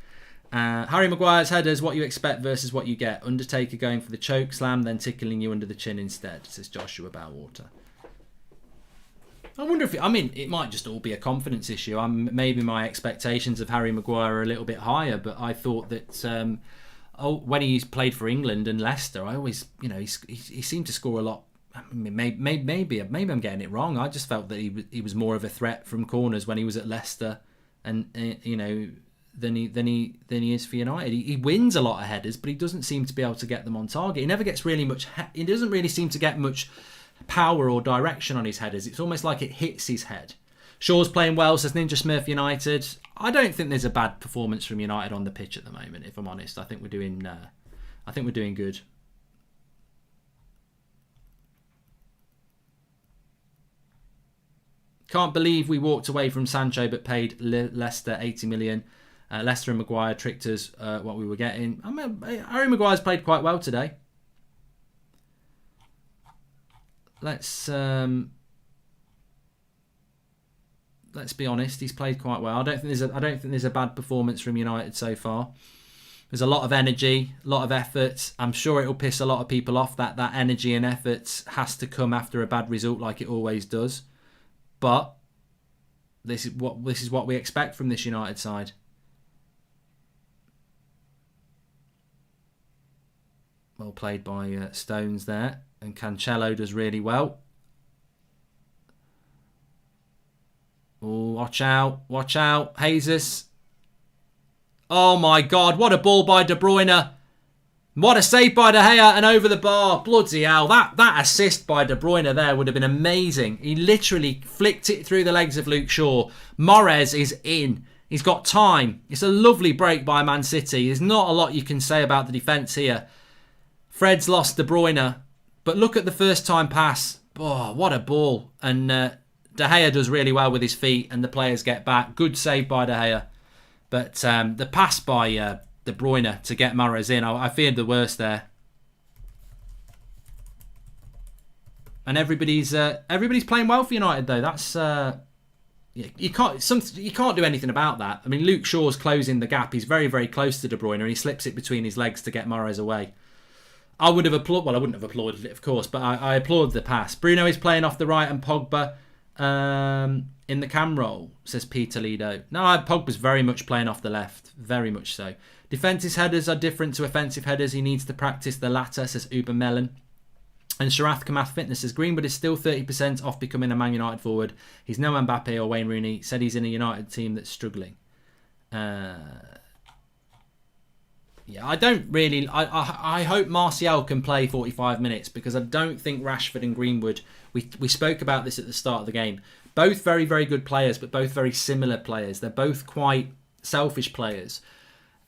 Harry Maguire's headers, what you expect versus what you get. Undertaker going for the choke slam, then tickling you under the chin instead, says Joshua Bowater. I wonder if it might just all be a confidence issue. Maybe my expectations of Harry Maguire are a little bit higher, but I thought that when he's played for England and Leicester, I always, he seemed to score a lot. I mean, maybe I'm getting it wrong. I just felt that he was more of a threat from corners when he was at Leicester, and than he is for United. He wins a lot of headers, but he doesn't seem to be able to get them on target. He never gets really much. He doesn't really seem to get much power or direction on his headers. It's almost like it hits his head. Shaw's playing well, says Ninja Smurf United. I don't think there's a bad performance from United on the pitch at the moment. If I'm honest, I think we're doing good. Can't believe we walked away from Sancho but paid Leicester 80 million. Leicester and Maguire tricked us what we were getting. I mean, Harry Maguire's played quite well today. Let's be honest. He's played quite well. I don't think there's a bad performance from United so far. There's a lot of energy, a lot of effort. I'm sure it'll piss a lot of people off that energy and effort has to come after a bad result, like it always does. But this is what we expect from this United side. Well played by Stones there, and Cancelo does really well. Oh, watch out, Jesus. Oh my God, what a ball by De Bruyne. What a save by De Gea and over the bar. Bloody hell, that assist by De Bruyne there would have been amazing. He literally flicked it through the legs of Luke Shaw. Mahrez is in. He's got time. It's a lovely break by Man City. There's not a lot you can say about the defence here. Fred's lost De Bruyne, but look at the first time pass. Oh, what a ball. And De Gea does really well with his feet and the players get back. Good save by De Gea. But the pass by De Bruyne to get Mahrez in, I feared the worst there. And everybody's playing well for United though. That's you can't do anything about that. I mean, Luke Shaw's closing the gap. He's very, very close to De Bruyne and he slips it between his legs to get Mahrez away. I would have applauded. Well, I wouldn't have applauded it, of course, but I applaud the pass. Bruno is playing off the right and Pogba in the cam roll, says Peter Lido. No, Pogba's very much playing off the left. Very much so. Defensive headers are different to offensive headers. He needs to practice the latter, says Uber Melon. And Sharath Kamath Fitness says Greenwood is still 30% off becoming a Man United forward. He's no Mbappe or Wayne Rooney. Said he's in a United team that's struggling. Yeah, I don't really... I hope Martial can play 45 minutes because I don't think Rashford and Greenwood... We spoke about this at the start of the game. Both very, very good players, but both very similar players. They're both quite selfish players.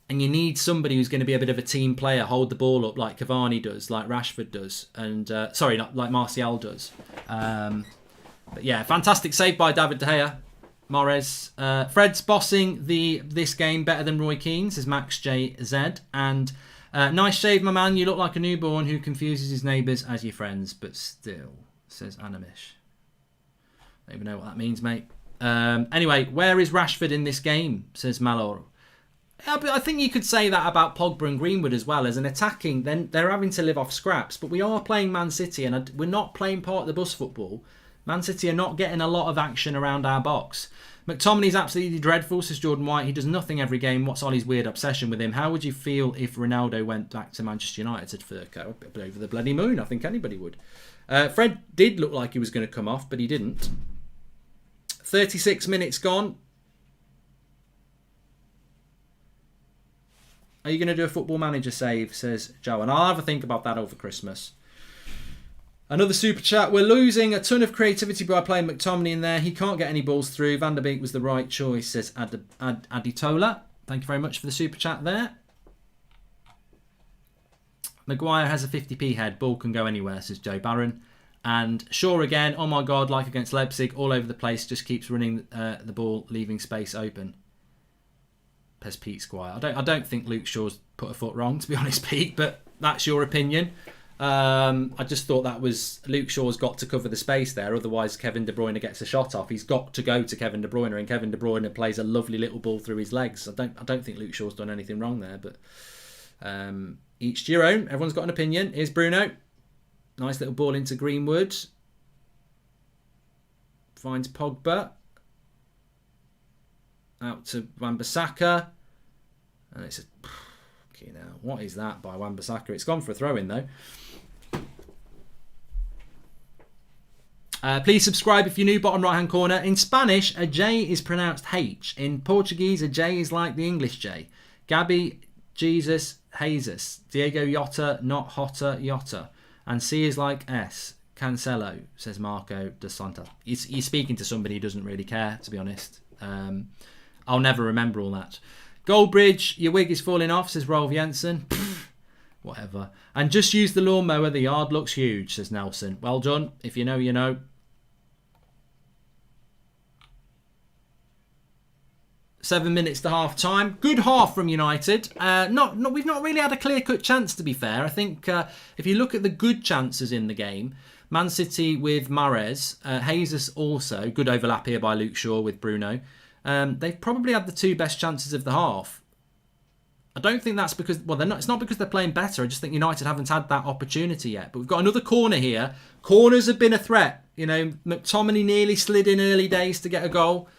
And you need somebody who's going to be a bit of a team player, hold the ball up like Cavani does, like Rashford does. And sorry, not like Martial does. But yeah, fantastic save by David De Gea. Mahrez. Fred's bossing this game better than Roy Keane, says Max JZ. And nice shave, my man. You look like a newborn who confuses his neighbours as your friends, but still, says Anamish. Don't even know what that means, mate. Anyway, where is Rashford in this game, says Malor. I think you could say that about Pogba and Greenwood as well. As an attacking, then they're having to live off scraps. But we are playing Man City and we're not playing part of the bus football. Man City are not getting a lot of action around our box. McTominay's absolutely dreadful, says Jordan White. He does nothing every game. What's Ollie's weird obsession with him? How would you feel if Ronaldo went back to Manchester United, said Furco? A bit over the bloody moon. I think anybody would. Fred did look like he was going to come off, but he didn't. 36 minutes gone. Are you going to do a Football Manager save, says Joe? And I'll have a think about that over Christmas. Another super chat. We're losing a ton of creativity by playing McTominay in there. He can't get any balls through. Van der Beek was the right choice, says Aditola. Thank you very much for the super chat there. Maguire has a 50p head. Ball can go anywhere, says Joe Barron. And Shaw again. Oh my God, like against Leipzig, all over the place. Just keeps running the ball, leaving space open. Says Pete Squire. I don't think Luke Shaw's put a foot wrong, to be honest, Pete, but that's your opinion. I just thought that was Luke Shaw's got to cover the space there. Otherwise, Kevin De Bruyne gets a shot off. He's got to go to Kevin De Bruyne, and Kevin De Bruyne plays a lovely little ball through his legs. I don't think Luke Shaw's done anything wrong there, but each to your own. Everyone's got an opinion. Here's Bruno. Nice little ball into Greenwood. Finds Pogba. Out to Wan-Bissaka. And it's a... Okay, now, what is that by Wan-Bissaka? It's gone for a throw-in, though. Please subscribe if you're new, bottom right-hand corner. In Spanish, a J is pronounced H. In Portuguese, a J is like the English J. Gabby, Jesus, Jesus. Diego Jota, not Hotter, Jota. And C is like S. Cancelo, says Marco de Santa. You're speaking to somebody who doesn't really care, to be honest. I'll never remember all that. Goldbridge, your wig is falling off, says Rolf Jensen. Whatever. And just use the lawnmower, the yard looks huge, says Nelson. Well done. If you know, you know. 7 minutes to half time. Good half from United. We've not really had a clear-cut chance, to be fair. I think if you look at the good chances in the game, Man City with Mahrez, Jesus also, good overlap here by Luke Shaw with Bruno. They've probably had the 2 best chances of the half. I don't think that's because, well, it's not because they're playing better. I just think United haven't had that opportunity yet. But we've got another corner here. Corners have been a threat. You know, McTominay nearly slid in early days to get a goal.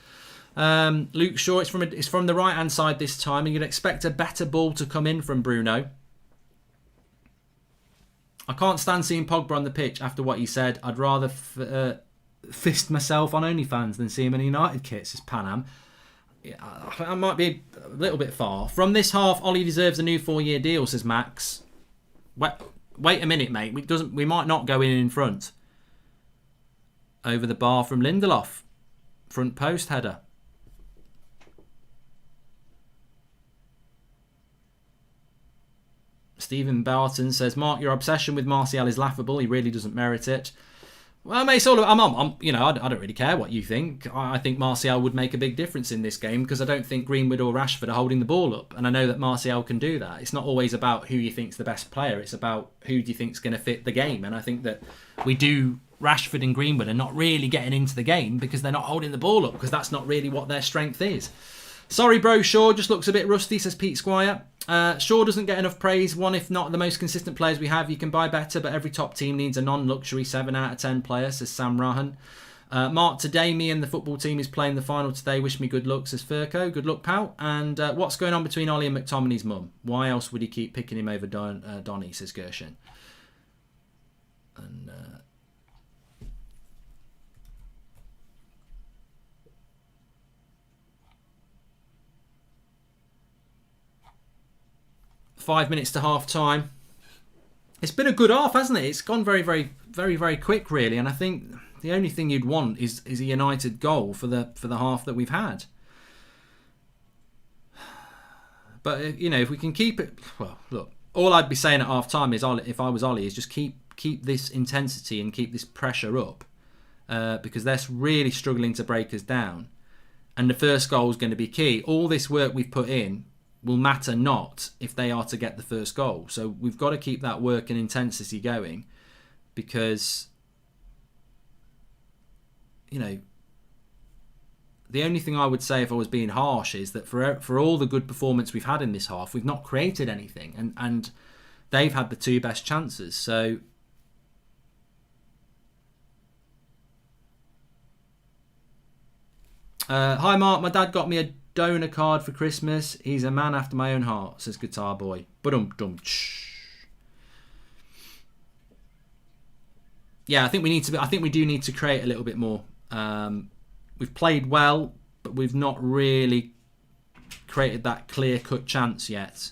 Luke Shaw, it's from the right-hand side this time, and you'd expect a better ball to come in from Bruno. I can't stand seeing Pogba on the pitch after what he said. I'd rather fist myself on OnlyFans than see him in a United kit, says Panam. Yeah, I might be a little bit far. From this half, Ollie deserves a new 4-year deal, says Max. Wait a minute, mate. We might not go in front. Over the bar from Lindelof. Front post header. Stephen Barton says, Mark, your obsession with Martial is laughable. He really doesn't merit it. Well, mate, it's all about, I don't really care what you think. I think Martial would make a big difference in this game because I don't think Greenwood or Rashford are holding the ball up. And I know that Martial can do that. It's not always about who you think's the best player. It's about who do you think's going to fit the game. And I think that Rashford and Greenwood are not really getting into the game because they're not holding the ball up because that's not really what their strength is. Sorry, bro, Shaw just looks a bit rusty, says Pete Squire. Shaw doesn't get enough praise. One, if not the most consistent players we have. You can buy better, but every top team needs a non-luxury 7 out of 10 player, says Sam Rahan. Mark, today me and the football team is playing the final today. Wish me good luck, says Furco. Good luck, pal. And what's going on between Ollie and McTominay's mum? Why else would he keep picking him over Donny, says Gershon. And... 5 minutes to half time. It's been a good half, hasn't it? It's gone very, very, very, very quick, really. And I think the only thing you'd want is a United goal for the half that we've had. But if we can keep it, well, look, all I'd be saying at half time is, if I was Ollie, is just keep this intensity and keep this pressure up, because they're really struggling to break us down, and the first goal is going to be key. All this work we've put in will matter not if they are to get the first goal. So we've got to keep that work and intensity going, because the only thing I would say if I was being harsh is that for all the good performance we've had in this half, we've not created anything, and they've had the 2 best chances. So hi Mark, my dad got me a donor card for Christmas. He's a man after my own heart, says Guitar Boy. Yeah, I think we do need to create a little bit more. We've played well, but we've not really created that clear-cut chance yet.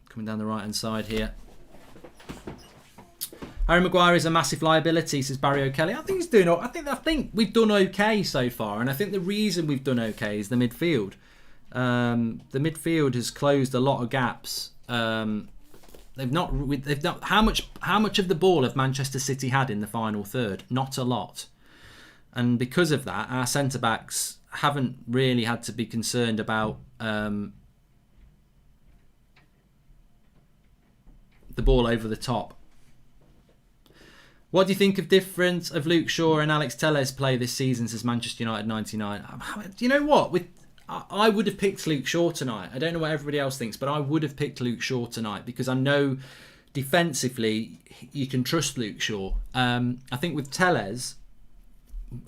Coming down the right-hand side here. Harry Maguire is a massive liability, says Barry O'Kelly. I think he's doing. I think we've done okay so far, and I think the reason we've done okay is the midfield. The midfield has closed a lot of gaps. They've not. How much of the ball have Manchester City had in the final third? Not a lot, and because of that, our centre backs haven't really had to be concerned about the ball over the top. What do you think of difference of Luke Shaw and Alex Telles play this season, says Manchester United 99? Do you know what? I would have picked Luke Shaw tonight. I don't know what everybody else thinks, but I would have picked Luke Shaw tonight because I know defensively you can trust Luke Shaw. I think with Telles,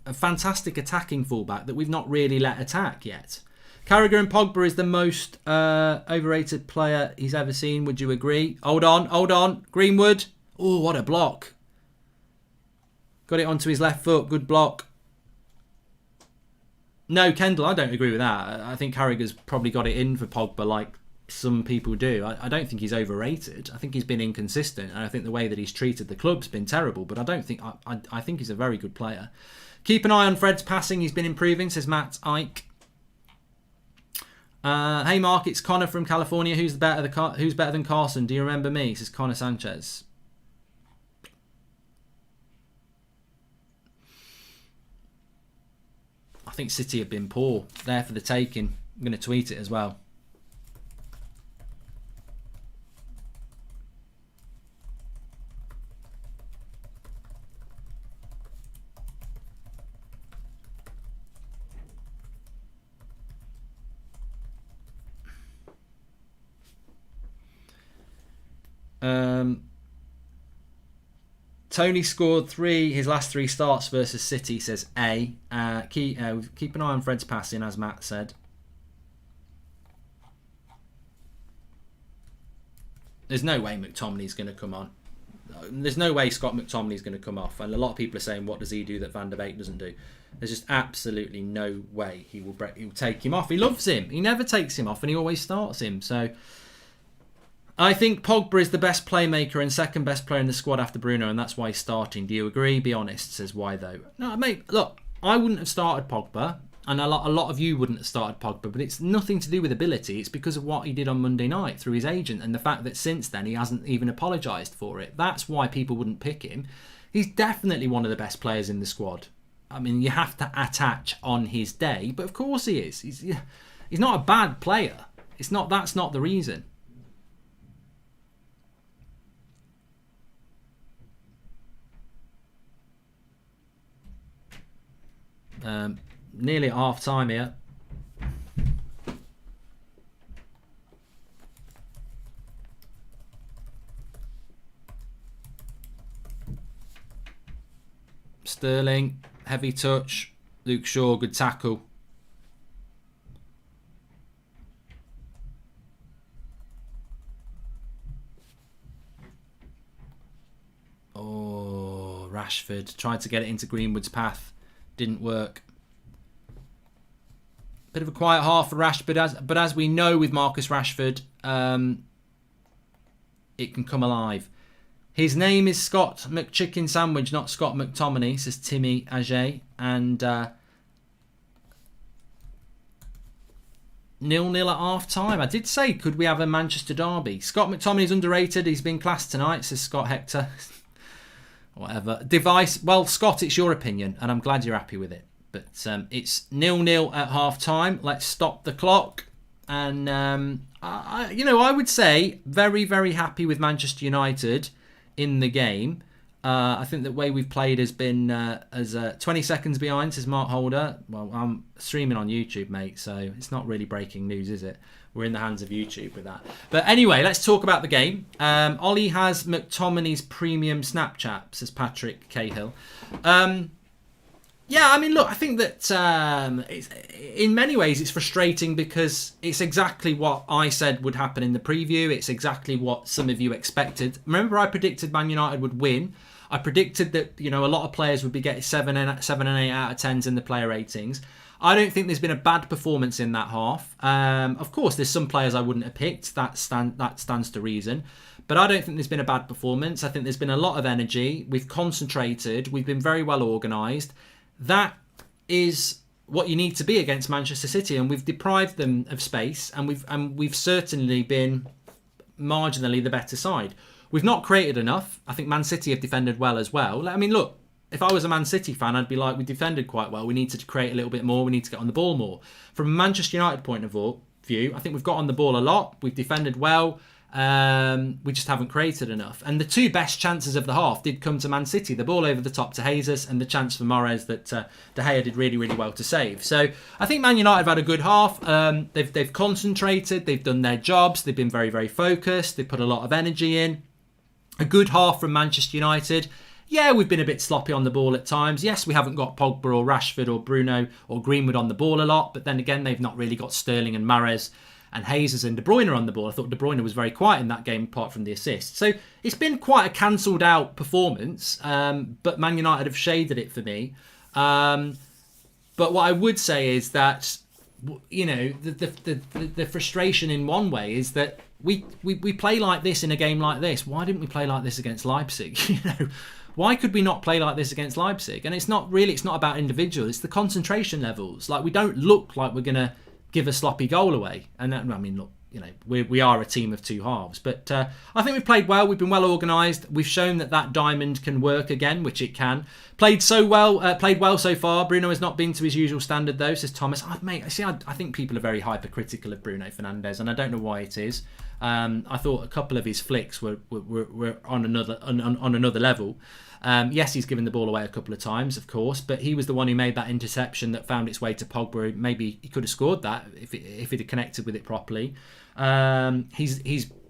a fantastic attacking fullback that we've not really let attack yet. Carragher and Pogba is the most overrated player he's ever seen. Would you agree? Hold on. Greenwood. Oh, what a block. Got it onto his left foot. Good block. No, Kendall, I don't agree with that. I think Carragher's probably got it in for Pogba like some people do. I don't think he's overrated. I think he's been inconsistent. And I think the way that he's treated the club's been terrible. But I think he's a very good player. Keep an eye on Fred's passing. He's been improving, says Matt Ike. Hey Mark, it's Connor from California. Who's better than Carson? Do you remember me? Says Connor Sanchez. I think City have been poor. There for the taking. I'm going to tweet it as well. Tony scored his last 3 starts versus City, says A. Keep an eye on Fred's passing, as Matt said. There's no way McTominay's going to come on. There's no way Scott McTominay's going to come off. And a lot of people are saying, what does he do that Van der Beek doesn't do? There's just absolutely no way he will take him off. He loves him. He never takes him off, and he always starts him. So I think Pogba is the best playmaker and second best player in the squad after Bruno, and that's why he's starting. Do you agree? Be honest. Says why though? No, mate. Look, I wouldn't have started Pogba, and a lot of you wouldn't have started Pogba, but it's nothing to do with ability. It's because of what he did on Monday night through his agent, and the fact that since then he hasn't even apologised for it. That's why people wouldn't pick him. He's definitely one of the best players in the squad. I mean, you have to attach on his day, but of course he is. He's not a bad player. That's not the reason. Nearly at half time here. Sterling, heavy touch. Luke Shaw, good tackle. Oh, Rashford tried to get it into Greenwood's path. Didn't work. Bit of a quiet half for Rashford, but as we know with Marcus Rashford, it can come alive. His name is Scott McChicken Sandwich, not Scott McTominay, says Timmy Ajay. And 0-0 at half time. I did say, could we have a Manchester derby? Scott McTominay's underrated. He's been classed tonight, says Scott Hector. Whatever. Device. Well, Scott, it's your opinion, and I'm glad you're happy with it. But it's 0-0 at half time. Let's stop the clock. And I would say very, very happy with Manchester United in the game. I think the way we've played has been 20 seconds behind, says Mark Holder. Well, I'm streaming on YouTube, mate, so it's not really breaking news, is it? We're in the hands of YouTube with that. But anyway, let's talk about the game. Ollie has McTominay's premium Snapchat, says Patrick Cahill. Yeah, I mean, look, I think that in many ways it's frustrating because it's exactly what I said would happen in the preview. It's exactly what some of you expected. Remember, I predicted Man United would win. I predicted that, a lot of players would be getting 7 and 8 out of 10s in the player ratings. I don't think there's been a bad performance in that half. Of course, there's some players I wouldn't have picked. That stands to reason. But I don't think there's been a bad performance. I think there's been a lot of energy. We've concentrated. We've been very well organised. That is what you need to be against Manchester City, and we've deprived them of space, and we've certainly been marginally the better side. We've not created enough. I think Man City have defended well as well. I mean, look, if I was a Man City fan, I'd be like, we defended quite well. We need to create a little bit more. We need to get on the ball more. From a Manchester United point of view, I think we've got on the ball a lot. We've defended well. We just haven't created enough. And the 2 best chances of the half did come to Man City. The ball over the top to Jesus and the chance for Mahrez that De Gea did really, really well to save. So I think Man United have had a good half. They've concentrated. They've done their jobs. They've been very, very focused. They've put a lot of energy in. A good half from Manchester United. Yeah, we've been a bit sloppy on the ball at times. Yes, we haven't got Pogba or Rashford or Bruno or Greenwood on the ball a lot. But then again, they've not really got Sterling and Mahrez and Jesus and De Bruyne on the ball. I thought De Bruyne was very quiet in that game apart from the assist. So it's been quite a cancelled out performance, but Man United have shaded it for me. But what I would say is that, the frustration in one way is that we play like this in a game like this. Why didn't we play like this against Leipzig? Why could we not play like this against Leipzig? And it's not about individuals, it's the concentration levels. Like, we don't look like we're going to give a sloppy goal away. And that, I mean, look, you know, we are a team of two halves, but I think we've played well. We've been well organised. We've shown that diamond can work again, which it can. Played well so far. Bruno has not been to his usual standard though, says Thomas. Mate, I think people are very hypercritical of Bruno Fernandes, and I don't know why it is. I thought a couple of his flicks were on another level. Yes, he's given the ball away a couple of times, of course, but he was the one who made that interception that found its way to Pogba. Maybe he could have scored that if it had connected with it properly.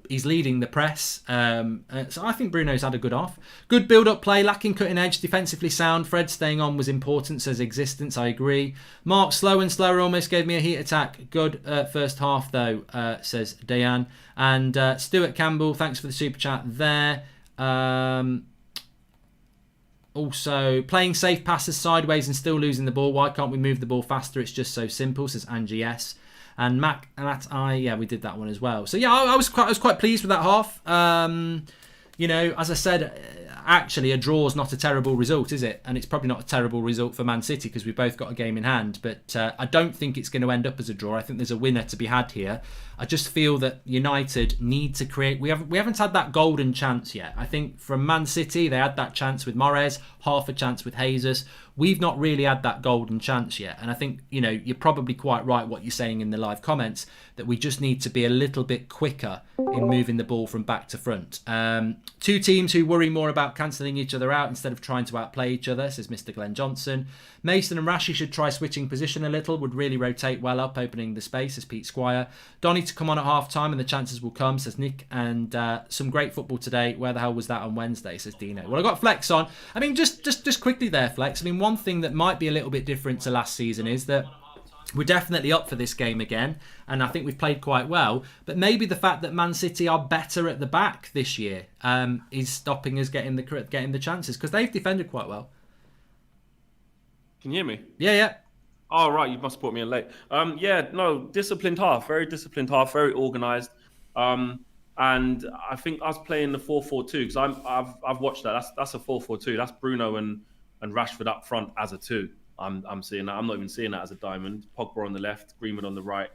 He's leading the press, so I think Bruno's had a good off. Good build-up play, lacking cutting edge, defensively sound. Fred staying on was important, says Existence. I agree. Mark, slow and slower, almost gave me a heat attack. Good first half though, says Dayan. And Stuart Campbell, thanks for the super chat there. Also, playing safe passes sideways and still losing the ball. Why can't we move the ball faster? It's just so simple, says Angie S. And Mac, we did that one as well. So yeah, I was quite pleased with that half. You know, as I said, actually a draw's not a terrible result, is it? And it's probably not a terrible result for Man City because we've both got a game in hand. But I don't think it's going to end up as a draw. I think there's a winner to be had here. I just feel that United need to create. We haven't had that golden chance yet. I think from Man City they had that chance with Morez, half a chance with Jesus. We've not really had that golden chance yet. And I think, you know, you're probably quite right what you're saying in the live comments, that we just need to be a little bit quicker in moving the ball from back to front. Two teams who worry more about cancelling each other out instead of trying to outplay each other, says Mr. Glenn Johnson. Mason and Rashi should try switching position a little, would really rotate well up, opening the space, says Pete Squire. Donny to come on at half time and the chances will come, says Nick. And some great football today. Where the hell was that on Wednesday, says Dino. Well, I got Flex on. I mean, just quickly there, Flex. I mean, one thing that might be a little bit different to last season is that we're definitely up for this game again, and I think we've played quite well. But maybe the fact that Man City are better at the back this year is stopping us getting the chances, because they've defended quite well. Can you hear me? Yeah. Oh, right. You must have put me in late. Disciplined half. Very disciplined half. Very organised. And I think us playing the 4-4-2, because I've watched that. That's a 4-4-2. That's Bruno and Rashford up front as a 2. I'm seeing that. I'm not even seeing that as a diamond. Pogba on the left, Greenwood on the right,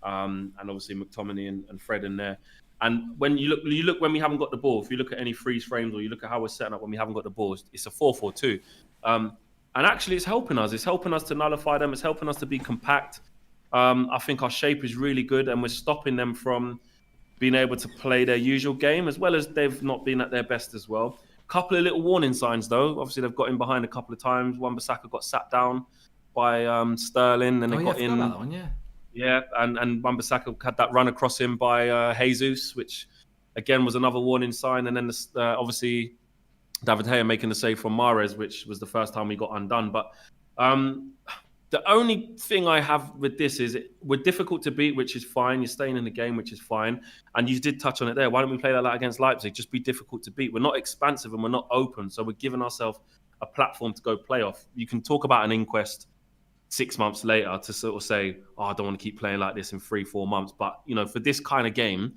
and obviously McTominay and Fred in there. And when you look when we haven't got the ball, if you look at any freeze frames or you look at how we're setting up when we haven't got the ball, it's a 4-4-2. And actually, it's helping us. It's helping us to nullify them. It's helping us to be compact. I think our shape is really good, and we're stopping them from being able to play their usual game, as well as they've not been at their best as well. Couple of little warning signs, though. Obviously, they've got in behind a couple of times. Wan-Bissaka got sat down by Sterling, and they got in. That one, yeah. Yeah, and Wan-Bissaka had that run across him by Jesus, which again was another warning sign. And then obviously David Gea making the save from Mahrez, which was the first time we got undone. But the only thing I have with this is we're difficult to beat, which is fine. You're staying in the game, which is fine. And you did touch on it there. Why don't we play like that against Leipzig? Just be difficult to beat. We're not expansive and we're not open. So we're giving ourselves a platform to go play off. You can talk about an inquest 6 months later to sort of say, I don't want to keep playing like this in 3-4 months. But, you know, for this kind of game,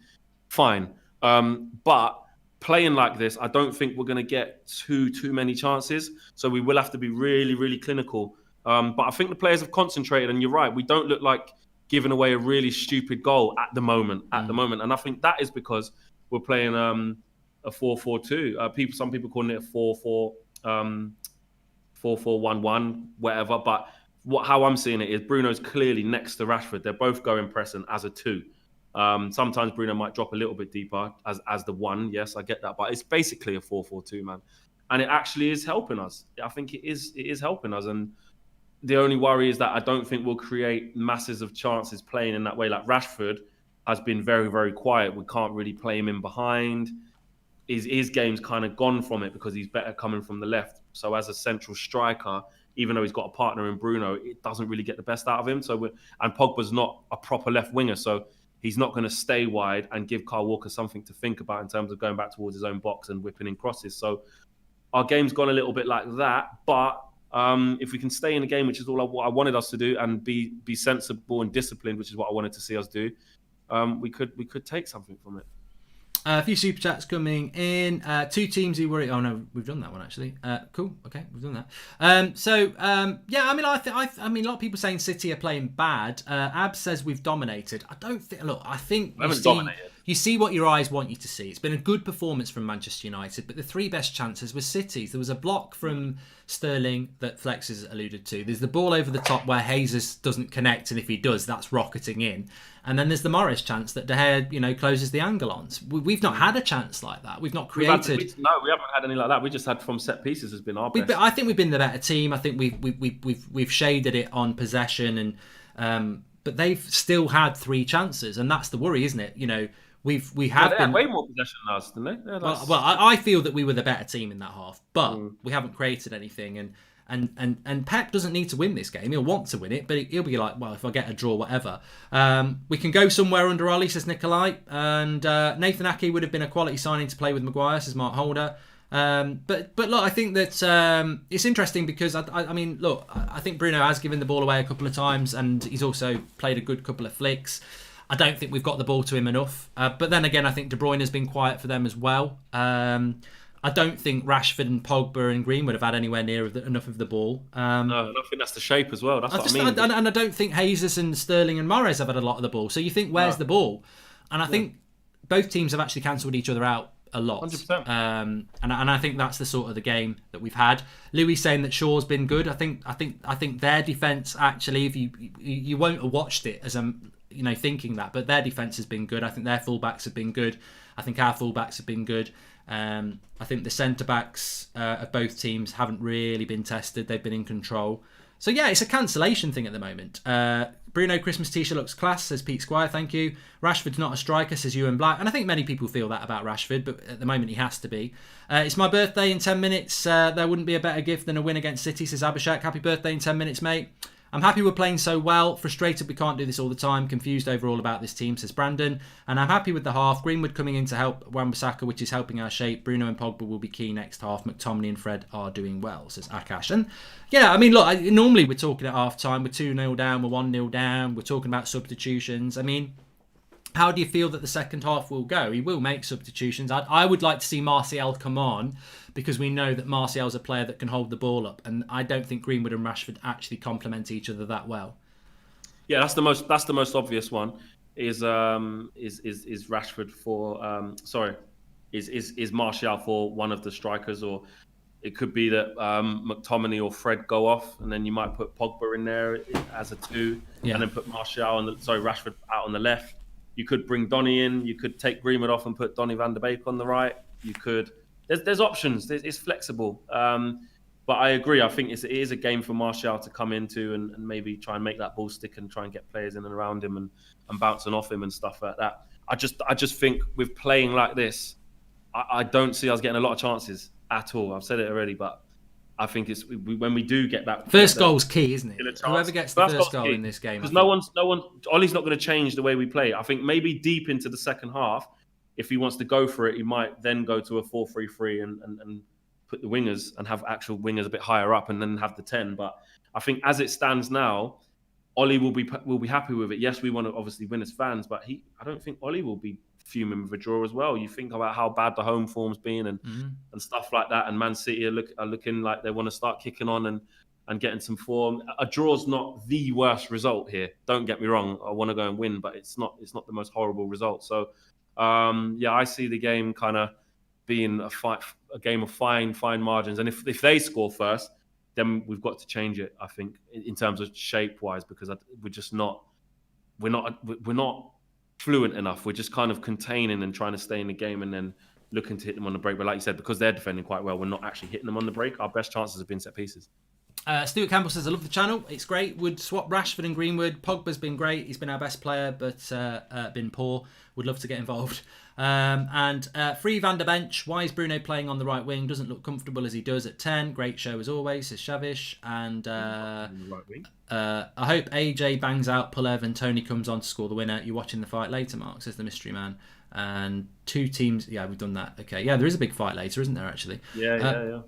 fine. But playing like this, I don't think we're going to get too many chances. So we will have to be really, really clinical. But I think the players have concentrated, and you're right. We don't look like giving away a really stupid goal at the moment. And I think that is because we're playing a 4-4-2. Some people calling it a 4-4-1-1, whatever. But how I'm seeing it is Bruno's clearly next to Rashford. They're both going pressing as a 2. Sometimes Bruno might drop a little bit deeper as the 1. Yes, I get that. But it's basically a 4-4-2, man. And it actually is helping us. I think it is helping us. And the only worry is that I don't think we'll create masses of chances playing in that way. Like Rashford has been very, very quiet. We can't really play him in behind. His game's kind of gone from it because he's better coming from the left. So as a central striker, even though he's got a partner in Bruno, it doesn't really get the best out of him. And Pogba's not a proper left winger, so he's not going to stay wide and give Kyle Walker something to think about in terms of going back towards his own box and whipping in crosses. So our game's gone a little bit like that, but if we can stay in the game, which is what I wanted us to do, and be sensible and disciplined, which is what I wanted to see us do, we could take something from it. A few super chats coming in. Two teams who worry. Oh no, we've done that one actually. Cool. Okay, we've done that. Yeah, I mean, I mean, a lot of people saying City are playing bad. Ab says we've dominated. I don't think. Look, I think you see what your eyes want you to see. It's been a good performance from Manchester United, but the three best chances were City's. There was a block from Sterling that Flex has alluded to. There's the ball over the top where Jesus doesn't connect, and if he does, that's rocketing in. And then there's the Morris chance that De Gea, closes the angle on. We've not had a chance like that. We've not created. No, we haven't had any like that. We just had from set pieces has been our best. I think we've been the better team. I think we've shaded it on possession, and but they've still had three chances, and that's the worry, isn't it? We have been way more possession than us, didn't they? Well, I feel that we were the better team in that half, but we haven't created anything. And Pep doesn't need to win this game. He'll want to win it, but he'll be like, well, if I get a draw, whatever. We can go somewhere under Ollie, says Nikolai. And Nathan Ake would have been a quality signing to play with Maguire, says Mark Holder. But look, I think that it's interesting because, I mean, look, I think Bruno has given the ball away a couple of times and he's also played a good couple of flicks. I don't think we've got the ball to him enough. But then again, I think De Bruyne has been quiet for them as well. I don't think Rashford and Pogba and Green would have had anywhere near enough of the ball. No, and I think that's the shape as well. That's what I mean. And I don't think Jesus and Sterling and Morris have had a lot of the ball. So you think, where's the ball? And I think both teams have actually cancelled each other out a lot. 100%. And I think that's the sort of the game that we've had. Louis saying that Shaw's been good. I think their defence actually, if you won't have watched it as thinking that, but their defence has been good. I think their fullbacks have been good. I think our fullbacks have been good. I think the centre-backs of both teams haven't really been tested. They've been in control. So, yeah, it's a cancellation thing at the moment. Bruno, Christmas t-shirt looks class, says Pete Squire, thank you. Rashford's not a striker, says Ewan Black. And I think many people feel that about Rashford, but at the moment he has to be. It's my birthday in 10 minutes. There wouldn't be a better gift than a win against City, says Abhishek. Happy birthday in 10 minutes, mate. I'm happy we're playing so well. Frustrated we can't do this all the time. Confused overall about this team, says Brandon. And I'm happy with the half. Greenwood coming in to help Wan-Bissaka, which is helping our shape. Bruno and Pogba will be key next half. McTominay and Fred are doing well, says Akash. And yeah, I mean, look, normally we're talking at half time. We're 2-0 down. We're 1-0 down. We're talking about substitutions. I mean, how do you feel that the second half will go? He will make substitutions. I would like to see Martial come on because we know that Martial's a player that can hold the ball up, and I don't think Greenwood and Rashford actually complement each other that well. Yeah, that's the most obvious one. Is Rashford for is Martial for one of the strikers, or it could be that McTominay or Fred go off, and then you might put Pogba in there as a two, and then put Rashford out on the left. You could bring Donny in. You could take Greenwood off and put Donny van de Beek on the right. You could. There's options. It's flexible. But I agree. I think it is a game for Martial to come into and maybe try and make that ball stick and try and get players in and around him and bouncing off him and stuff like that. I just think with playing like this, I don't see us getting a lot of chances at all. I've said it already, but I think it's when we do get that first goal's key, isn't it? Whoever gets the first goal in this game, because no one. Ollie's not going to change the way we play. I think maybe deep into the second half, if he wants to go for it, he might then go to a 4-3-3 and put the wingers and have actual wingers a bit higher up and then have the 10. But I think as it stands now, Ollie will be happy with it. Yes, we want to obviously win as fans, but I don't think Ollie will be fuming with a draw as well. You think about how bad the home form's been and stuff like that, and Man City are looking like they want to start kicking on and getting some form. A draw's not the worst result here. Don't get me wrong. I want to go and win, but it's not the most horrible result. So I see the game kind of being a game of fine margins. And if they score first, then we've got to change it, I think, in terms of shape-wise, because we're not fluent enough. We're just kind of containing and trying to stay in the game and then looking to hit them on the break. But like you said, because they're defending quite well, we're not actually hitting them on the break. Our best chances have been set pieces. Stuart Campbell says, I love the channel. It's great. Would swap Rashford and Greenwood. Pogba's been great. He's been our best player, but been poor. Would love to get involved. And free Van der Bench. Why is Bruno playing on the right wing? Doesn't look comfortable as he does at 10. Great show as always, says Shavish. And right wing. I hope AJ bangs out Pulev and Tony comes on to score the winner. You're watching the fight later, Mark, says the mystery man. And two teams. Yeah, we've done that. Okay. Yeah, there is a big fight later, isn't there, actually? Yeah.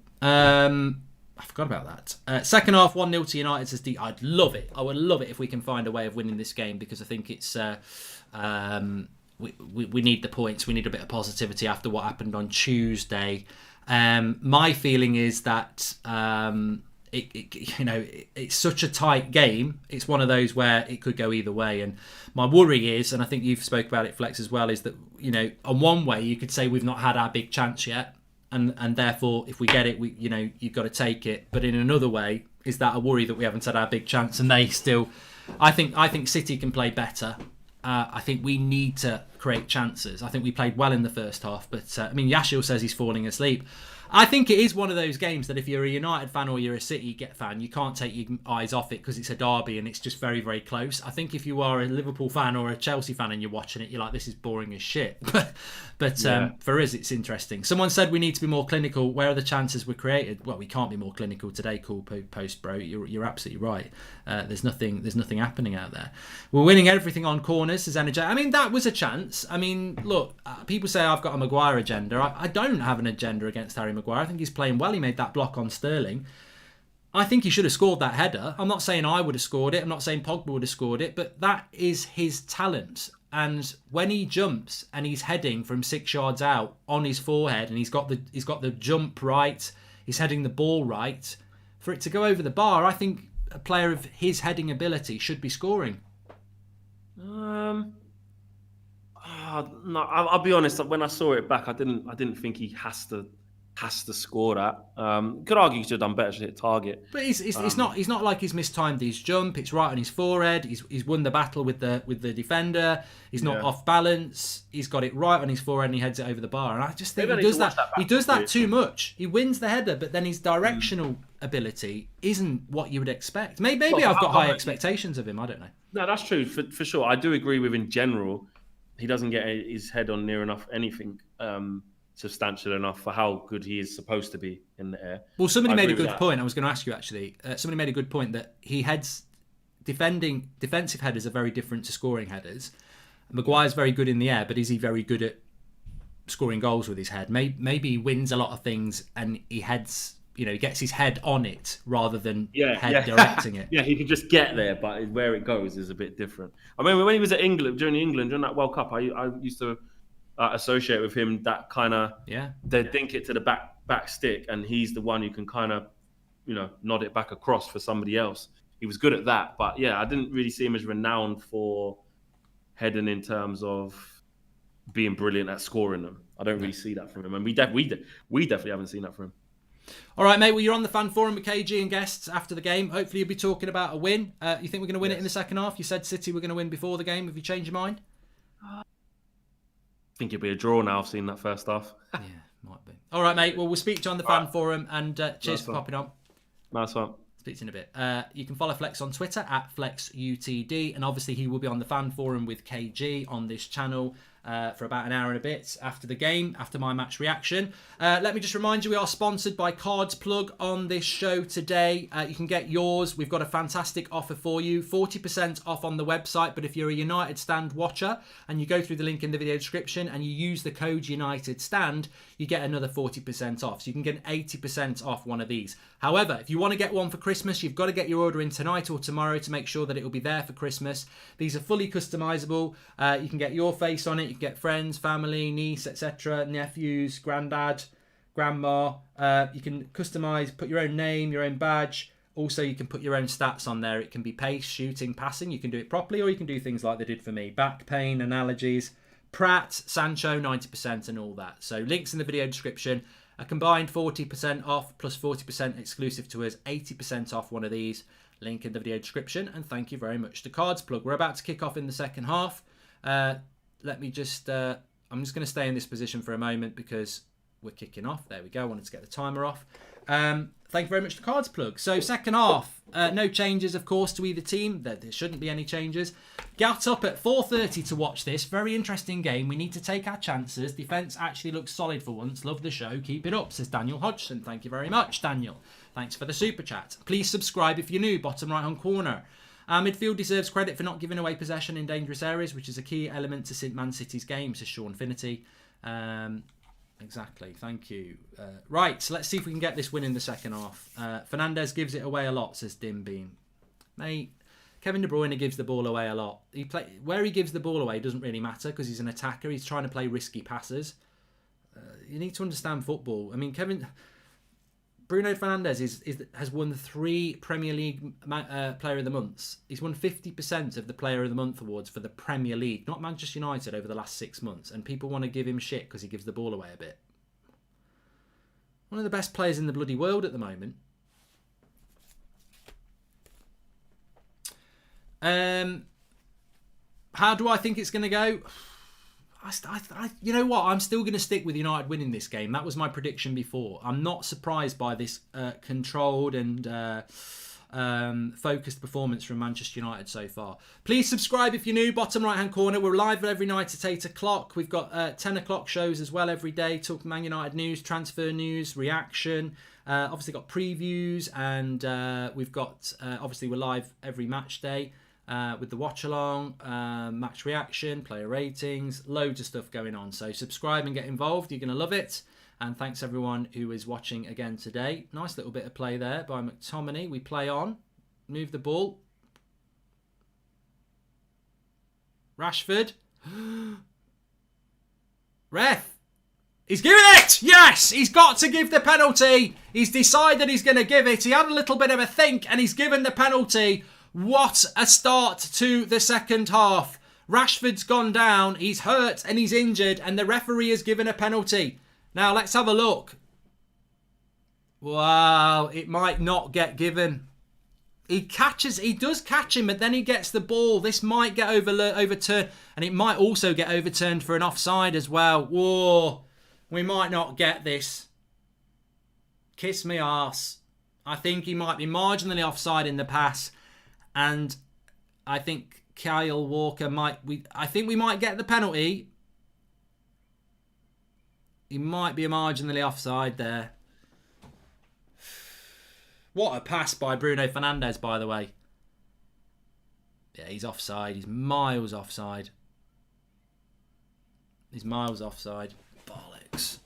I forgot about that. Second half, 1-0 to United, says D. I'd love it. I would love it if we can find a way of winning this game, because I think it's we need the points. We need a bit of positivity after what happened on Tuesday. My feeling is that it's such a tight game. It's one of those where it could go either way. And my worry is, and I think you've spoke about it, Flex, as well, is that, on one way you could say we've not had our big chance yet, and therefore if we get it, you've got to take it. But in another way, is that a worry that we haven't had our big chance and they still? I think City can play better. I think we need to create chances. I think we played well in the first half, but Yashil says he's falling asleep. I think it is one of those games that if you're a United fan or you're a City fan, you can't take your eyes off it because it's a derby and it's just very, very close. I think if you are a Liverpool fan or a Chelsea fan and you're watching it, you're like, this is boring as shit. But for us, it's interesting. Someone said we need to be more clinical. Where are the chances we're created? Well, we can't be more clinical today, Cool Post Bro. You're absolutely right. There's nothing happening out there. We're winning everything on corners, says Energy. That was a chance. Look, people say I've got a Maguire agenda. I don't have an agenda against Harry Maguire. I think he's playing well. He made that block on Sterling. I think he should have scored that header. I'm not saying I would have scored it. I'm not saying Pogba would have scored it, but that is his talent. And when he jumps and he's heading from 6 yards out on his forehead, and he's got the jump right, he's heading the ball right, for it to go over the bar, I think a player of his heading ability should be scoring. No, I'll be honest. When I saw it back, I didn't think he has to score that. Could argue he should have done better to hit target. But it's not like he's mistimed his jump. It's right on his forehead. He's won the battle with the defender. He's not off balance. He's got it right on his forehead and he heads it over the bar. And I just think he does that too much. He wins the header, but then his directional ability isn't what you would expect. Maybe I've got high expectations of him. I don't know. No, that's true for sure. I do agree with, in general, he doesn't get his head on near enough anything substantial enough for how good he is supposed to be in the air. Well, somebody made a good point. I was going to ask you, actually. Somebody made a good point that defensive headers are very different to scoring headers. Maguire's very good in the air, but is he very good at scoring goals with his head? Maybe he wins a lot of things and he heads, he gets his head on it rather than directing it. Yeah, he can just get there, but where it goes is a bit different. I mean, when he was at England, during that World Cup, I used to associate with him that kind of they dink it to the back stick, and he's the one who can kind of nod it back across for somebody else. He was good at that, but I didn't really see him as renowned for heading in terms of being brilliant at scoring them. I don't really see that from him, and we definitely haven't seen that from him. All right, mate. Well, you're on the fan forum with KG and guests after the game. Hopefully, you'll be talking about a win. You think we're going to win it in the second half? You said City were going to win before the game. Have you changed your mind? I think it'll be a draw now. I've seen that first half. Yeah, might be. All right, mate. Well, we'll speak to you on the fan forum, and cheers for popping on. Nice one. Speak to you in a bit. You can follow Flex on Twitter at FlexUTD, and obviously he will be on the fan forum with KG on this channel for about an hour and a bit after the game, after my match reaction. Let me just remind you, we are sponsored by Cards Plug on this show today. You can get yours. We've got a fantastic offer for you, 40% off on the website, but if you're a United Stand watcher and you go through the link in the video description and you use the code United Stand, you get another 40% off. So you can get 80% off one of these. However, if you want to get one for Christmas, you've got to get your order in tonight or tomorrow to make sure that it will be there for Christmas. These are fully customizable. You can get your face on it. You can get friends, family, niece, etc., nephews, granddad, grandma. You can customize, put your own name, your own badge. Also, you can put your own stats on there. It can be pace, shooting, passing. You can do it properly, or you can do things like they did for me. Back pain, analogies, Pratt, Sancho, 90% and all that. So links in the video description. A combined 40% off plus 40% exclusive to us, 80% off one of these. Link in the video description. And thank you very much to Cards Plug. We're about to kick off in the second half. Let me just... I'm just going to stay in this position for a moment because we're kicking off. There we go. I wanted to get the timer off. Thank you very much to Cards Plug. So second half, no changes, of course, to either team. There shouldn't be any changes. Got up at 4:30 to watch this. Very interesting game. We need to take our chances. Defence actually looks solid for once. Love the show. Keep it up, says Daniel Hodgson. Thank you very much, Daniel. Thanks for the super chat. Please subscribe if you're new. Bottom right-hand corner. Our midfield deserves credit for not giving away possession in dangerous areas, which is a key element to Man City's game, says Sean Finity. Exactly, thank you. Right, so let's see if we can get this win in the second half. Fernandez gives it away a lot, says Dim Beam. Mate, Kevin De Bruyne gives the ball away a lot. Where he gives the ball away doesn't really matter because he's an attacker. He's trying to play risky passes. You need to understand football. I mean, Bruno Fernandes has won 3 Premier League Player of the Months. He's won 50% of the Player of the Month awards for the Premier League, not Manchester United, over the last 6 months. And people want to give him shit because he gives the ball away a bit. One of the best players in the bloody world at the moment. How do I think it's going to go? You know what? I'm still going to stick with United winning this game. That was my prediction before. I'm not surprised by this controlled and focused performance from Manchester United so far. Please subscribe if you're new. Bottom right hand corner. We're live every night at 8 o'clock. We've got 10 o'clock shows as well every day. Talking Man United news, transfer news, reaction. Obviously got previews, and we've got obviously we're live every match day. With the watch along, match reaction, player ratings, loads of stuff going on. So subscribe and get involved. You're going to love it. And thanks everyone who is watching again today. Nice little bit of play there by McTominay. We play on. Move the ball. Rashford. Ref. He's giving it! Yes! He's got to give the penalty. He's decided he's going to give it. He had a little bit of a think and he's given the penalty. What a start to the second half. Rashford's gone down, he's hurt and he's injured, and the referee has given a penalty. Now let's have a look. Wow, it might not get given. He does catch him, but then he gets the ball. This might get overturned, and it might also get overturned for an offside as well. Whoa, we might not get this. Kiss me arse. I think he might be marginally offside in the pass. And I think Kyle Walker I think we might get the penalty. He might be marginally offside there. What a pass by Bruno Fernandes, by the way. Yeah, he's offside. He's miles offside. He's miles offside. Bollocks.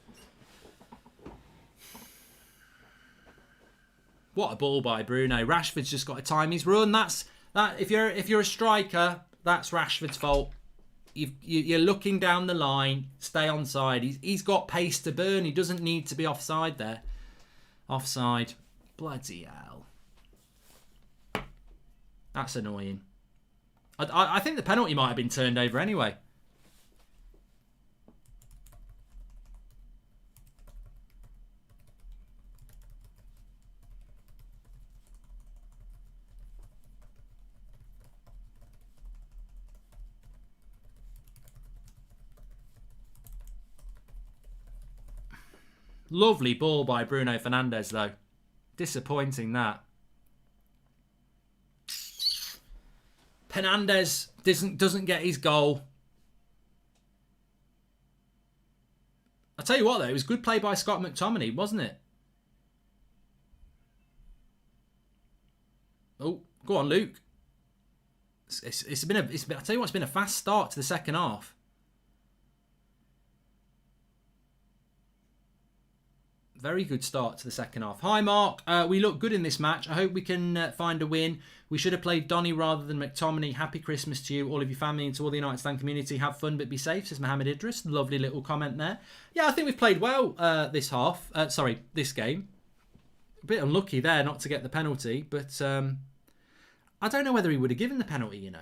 What a ball by Bruno. Rashford's just got to time his run. That. If you're a striker, that's Rashford's fault. You're looking down the line. Stay onside. He's got pace to burn. He doesn't need to be offside there. Offside. Bloody hell. That's annoying. I think the penalty might have been turned over anyway. Lovely ball by Bruno Fernandes, though. Disappointing, that. Fernandes doesn't get his goal. I'll tell you what, though. It was good play by Scott McTominay, wasn't it? Oh, go on, Luke. I'll tell you what, it's been a fast start to the second half. Very good start to the second half. Hi, Mark. We look good in this match. I hope we can find a win. We should have played Donny rather than McTominay. Happy Christmas to you, all of your family, and to all the United Stand community. Have fun, but be safe, says Mohammed Idris. Lovely little comment there. Yeah, I think we've played well this game. A bit unlucky there not to get the penalty, but I don't know whether he would have given the penalty, you know.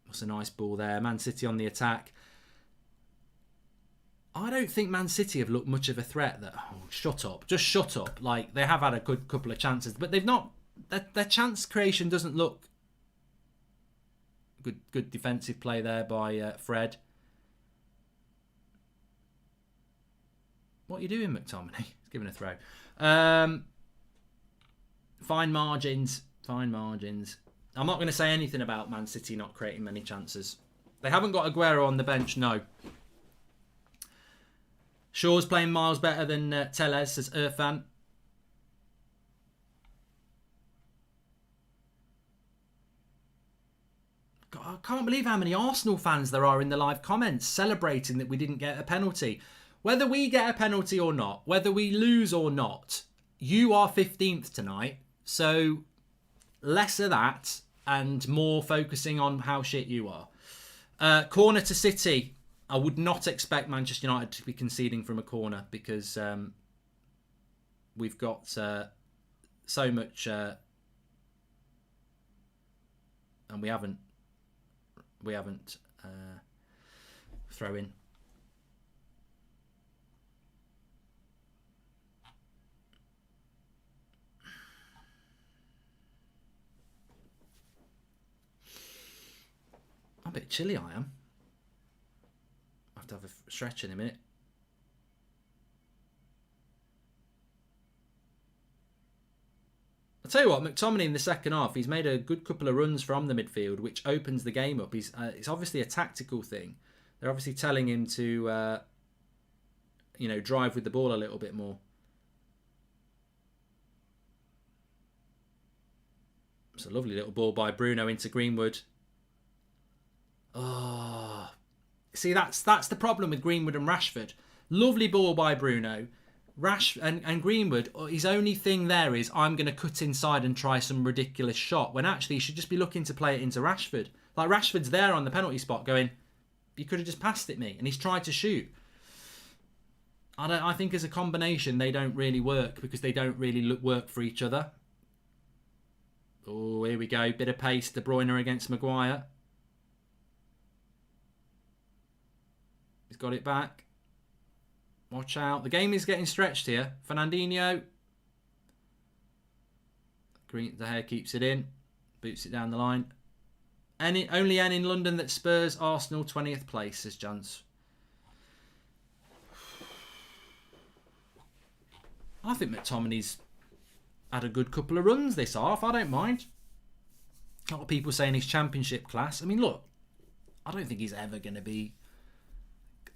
What's a nice ball there. Man City on the attack. I don't think Man City have looked much of a threat. Shut up. Just shut up. Like, they have had a good couple of chances, but they've not... Their chance creation doesn't look... Good defensive play there by Fred. What are you doing, McTominay? He's giving a throw. Fine margins. Fine margins. I'm not going to say anything about Man City not creating many chances. They haven't got Aguero on the bench, no. Shaw's playing miles better than Tellez, says Irfan. God, I can't believe how many Arsenal fans there are in the live comments celebrating that we didn't get a penalty. Whether we get a penalty or not, whether we lose or not, you are 15th tonight, so less of that and more focusing on how shit you are. Corner to City. I would not expect Manchester United to be conceding from a corner because we've got so much, and we haven't throw in. I'm a bit chilly, I am. I have to have a stretch in a minute. I'll tell you what, McTominay in the second half, he's made a good couple of runs from the midfield, which opens the game up. It's obviously a tactical thing. They're obviously telling him to, drive with the ball a little bit more. It's a lovely little ball by Bruno into Greenwood. Oh, see, that's the problem with Greenwood and Rashford. Lovely ball by Bruno. And Greenwood, his only thing there is, I'm going to cut inside and try some ridiculous shot, when actually he should just be looking to play it into Rashford. Like, Rashford's there on the penalty spot going, you could have just passed it me, and he's tried to shoot. I think as a combination they don't really work because they don't really work for each other. Oh, here we go, bit of pace. De Bruyne against Maguire. He's got it back. Watch out. The game is getting stretched here. Fernandinho. The hair keeps it in. Boots it down the line. Only N in London that Spurs Arsenal 20th place, says Jans. I think McTominay's had a good couple of runs this half. I don't mind. A lot of people saying he's championship class. I mean, look, I don't think he's ever going to be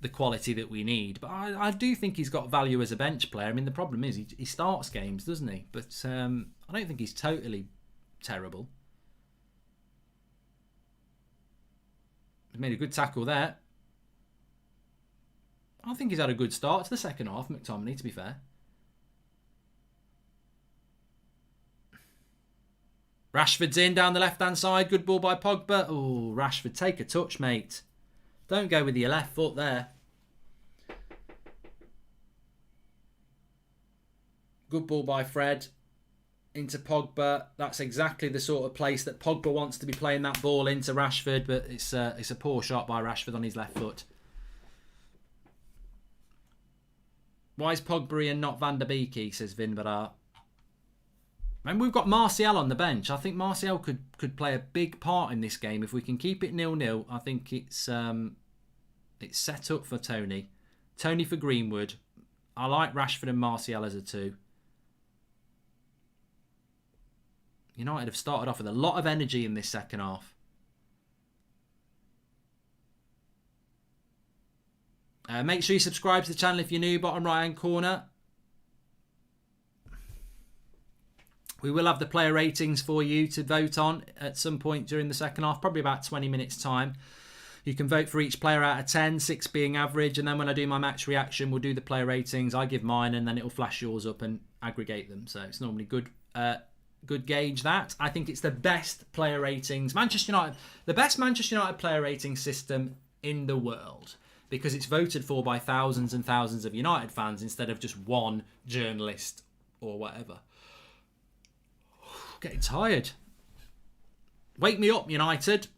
the quality that we need, but I do think he's got value as a bench player. I mean, the problem is he starts games, doesn't he? But I don't think he's totally terrible. He's made a good tackle there. I think he's had a good start to the second half, McTominay, to be fair. Rashford's in down the left-hand side. Good ball by Pogba. Oh, Rashford, take a touch, mate. Don't go with your left foot there. Good ball by Fred. Into Pogba. That's exactly the sort of place that Pogba wants to be playing that ball into Rashford, but it's a poor shot by Rashford on his left foot. Why is Pogba and not Van der Beek, says Vinbarar. And we've got Martial on the bench. I think Martial could play a big part in this game. If we can keep it 0-0, I think it's set up for Tony. Tony for Greenwood. I like Rashford and Martial as a two. United have started off with a lot of energy in this second half. Make sure you subscribe to the channel if you're new, bottom right hand corner. We will have the player ratings for you to vote on at some point during the second half, probably about 20 minutes time. You can vote for each player out of 10, 6 being average, and then when I do my match reaction, we'll do the player ratings. I give mine, and then it'll flash yours up and aggregate them. So it's normally good gauge that. I think it's the best player ratings. Manchester United, the best Manchester United player rating system in the world, because it's voted for by thousands and thousands of United fans instead of just one journalist or whatever. Getting tired. Wake me up, United.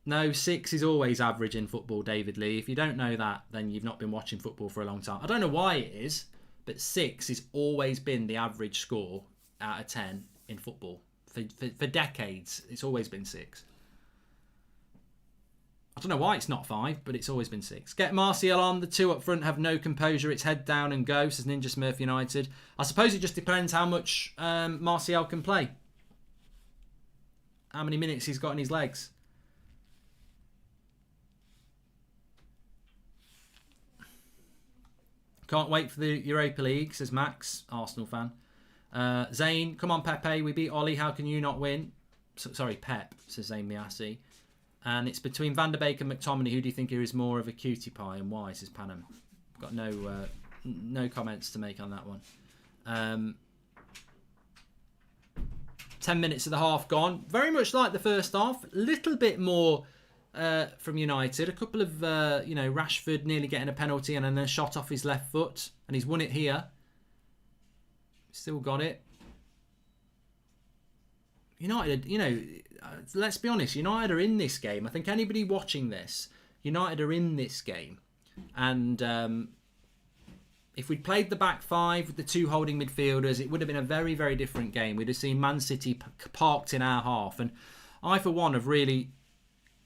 No, 6 is always average in football, David Lee. If you don't know that, then you've not been watching football for a long time. I don't know why it is, but 6 has always been the average score out of 10 in football. For decades, it's always been 6. I don't know why it's not 5, but it's always been 6. Get Martial on. The two up front have no composure. It's head down and go, says Ninja Smurf United. I suppose it just depends how much Martial can play. How many minutes he's got in his legs. Can't wait for the Europa League, says Max, Arsenal fan. Zane, come on Pepe, we beat Ollie. How can you not win? Sorry, Pep, says Zane Miassi. And it's between Van der Beek and McTominay. Who do you think here is more of a cutie pie and why, says Panam? Got no comments to make on that one. 10 minutes of the half gone. Very much like the first half. A little bit more from United. A couple of, Rashford nearly getting a penalty and then a shot off his left foot. And he's won it here. Still got it. United, let's be honest. United are in this game. I think anybody watching this, United are in this game. And if we'd played the back five with the two holding midfielders, it would have been a very, very different game. We'd have seen Man City parked in our half. And I, for one, have really,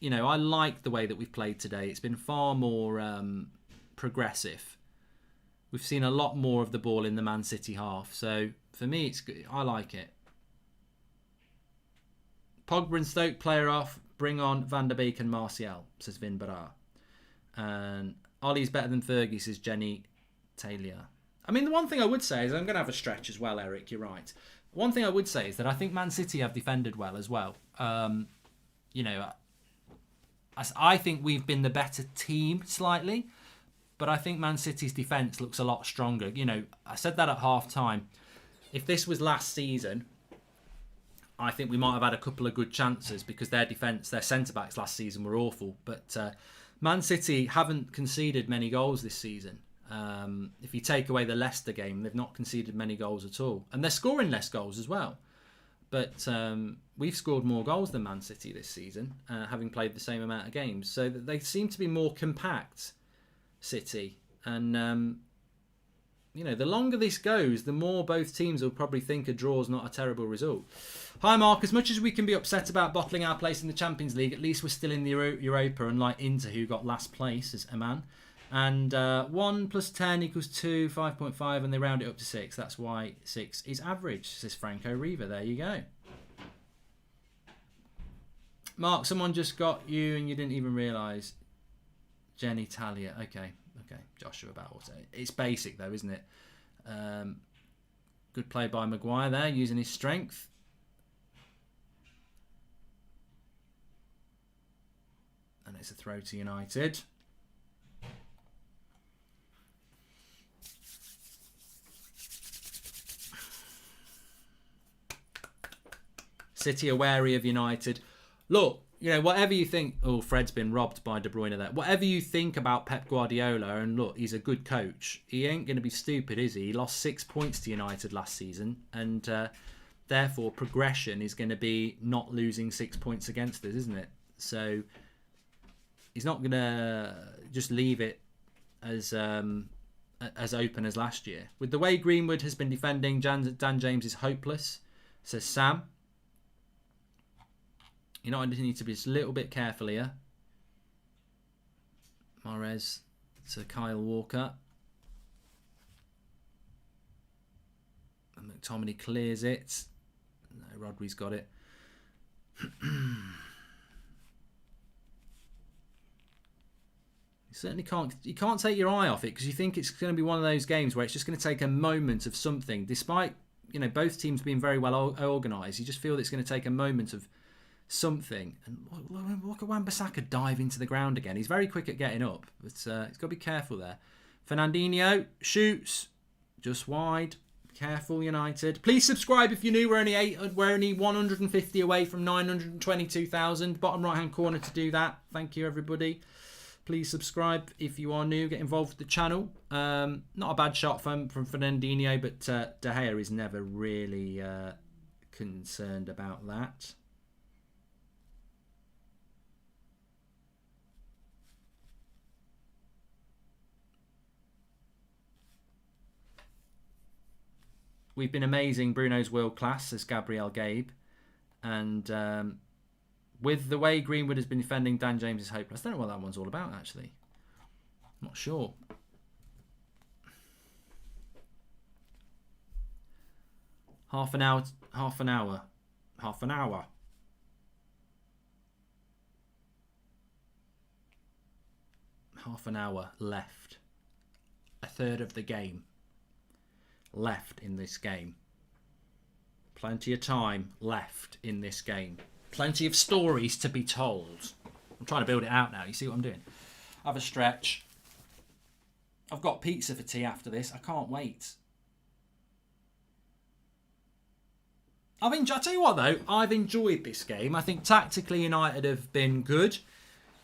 I like the way that we've played today. It's been far more progressive. We've seen a lot more of the ball in the Man City half. So for me, it's good. I like it. Pogba and Stoke player off. Bring on Van der Beek and Martial, says Vin Barra. And Ollie's better than Fergie, says Jenny Taylor. I mean, the one thing I would say is I'm going to have a stretch as well, Eric. You're right. One thing I would say is that I think Man City have defended well as well. I think we've been the better team slightly, but I think Man City's defence looks a lot stronger. I said that at half time. If this was last season, I think we might have had a couple of good chances because their defence, their centre-backs last season were awful. But Man City haven't conceded many goals this season. If you take away the Leicester game, they've not conceded many goals at all. And they're scoring less goals as well. But we've scored more goals than Man City this season, having played the same amount of games. So they seem to be more compact, City. And, the longer this goes, the more both teams will probably think a draw is not a terrible result. Hi, Mark. As much as we can be upset about bottling our place in the Champions League, at least we're still in the Europa, unlike Inter, who got last place, as Aman. And 1 + 10 = 2, 5.5, and they round it up to 6. That's why 6 is average, says Franco Riva. There you go. Mark, someone just got you and you didn't even realise. Jenny Talia. Okay. Joshua Battle. It's basic though, isn't it? Good play by Maguire there, using his strength. And it's a throw to United. City are wary of United. Look, whatever you think... Oh, Fred's been robbed by De Bruyne there. Whatever you think about Pep Guardiola, and look, he's a good coach, he ain't going to be stupid, is he? He lost 6 points to United last season, and therefore progression is going to be not losing 6 points against us, isn't it? So he's not going to just leave it as open as last year. With the way Greenwood has been defending, Dan James is hopeless, says Sam. I need to be just a little bit careful here. Mahrez to Kyle Walker. And McTominay clears it. No, Rodri's got it. You can't take your eye off it because you think it's going to be one of those games where it's just going to take a moment of something. Despite, both teams being very well organised, you just feel that it's going to take a moment of something. And look at Wan-Bissaka dive into the ground again. He's very quick at getting up, but he's got to be careful there. Fernandinho shoots just wide. Careful, United. Please subscribe if you're new. We're only 150 away from 922,000. Bottom right hand corner to do that. Thank you, everybody. Please subscribe if you are new. Get involved with the channel. Not a bad shot from Fernandinho, but De Gea is never really concerned about that. We've been amazing. Bruno's world class, says Gabriel Gabe. And with the way Greenwood has been defending, Dan James is hopeless. I don't know what that one's all about, actually. I'm not sure. Half an hour. Half an hour left. A third of the game left in this game. Plenty of time left in this game. Plenty of stories to be told. I'm trying to build it out now. You see what I'm doing? Have a stretch. I've got pizza for tea after this. I can't wait. I tell you what though, I've enjoyed this game. I think tactically United have been good,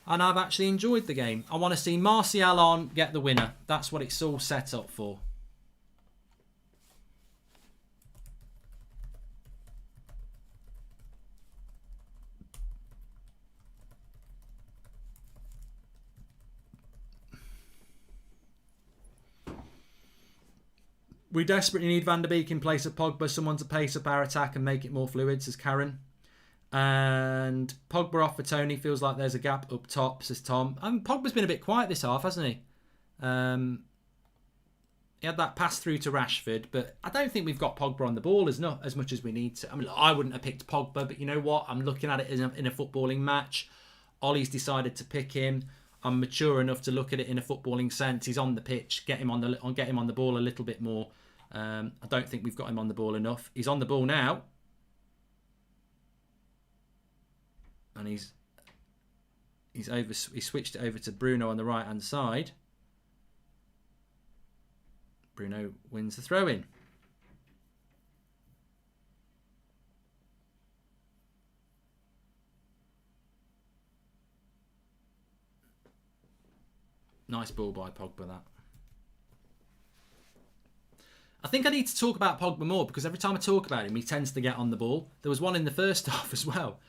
and I've actually enjoyed the game. I want to see Martial on, get the winner. That's what it's all set up for. We desperately need Van der Beek in place of Pogba, someone to pace up our attack and make it more fluid, says Karen. And Pogba off for Tony, feels like there's a gap up top, says Tom. Pogba's been a bit quiet this half, hasn't he? He had that pass through to Rashford, but I don't think we've got Pogba on the ball as much as we need to. I mean, look, I wouldn't have picked Pogba, but you know what? I'm looking at it in a footballing match. Ollie's decided to pick him. I'm mature enough to look at it in a footballing sense. He's on the pitch. Get him on the ball a little bit more. I don't think we've got him on the ball enough. He's on the ball now. And he's switched it over to Bruno on the right hand side. Bruno wins the throw in. Nice ball by Pogba, that. I think I need to talk about Pogba more because every time I talk about him, he tends to get on the ball. There was one in the first half as well.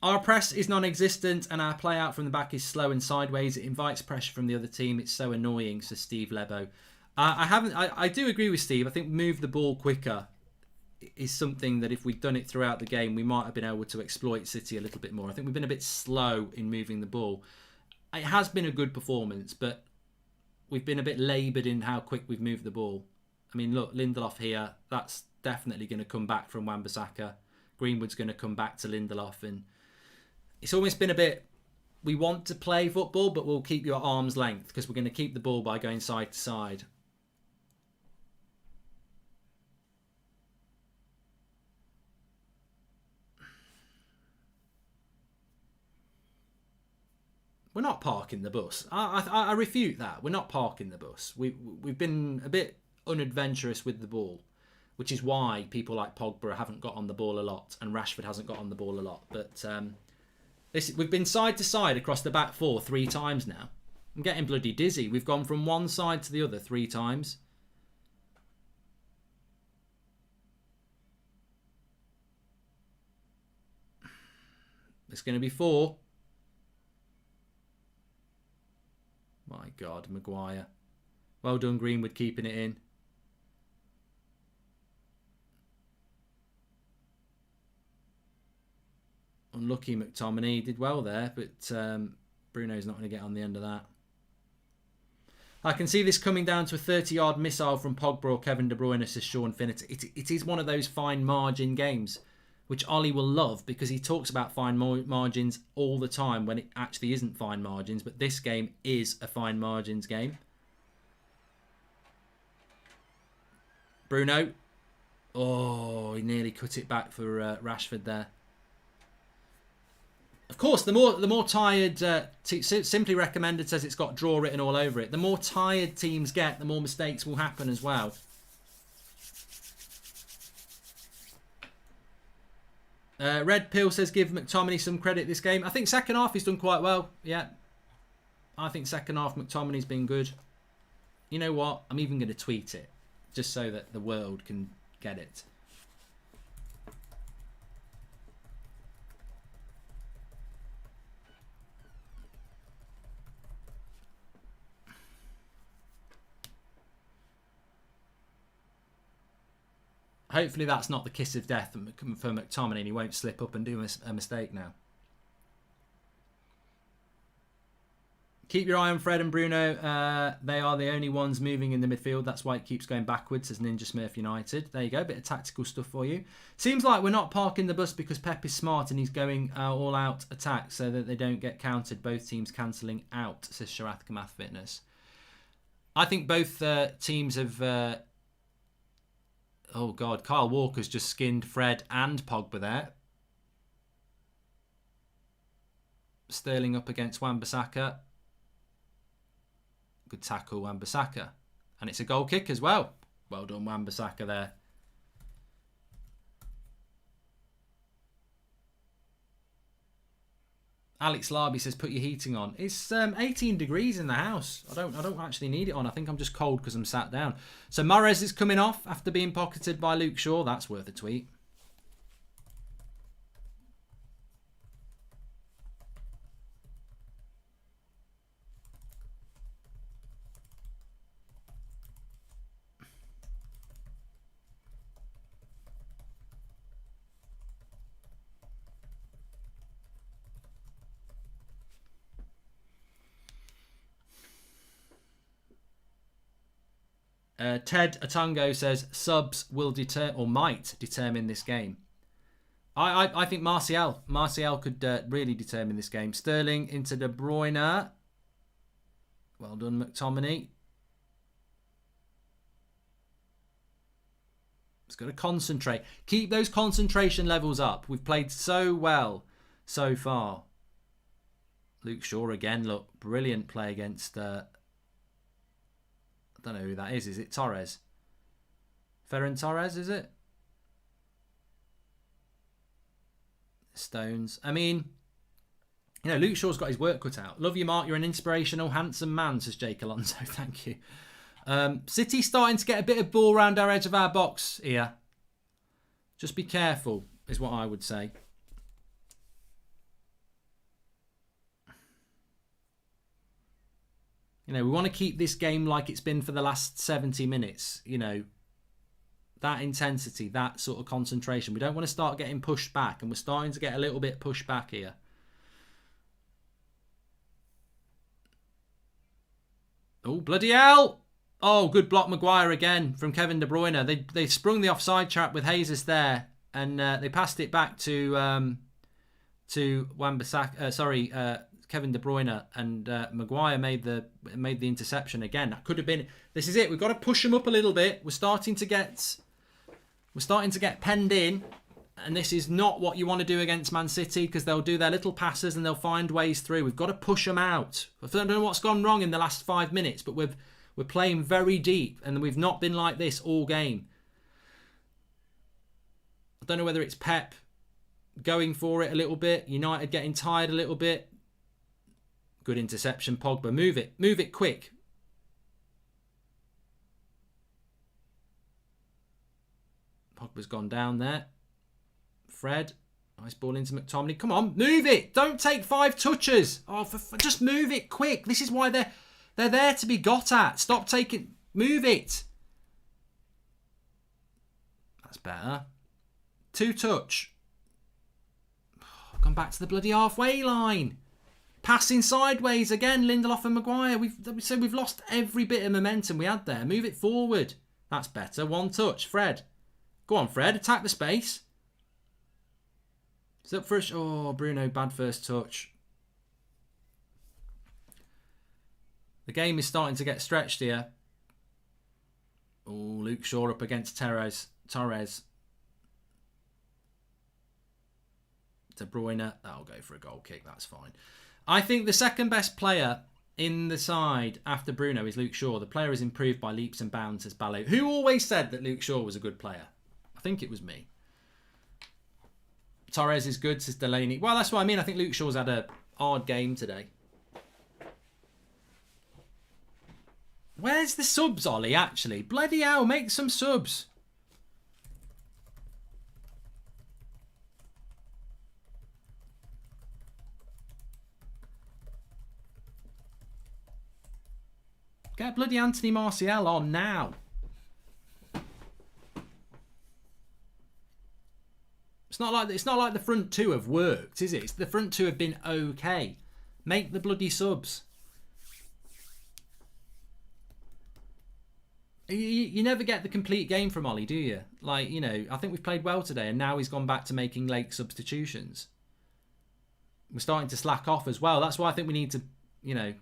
Our press is non-existent and our play out from the back is slow and sideways. It invites pressure from the other team. It's so annoying, says Steve Lebo. I do agree with Steve. I think move the ball quicker is something that if we'd done it throughout the game, we might have been able to exploit City a little bit more. I think we've been a bit slow in moving the ball. It has been a good performance, but we've been a bit laboured in how quick we've moved the ball. I mean, look, Lindelof here, that's definitely going to come back from Wan-Bissaka. Greenwood's going to come back to Lindelof, and it's almost been a bit, we want to play football, but we'll keep you at arm's length because we're going to keep the ball by going side to side. We're not parking the bus. I refute that. We're not parking the bus. We've been a bit unadventurous with the ball, which is why people like Pogba haven't got on the ball a lot and Rashford hasn't got on the ball a lot. But we've been side to side across the back four 3 times now. I'm getting bloody dizzy. We've gone from one side to the other 3 times. It's going to be 4. My God, Maguire. Well done, Greenwood, keeping it in. Unlucky McTominay. Did well there, but Bruno's not going to get on the end of that. I can see this coming down to a 30-yard missile from Pogba or Kevin De Bruyne, says Sean Finity. It is one of those fine margin games, which Ollie will love because he talks about fine margins all the time when it actually isn't fine margins. But this game is a fine margins game. Bruno. Oh, he nearly cut it back for Rashford there. Of course, the more tired, Simply Recommended says it's got draw written all over it. The more tired teams get, the more mistakes will happen as well. Red Pill says give McTominay some credit this game. I think second half he's done quite well. Yeah. I think second half McTominay's been good. You know what? I'm even going to tweet it just so that the world can get it. Hopefully that's not the kiss of death for McTominay and he won't slip up and do a mistake now. Keep your eye on Fred and Bruno. They are the only ones moving in the midfield. That's why it keeps going backwards, says Ninja Smurf United. There you go, bit of tactical stuff for you. Seems like we're not parking the bus because Pep is smart and he's going all-out attack so that they don't get countered. Both teams cancelling out, says Sharath Kamath Fitness. I think both teams have... Oh, God. Kyle Walker's just skinned Fred and Pogba there. Sterling up against Wan-Bissaka. Good tackle, Wan-Bissaka. And it's a goal kick as well. Well done, Wan-Bissaka there. Alex Larby says, put your heating on. It's 18 degrees in the house. I don't actually need it on. I think I'm just cold because I'm sat down. So Mahrez is coming off after being pocketed by Luke Shaw. That's worth a tweet. Ted Atango says subs will might determine this game. I think Martial could really determine this game. Sterling into De Bruyne. Well done, McTominay. It's got to concentrate. Keep those concentration levels up. We've played so well so far. Luke Shaw again. Look, brilliant play against... I don't know who that is. Is it Torres? Ferran Torres, is it? Stones. I mean, you know, Luke Shaw's got his work cut out. Love you, Mark. You're an inspirational, handsome man, says Jake Alonso. Thank you. City starting to get a bit of ball around our edge of our box here. Just be careful, is what I would say. You know, we want to keep this game like it's been for the last 70 minutes. You know, that intensity, that sort of concentration. We don't want to start getting pushed back, and we're starting to get a little bit pushed back here. Oh, bloody hell! Oh, good block, Maguire again from Kevin De Bruyne. They sprung the offside trap with Jesus there, and they passed it back to Wan-Bissaka. Kevin De Bruyne, and Maguire made the interception again. That could have been. This is it. We've got to push them up a little bit. We're starting to get penned in, and this is not what you want to do against Man City, because they'll do their little passes and they'll find ways through. We've got to push them out. I don't know what's gone wrong in the last 5 minutes, but we're playing very deep, and we've not been like this all game. I don't know whether it's Pep going for it a little bit, United getting tired a little bit. Good interception, Pogba. Move it quick. Pogba's gone down there. Fred, nice ball into McTominay. Come on, move it. Don't take 5 touches. Oh, just move it quick. This is why they're there to be got at. Stop taking. Move it. That's better. 2 touch. I've gone back to the bloody halfway line. Passing sideways again, Lindelof and Maguire. We've lost every bit of momentum we had there. Move it forward. That's better. 1 touch. Fred. Go on, Fred. Attack the space. It's up for a... Oh, Bruno, bad first touch. The game is starting to get stretched here. Oh, Luke Shaw up against Torres. De Bruyne. That'll go for a goal kick. That's fine. I think the second best player in the side after Bruno is Luke Shaw. The player has improved by leaps and bounds, says Ballet. Who always said that Luke Shaw was a good player? I think it was me. Torres is good, says Delaney. Well, that's what I mean. I think Luke Shaw's had a hard game today. Where's the subs, Ollie, actually? Bloody hell, make some subs. Get bloody Anthony Martial on now. It's not like the front two have worked, is it? The front two have been okay. Make the bloody subs. You never get the complete game from Ollie, do you? Like, you know, I think we've played well today, and now he's gone back to making late substitutions. We're starting to slack off as well. That's why I think we need to, you know,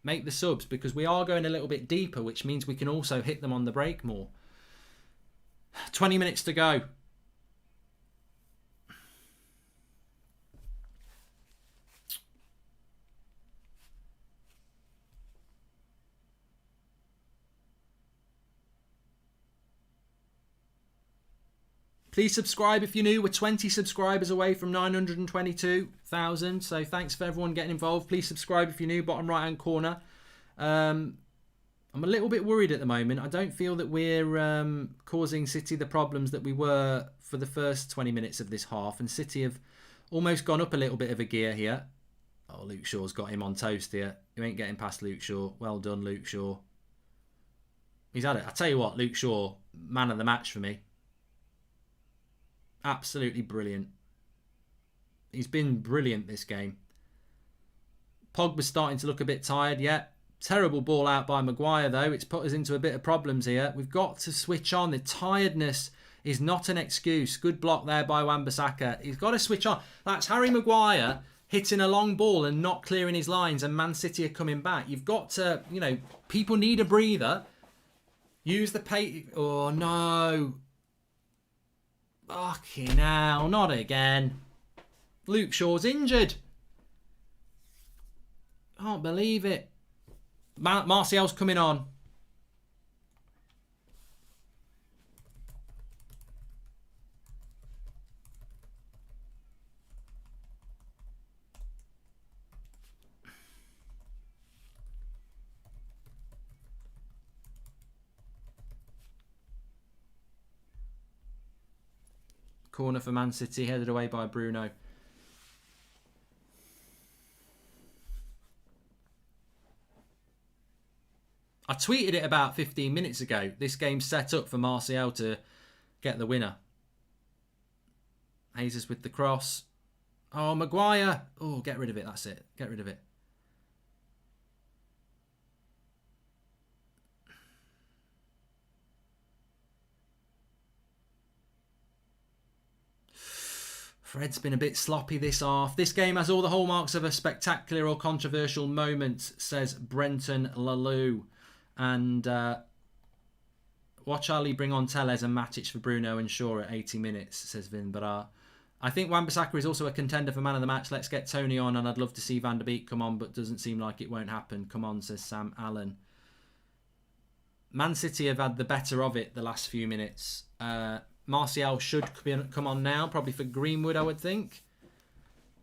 make the subs, because we are going a little bit deeper, which means we can also hit them on the break more. 20 minutes to go. Please subscribe if you're new. We're 20 subscribers away from 922,000. So thanks for everyone getting involved. Please subscribe if you're new, bottom right-hand corner. I'm a little bit worried at the moment. I don't feel that we're causing City the problems that we were for the first 20 minutes of this half. And City have almost gone up a little bit of a gear here. Oh, Luke Shaw's got him on toast here. You ain't getting past Luke Shaw. Well done, Luke Shaw. He's had it. I tell you what, Luke Shaw, man of the match for me. Absolutely brilliant. He's been brilliant this game. Pogba's starting to look a bit tired yet. Terrible ball out by Maguire though. It's put us into a bit of problems here. We've got to switch on. The tiredness is not an excuse. Good block there by Wan-Bissaka. He's got to switch on. That's Harry Maguire hitting a long ball and not clearing his lines, and Man City are coming back. You've got to, you know, people need a breather. Use the pay. Oh no. Fucking hell, not again. Luke Shaw's injured. Can't believe it. Martial's coming on. Corner for Man City, headed away by Bruno. I tweeted it about 15 minutes ago. This game's set up for Martial to get the winner. Jesus with the cross. Oh, Maguire. Oh, get rid of it. That's it. Get rid of it. Fred's been a bit sloppy this half. This game has all the hallmarks of a spectacular or controversial moment, says Brenton Lalou. And watch Ali bring on Tellez and Matic for Bruno and Shaw at 80 minutes, says Vinbara. I think Wan-Bissaka is also a contender for man of the match. Let's get Tony on, and I'd love to see Van der Beek come on, but doesn't seem like it won't happen. Come on, says Sam Allen. Man City have had the better of it the last few minutes. Martial should come on now, probably for Greenwood, I would think.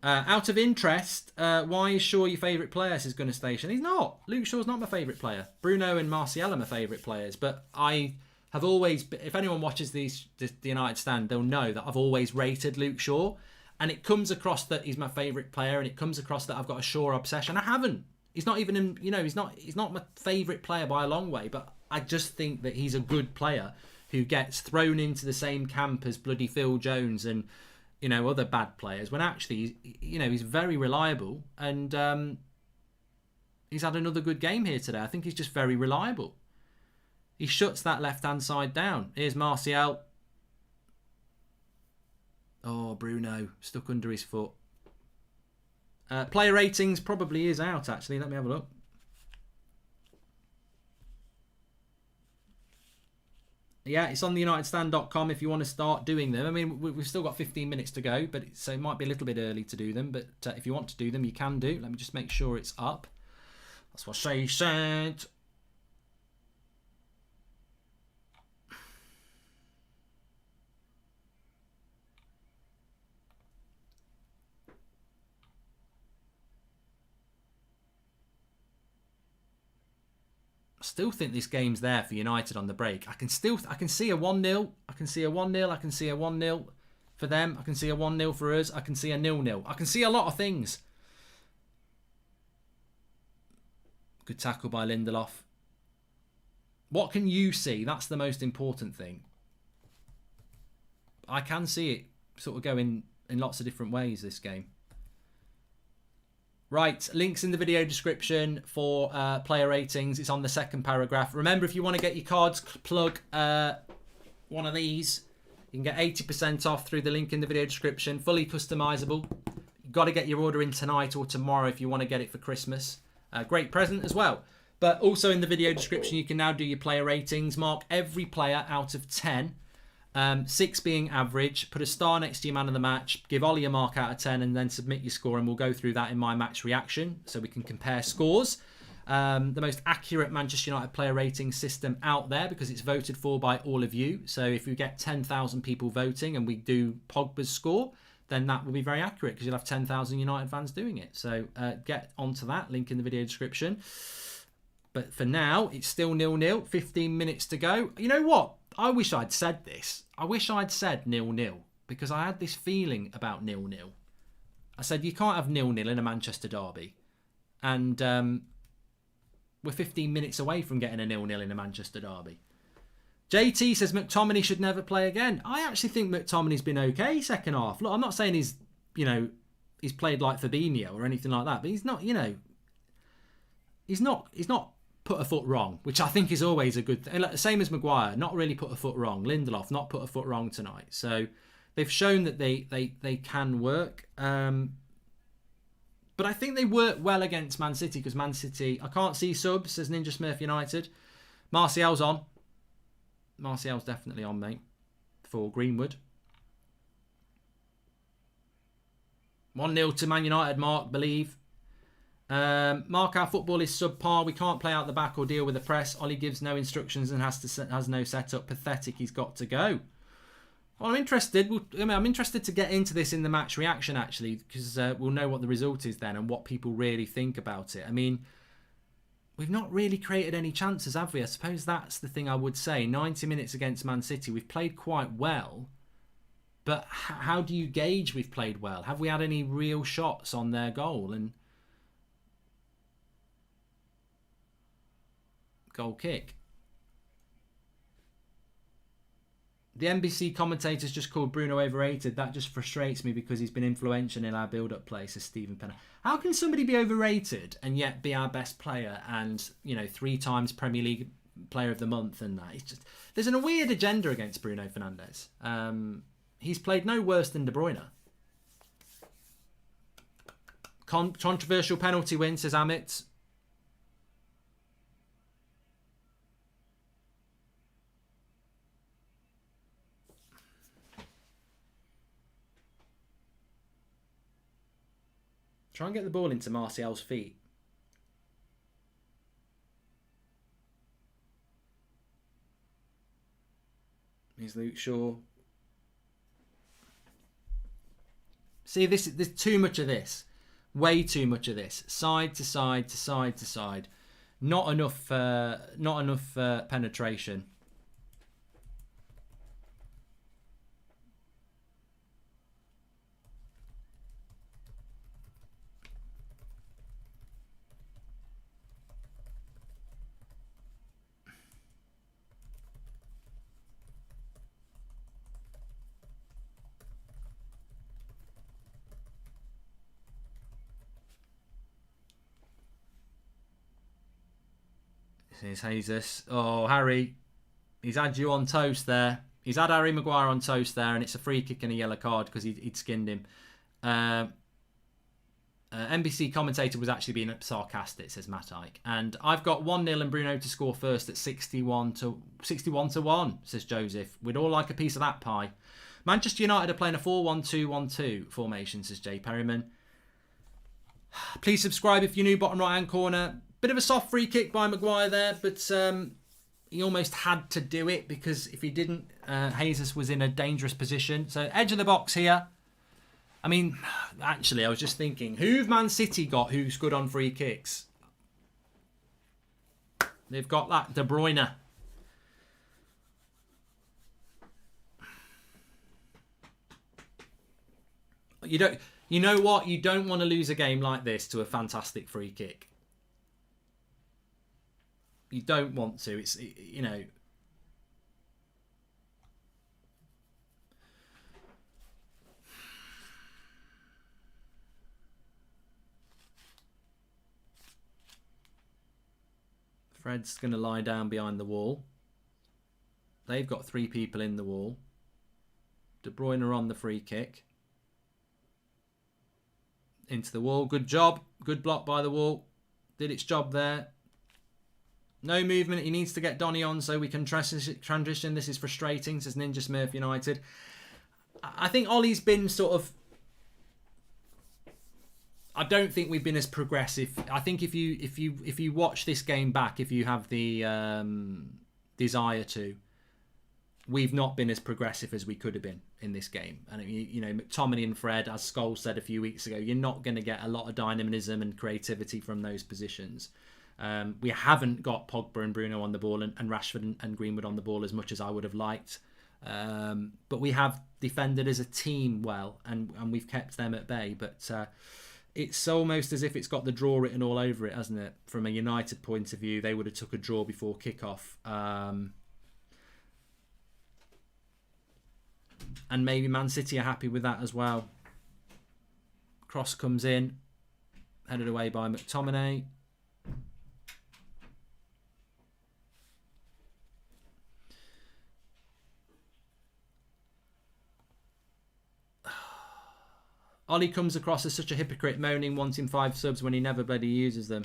Out of interest, why is Shaw your favourite player, says Gunnar Station? He's not. Luke Shaw's not my favourite player. Bruno and Martial are my favourite players. But I have always, if anyone watches the United Stand, they'll know that I've always rated Luke Shaw. And it comes across that he's my favourite player, and it comes across that I've got a Shaw obsession. I haven't. He's not even, he's not my favourite player by a long way. But I just think that he's a good player who gets thrown into the same camp as bloody Phil Jones and, other bad players, when actually, he's very reliable, and he's had another good game here today. I think he's just very reliable. He shuts that left-hand side down. Here's Martial. Oh, Bruno, stuck under his foot. Player ratings probably is out, actually. Let me have a look. Yeah, it's on the unitedstand.com if you want to start doing them. I mean, we've still got 15 minutes to go, so it might be a little bit early to do them. But if you want to do them, you can do. Let me just make sure it's up. That's what she said. Still think this game's there for United on the break. I can see a 1-0. I can see a 1-0. I can see a 1-0 for them. I can see a 1-0 for us. I can see a 0-0. I can see a lot of things. Good tackle by Lindelof. What can you see? That's the most important thing. I can see it sort of going in lots of different ways, this game. Right, links in the video description for player ratings. It's on the second paragraph. Remember, if you want to get your cards, plug one of these. You can get 80% off through the link in the video description. Fully customizable. You've got to get your order in tonight or tomorrow if you want to get it for Christmas. Great present as well. But also in the video description, you can now do your player ratings. Mark every player out of 10. 6 being average. Put a star next to your man of the match. Give Ollie a mark out of 10 and then submit your score, and we'll go through that in my match reaction so we can compare scores. the most accurate Manchester United player rating system out there because it's voted for by all of you. So if you get 10,000 people voting and we do Pogba's score, then that will be very accurate because you'll have 10,000 United fans doing it. So get onto that, link in the video description. But for now, it's still 0-0, 15 minutes to go. You know what? I wish I'd said this. I wish I'd said 0-0 because I had this feeling about 0-0. I said you can't have 0-0 in a Manchester derby. And we're 15 minutes away from getting a 0-0 in a Manchester derby. JT says McTominay should never play again. I actually think McTominay's been okay second half. Look, I'm not saying he's played like Fabinho or anything like that, but he's not, he's not put a foot wrong, which I think is always a good thing. Same as Maguire, not really put a foot wrong. Lindelof, not put a foot wrong tonight. So they've shown that they can work. But I think they work well against Man City because Man City, I can't see subs, says Ninja Smurf United. Martial's on. Martial's definitely on, mate, for Greenwood. 1-0 to Man United, Mark, believe. Mark, our football is subpar. We can't play out the back or deal with the press. Ollie gives no instructions and has no setup. Pathetic, he's got to go. Well, I'm interested. I'm interested to get into this in the match reaction, actually, because we'll know what the result is then and what people really think about it. I mean, we've not really created any chances, have we? I suppose that's the thing I would say. 90 minutes against Man City, we've played quite well. But how do you gauge we've played well? Have we had any real shots on their goal? And goal kick. The NBC commentators just called Bruno overrated. That just frustrates me because he's been influential in our build-up play, says Stephen Penner. How can somebody be overrated and yet be our best player and, 3 times Premier League Player of the Month and that? It's just, there's a weird agenda against Bruno Fernandes. He's played no worse than De Bruyne. Controversial penalty win, says Amit. Try and get the ball into Martial's feet. Here's Luke Shaw. See, there's too much of this. Way too much of this. Side to side to side to side. Not enough penetration. Here's Jesus. Oh, Harry. He's had you on toast there. He's had Harry Maguire on toast there, and it's a free kick and a yellow card because he'd skinned him. NBC commentator was actually being sarcastic, says Matt Ike. And I've got 1-0 and Bruno to score first at 61 to 1, says Joseph. We'd all like a piece of that pie. Manchester United are playing a 4-1-2-1-2 formation, says Jay Perryman. Please subscribe if you're new, bottom right-hand corner. Bit of a soft free kick by Maguire there, but he almost had to do it because if he didn't, Jesus was in a dangerous position. So edge of the box here. I mean, actually, I was just thinking, who've Man City got who's good on free kicks? They've got that De Bruyne. You know what? You don't want to lose a game like this to a fantastic free kick. You don't want to. It's, Fred's going to lie down behind the wall. They've got 3 people in the wall. De Bruyne are on the free kick. Into the wall. Good job. Good block by the wall. Did its job there. No movement. He needs to get Donny on so we can transition. This is frustrating, says Ninja Smurf United. I think Ollie's been sort of... I don't think we've been as progressive. I think if you watch this game back, if you have the desire to, we've not been as progressive as we could have been in this game. And you know, McTominay and Fred, as Scholes said a few weeks ago, you're not going to get a lot of dynamism and creativity from those positions. We haven't got Pogba and Bruno on the ball, and Rashford and Greenwood on the ball as much as I would have liked. But we have defended as a team well, and we've kept them at bay. But it's almost as if it's got the draw written all over it, hasn't it? From a United point of view, they would have took a draw before kickoff. And maybe Man City are happy with that as well. Cross comes in, headed away by McTominay. Ollie comes across as such a hypocrite, moaning, wanting 5 subs when he never bloody uses them.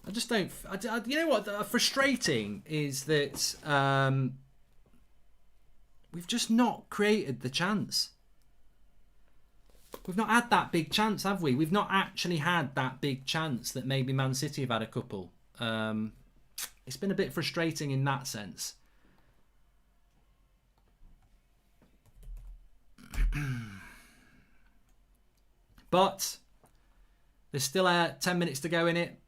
I just don't... you know what? Frustrating is that we've just not created the chance. We've not had that big chance, have we? We've not actually had that big chance that maybe Man City have had a couple. It's been a bit frustrating in that sense. But there's still 10 minutes to go in it.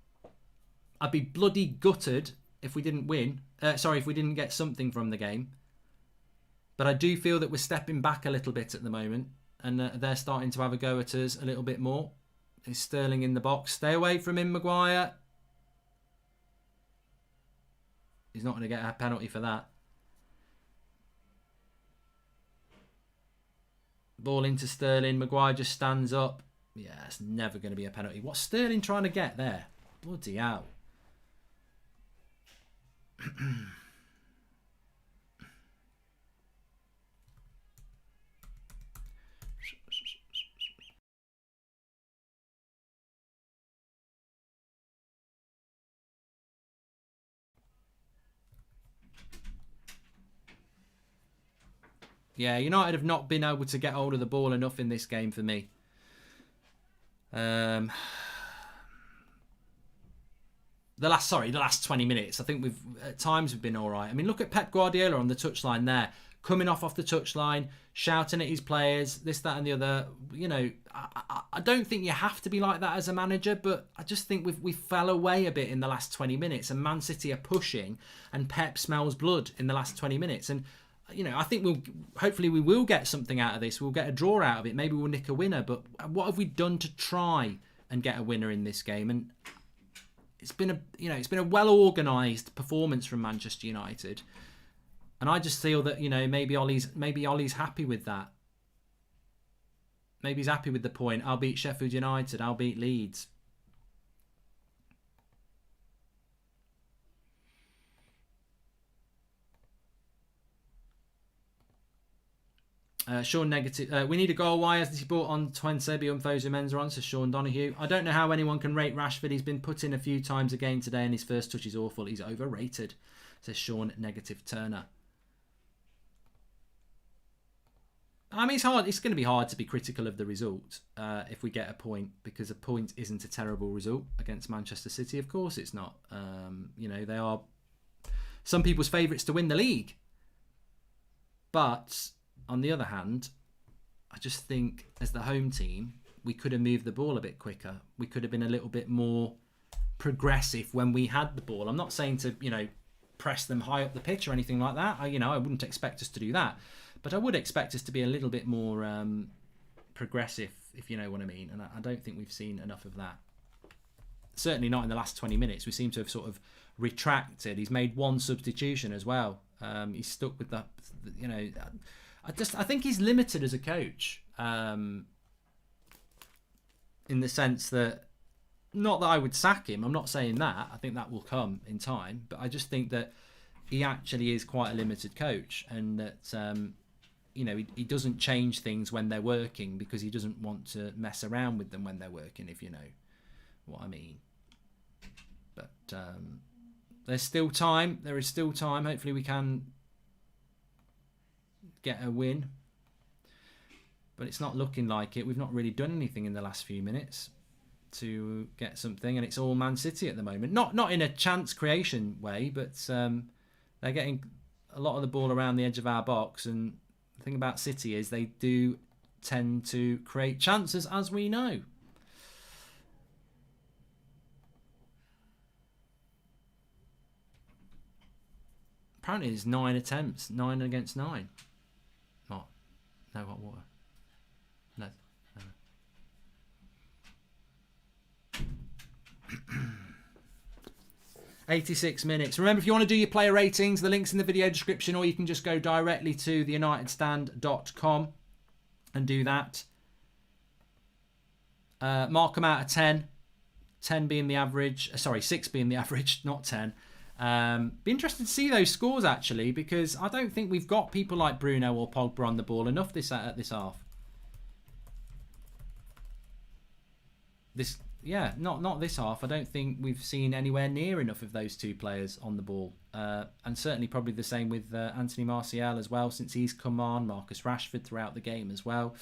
I'd be bloody gutted if we didn't win. If we didn't get something from the game. But I do feel that we're stepping back a little bit at the moment. And they're starting to have a go at us a little bit more. Is Sterling in the box? Stay away from him, Maguire. He's not going to get a penalty for that. Ball into Sterling. Maguire just stands up. Yeah, it's never going to be a penalty. What's Sterling trying to get there? Bloody hell. Yeah, United have not been able to get hold of the ball enough in this game for me. The last 20 minutes. I think at times we've been all right. I mean, look at Pep Guardiola on the touchline there, coming off the touchline, shouting at his players, this, that, and the other. You know, I don't think you have to be like that as a manager, but I just think we fell away a bit in the last 20 minutes, and Man City are pushing, and Pep smells blood in the last 20 minutes, and. You know, I think hopefully we will get something out of this. We'll get a draw out of it. Maybe we'll nick a winner. But what have we done to try and get a winner in this game? And it's been a well organised performance from Manchester United. And I just feel that, you know, maybe Ollie's happy with that. Maybe he's happy with the point. I'll beat Sheffield United. I'll beat Leeds. Sean negative. We need a goal. Why hasn't he brought on Twensebi and Fosu Mensah on? Says Sean Donoghue. I don't know how anyone can rate Rashford. He's been put in a few times again today, and his first touch is awful. He's overrated. Says Sean negative Turner. I mean, it's hard. It's going to be hard to be critical of the result if we get a point, because a point isn't a terrible result against Manchester City. Of course, it's not. You know, they are some people's favourites to win the league, but. On the other hand, I just think as the home team, we could have moved the ball a bit quicker. We could have been a little bit more progressive when we had the ball. I'm not saying to, you know, press them high up the pitch or anything like that. I wouldn't expect us to do that. But I would expect us to be a little bit more progressive, if you know what I mean. And I don't think we've seen enough of that. Certainly not in the last 20 minutes. We seem to have sort of retracted. He's made one substitution as well. He's stuck with that, you know... I think he's limited as a coach, in the sense that, not that I would sack him, I'm not saying that, I think that will come in time, but I just think that he actually is quite a limited coach, and that, you know, he doesn't change things when they're working because he doesn't want to mess around with them when they're working, if you know what I mean. But there's still time, there is still time, hopefully we can get a win. But it's not looking like it. We've not really done anything in the last few minutes to get something, and it's all Man City at the moment. Not in a chance creation way, but they're getting a lot of the ball around the edge of our box. And the thing about City is they do tend to create chances, as we know. Apparently it's 9 attempts, 9 against 9. What? No hot water. No. 86 minutes. Remember, if you want to do your player ratings, the link's in the video description, or you can just go directly to theunitedstand.com and do that. Mark them out of 10. 10 being the average. Sorry, 6 being the average, not 10. Be interested to see those scores, actually, because I don't think we've got people like Bruno or Pogba on the ball enough this half. Not this half. I don't think we've seen anywhere near enough of those two players on the ball. And certainly probably the same with Anthony Martial as well, since he's come on. Marcus Rashford throughout the game as well.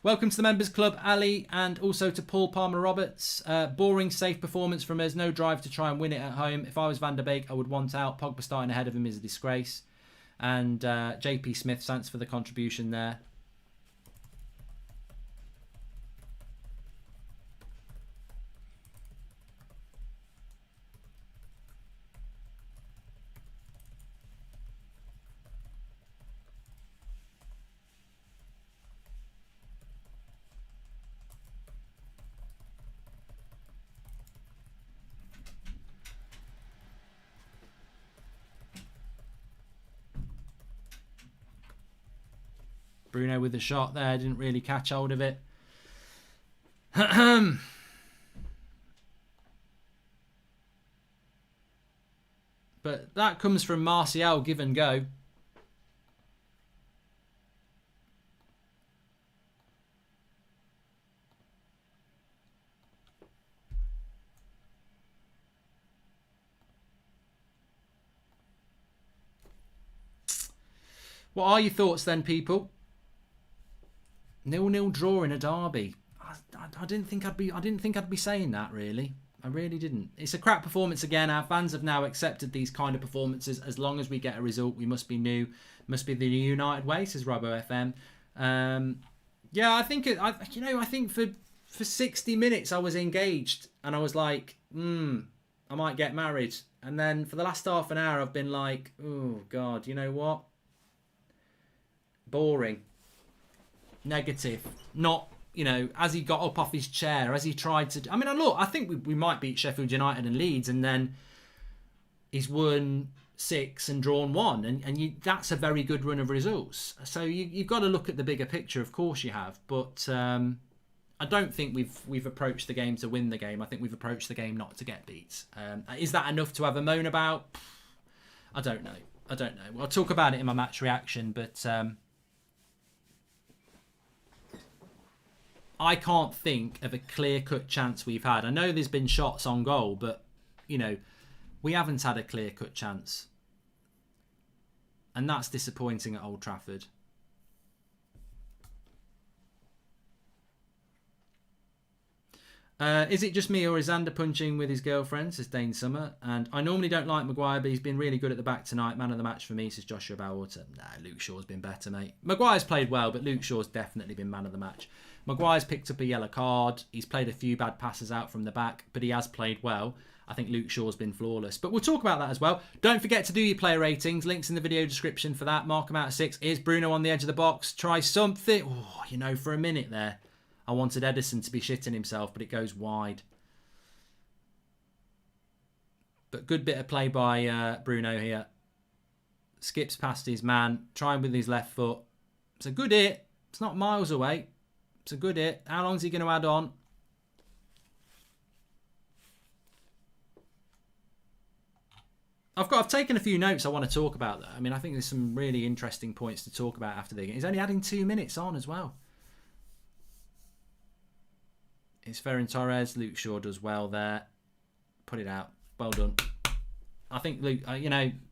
Welcome to the Members Club, Ali, and also to Paul Palmer-Roberts. Boring, safe performance from us. No drive to try and win it at home. If I was Van der Beek, I would want out. Pogba starting ahead of him is a disgrace. And JP Smith, thanks for the contribution there. Bruno with the shot there, didn't really catch hold of it. But that comes from Martial, give and go. What are your thoughts then, people? 0-0 draw in a derby. I didn't think I'd be saying that, really. I really didn't. It's a crap performance again. Our fans have now accepted these kind of performances. As long as we get a result, we must be new. Must be the United way, says Robo FM. I think for 60 minutes I was engaged and I was like, I might get married. And then for the last half an hour I've been like, oh God, you know what? Boring. Negative. Not, as he got up off his chair, as he tried to... I think we might beat Sheffield United and Leeds, and then he's won 6 and drawn 1, and that's a very good run of results. So you've got to look at the bigger picture, of course you have, but I don't think we've approached the game to win the game. I think we've approached the game not to get beat. Is that enough to have a moan about? I don't know. I'll talk about it in my match reaction, but... I can't think of a clear-cut chance we've had. I know there's been shots on goal, but, we haven't had a clear-cut chance. And that's disappointing at Old Trafford. Is it just me or is Xander punching with his girlfriend, says Dane Summer? And I normally don't like Maguire, but he's been really good at the back tonight. Man of the match for me, says Joshua Bowwater. Luke Shaw's been better, mate. Maguire's played well, but Luke Shaw's definitely been man of the match. Maguire's picked up a yellow card. He's played a few bad passes out from the back, but he has played well. I think Luke Shaw's been flawless. But we'll talk about that as well. Don't forget to do your player ratings. Links in the video description for that. Mark them out of 6. Here's Bruno on the edge of the box. Try something. For a minute there, I wanted Edison to be shitting himself, but it goes wide. But good bit of play by Bruno here. Skips past his man. Trying with his left foot. It's a good hit. It's not miles away. It's a good hit. How long is he going to add on? I've taken a few notes I want to talk about there. I think there's some really interesting points to talk about after the game. He's only adding 2 minutes on as well. It's Ferran Torres. Luke Shaw does well there. Put it out. Well done. I think Luke,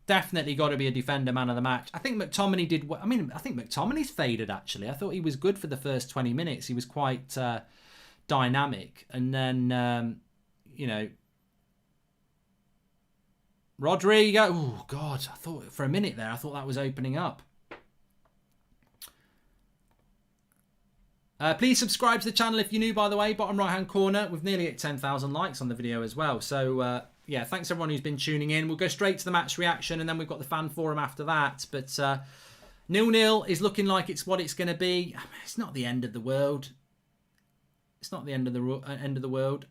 definitely got to be a defender man of the match. I think McTominay did. I mean, I think McTominay's faded actually. I thought he was good for the first 20 minutes. He was quite dynamic, and then Rodrigo. Oh God, I thought for a minute there, I thought that was opening up. Please subscribe to the channel if you're new, by the way. Bottom right hand corner, we've nearly hit 10,000 likes on the video as well. So yeah, thanks everyone who's been tuning in. We'll go straight to the match reaction, and then we've got the fan forum after that. But 0-0 is looking like it's what it's going to be. It's not the end of the world. It's not the end of the world.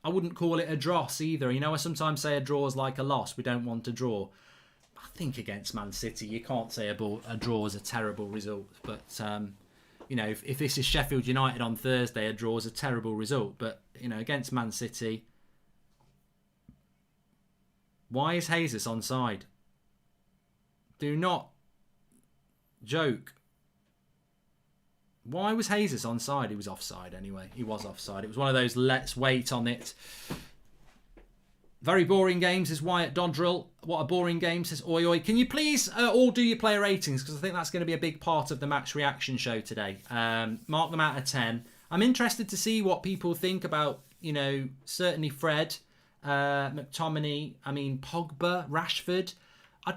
I wouldn't call it a dross either. I sometimes say a draw is like a loss. We don't want to draw. I think against Man City, you can't say a draw is a terrible result. But, if this is Sheffield United on Thursday, a draw is a terrible result. But, against Man City, why is Jesus onside? Do not joke. Why was Jesus onside? He was offside anyway. He was offside. It was one of those let's wait on it. Very boring game, says Wyatt Dodrill. What a boring game, says Oi Oi. Can you please all do your player ratings? Because I think that's going to be a big part of the match reaction show today. Mark them out of 10. I'm interested to see what people think about, certainly Fred, McTominay, Pogba, Rashford. I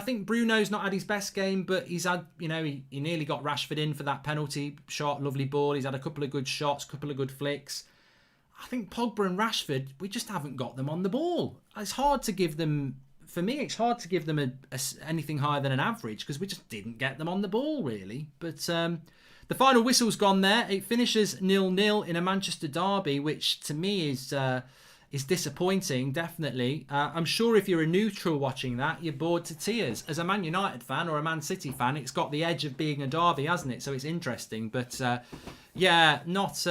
think Bruno's not had his best game, but he's had, he nearly got Rashford in for that penalty shot, lovely ball. He's had a couple of good shots, couple of good flicks. I think Pogba and Rashford, we just haven't got them on the ball. It's hard to give them, for me, it's hard to give them anything higher than an average because we just didn't get them on the ball, really. But the final whistle's gone there. It finishes 0-0 in a Manchester derby, which to me is disappointing, definitely. I'm sure if you're a neutral watching that, you're bored to tears. As a Man United fan or a Man City fan, it's got the edge of being a derby, hasn't it? So it's interesting. But yeah, not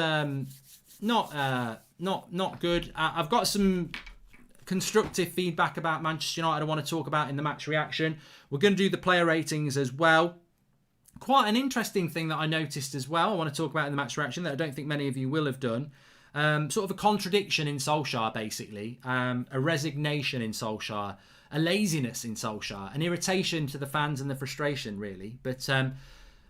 good. I've got some constructive feedback about Manchester United I want to talk about in the match reaction. We're going to do the player ratings as well. Quite an interesting thing that I noticed as well I want to talk about in the match reaction that I don't think many of you will have done. Sort of a contradiction in Solskjaer, basically. A resignation in Solskjaer. A laziness in Solskjaer. An irritation to the fans and the frustration, really. But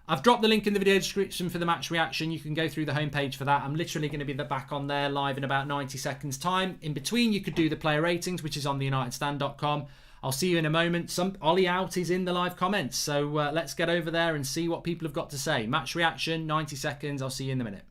I've dropped the link in the video description for the match reaction. You can go through the homepage for that. I'm literally going to be back on there live in about 90 seconds time. In between, you could do the player ratings, which is on theunitedstand.com. I'll see you in a moment. Ollie Out is in the live comments. So let's get over there and see what people have got to say. Match reaction, 90 seconds. I'll see you in a minute.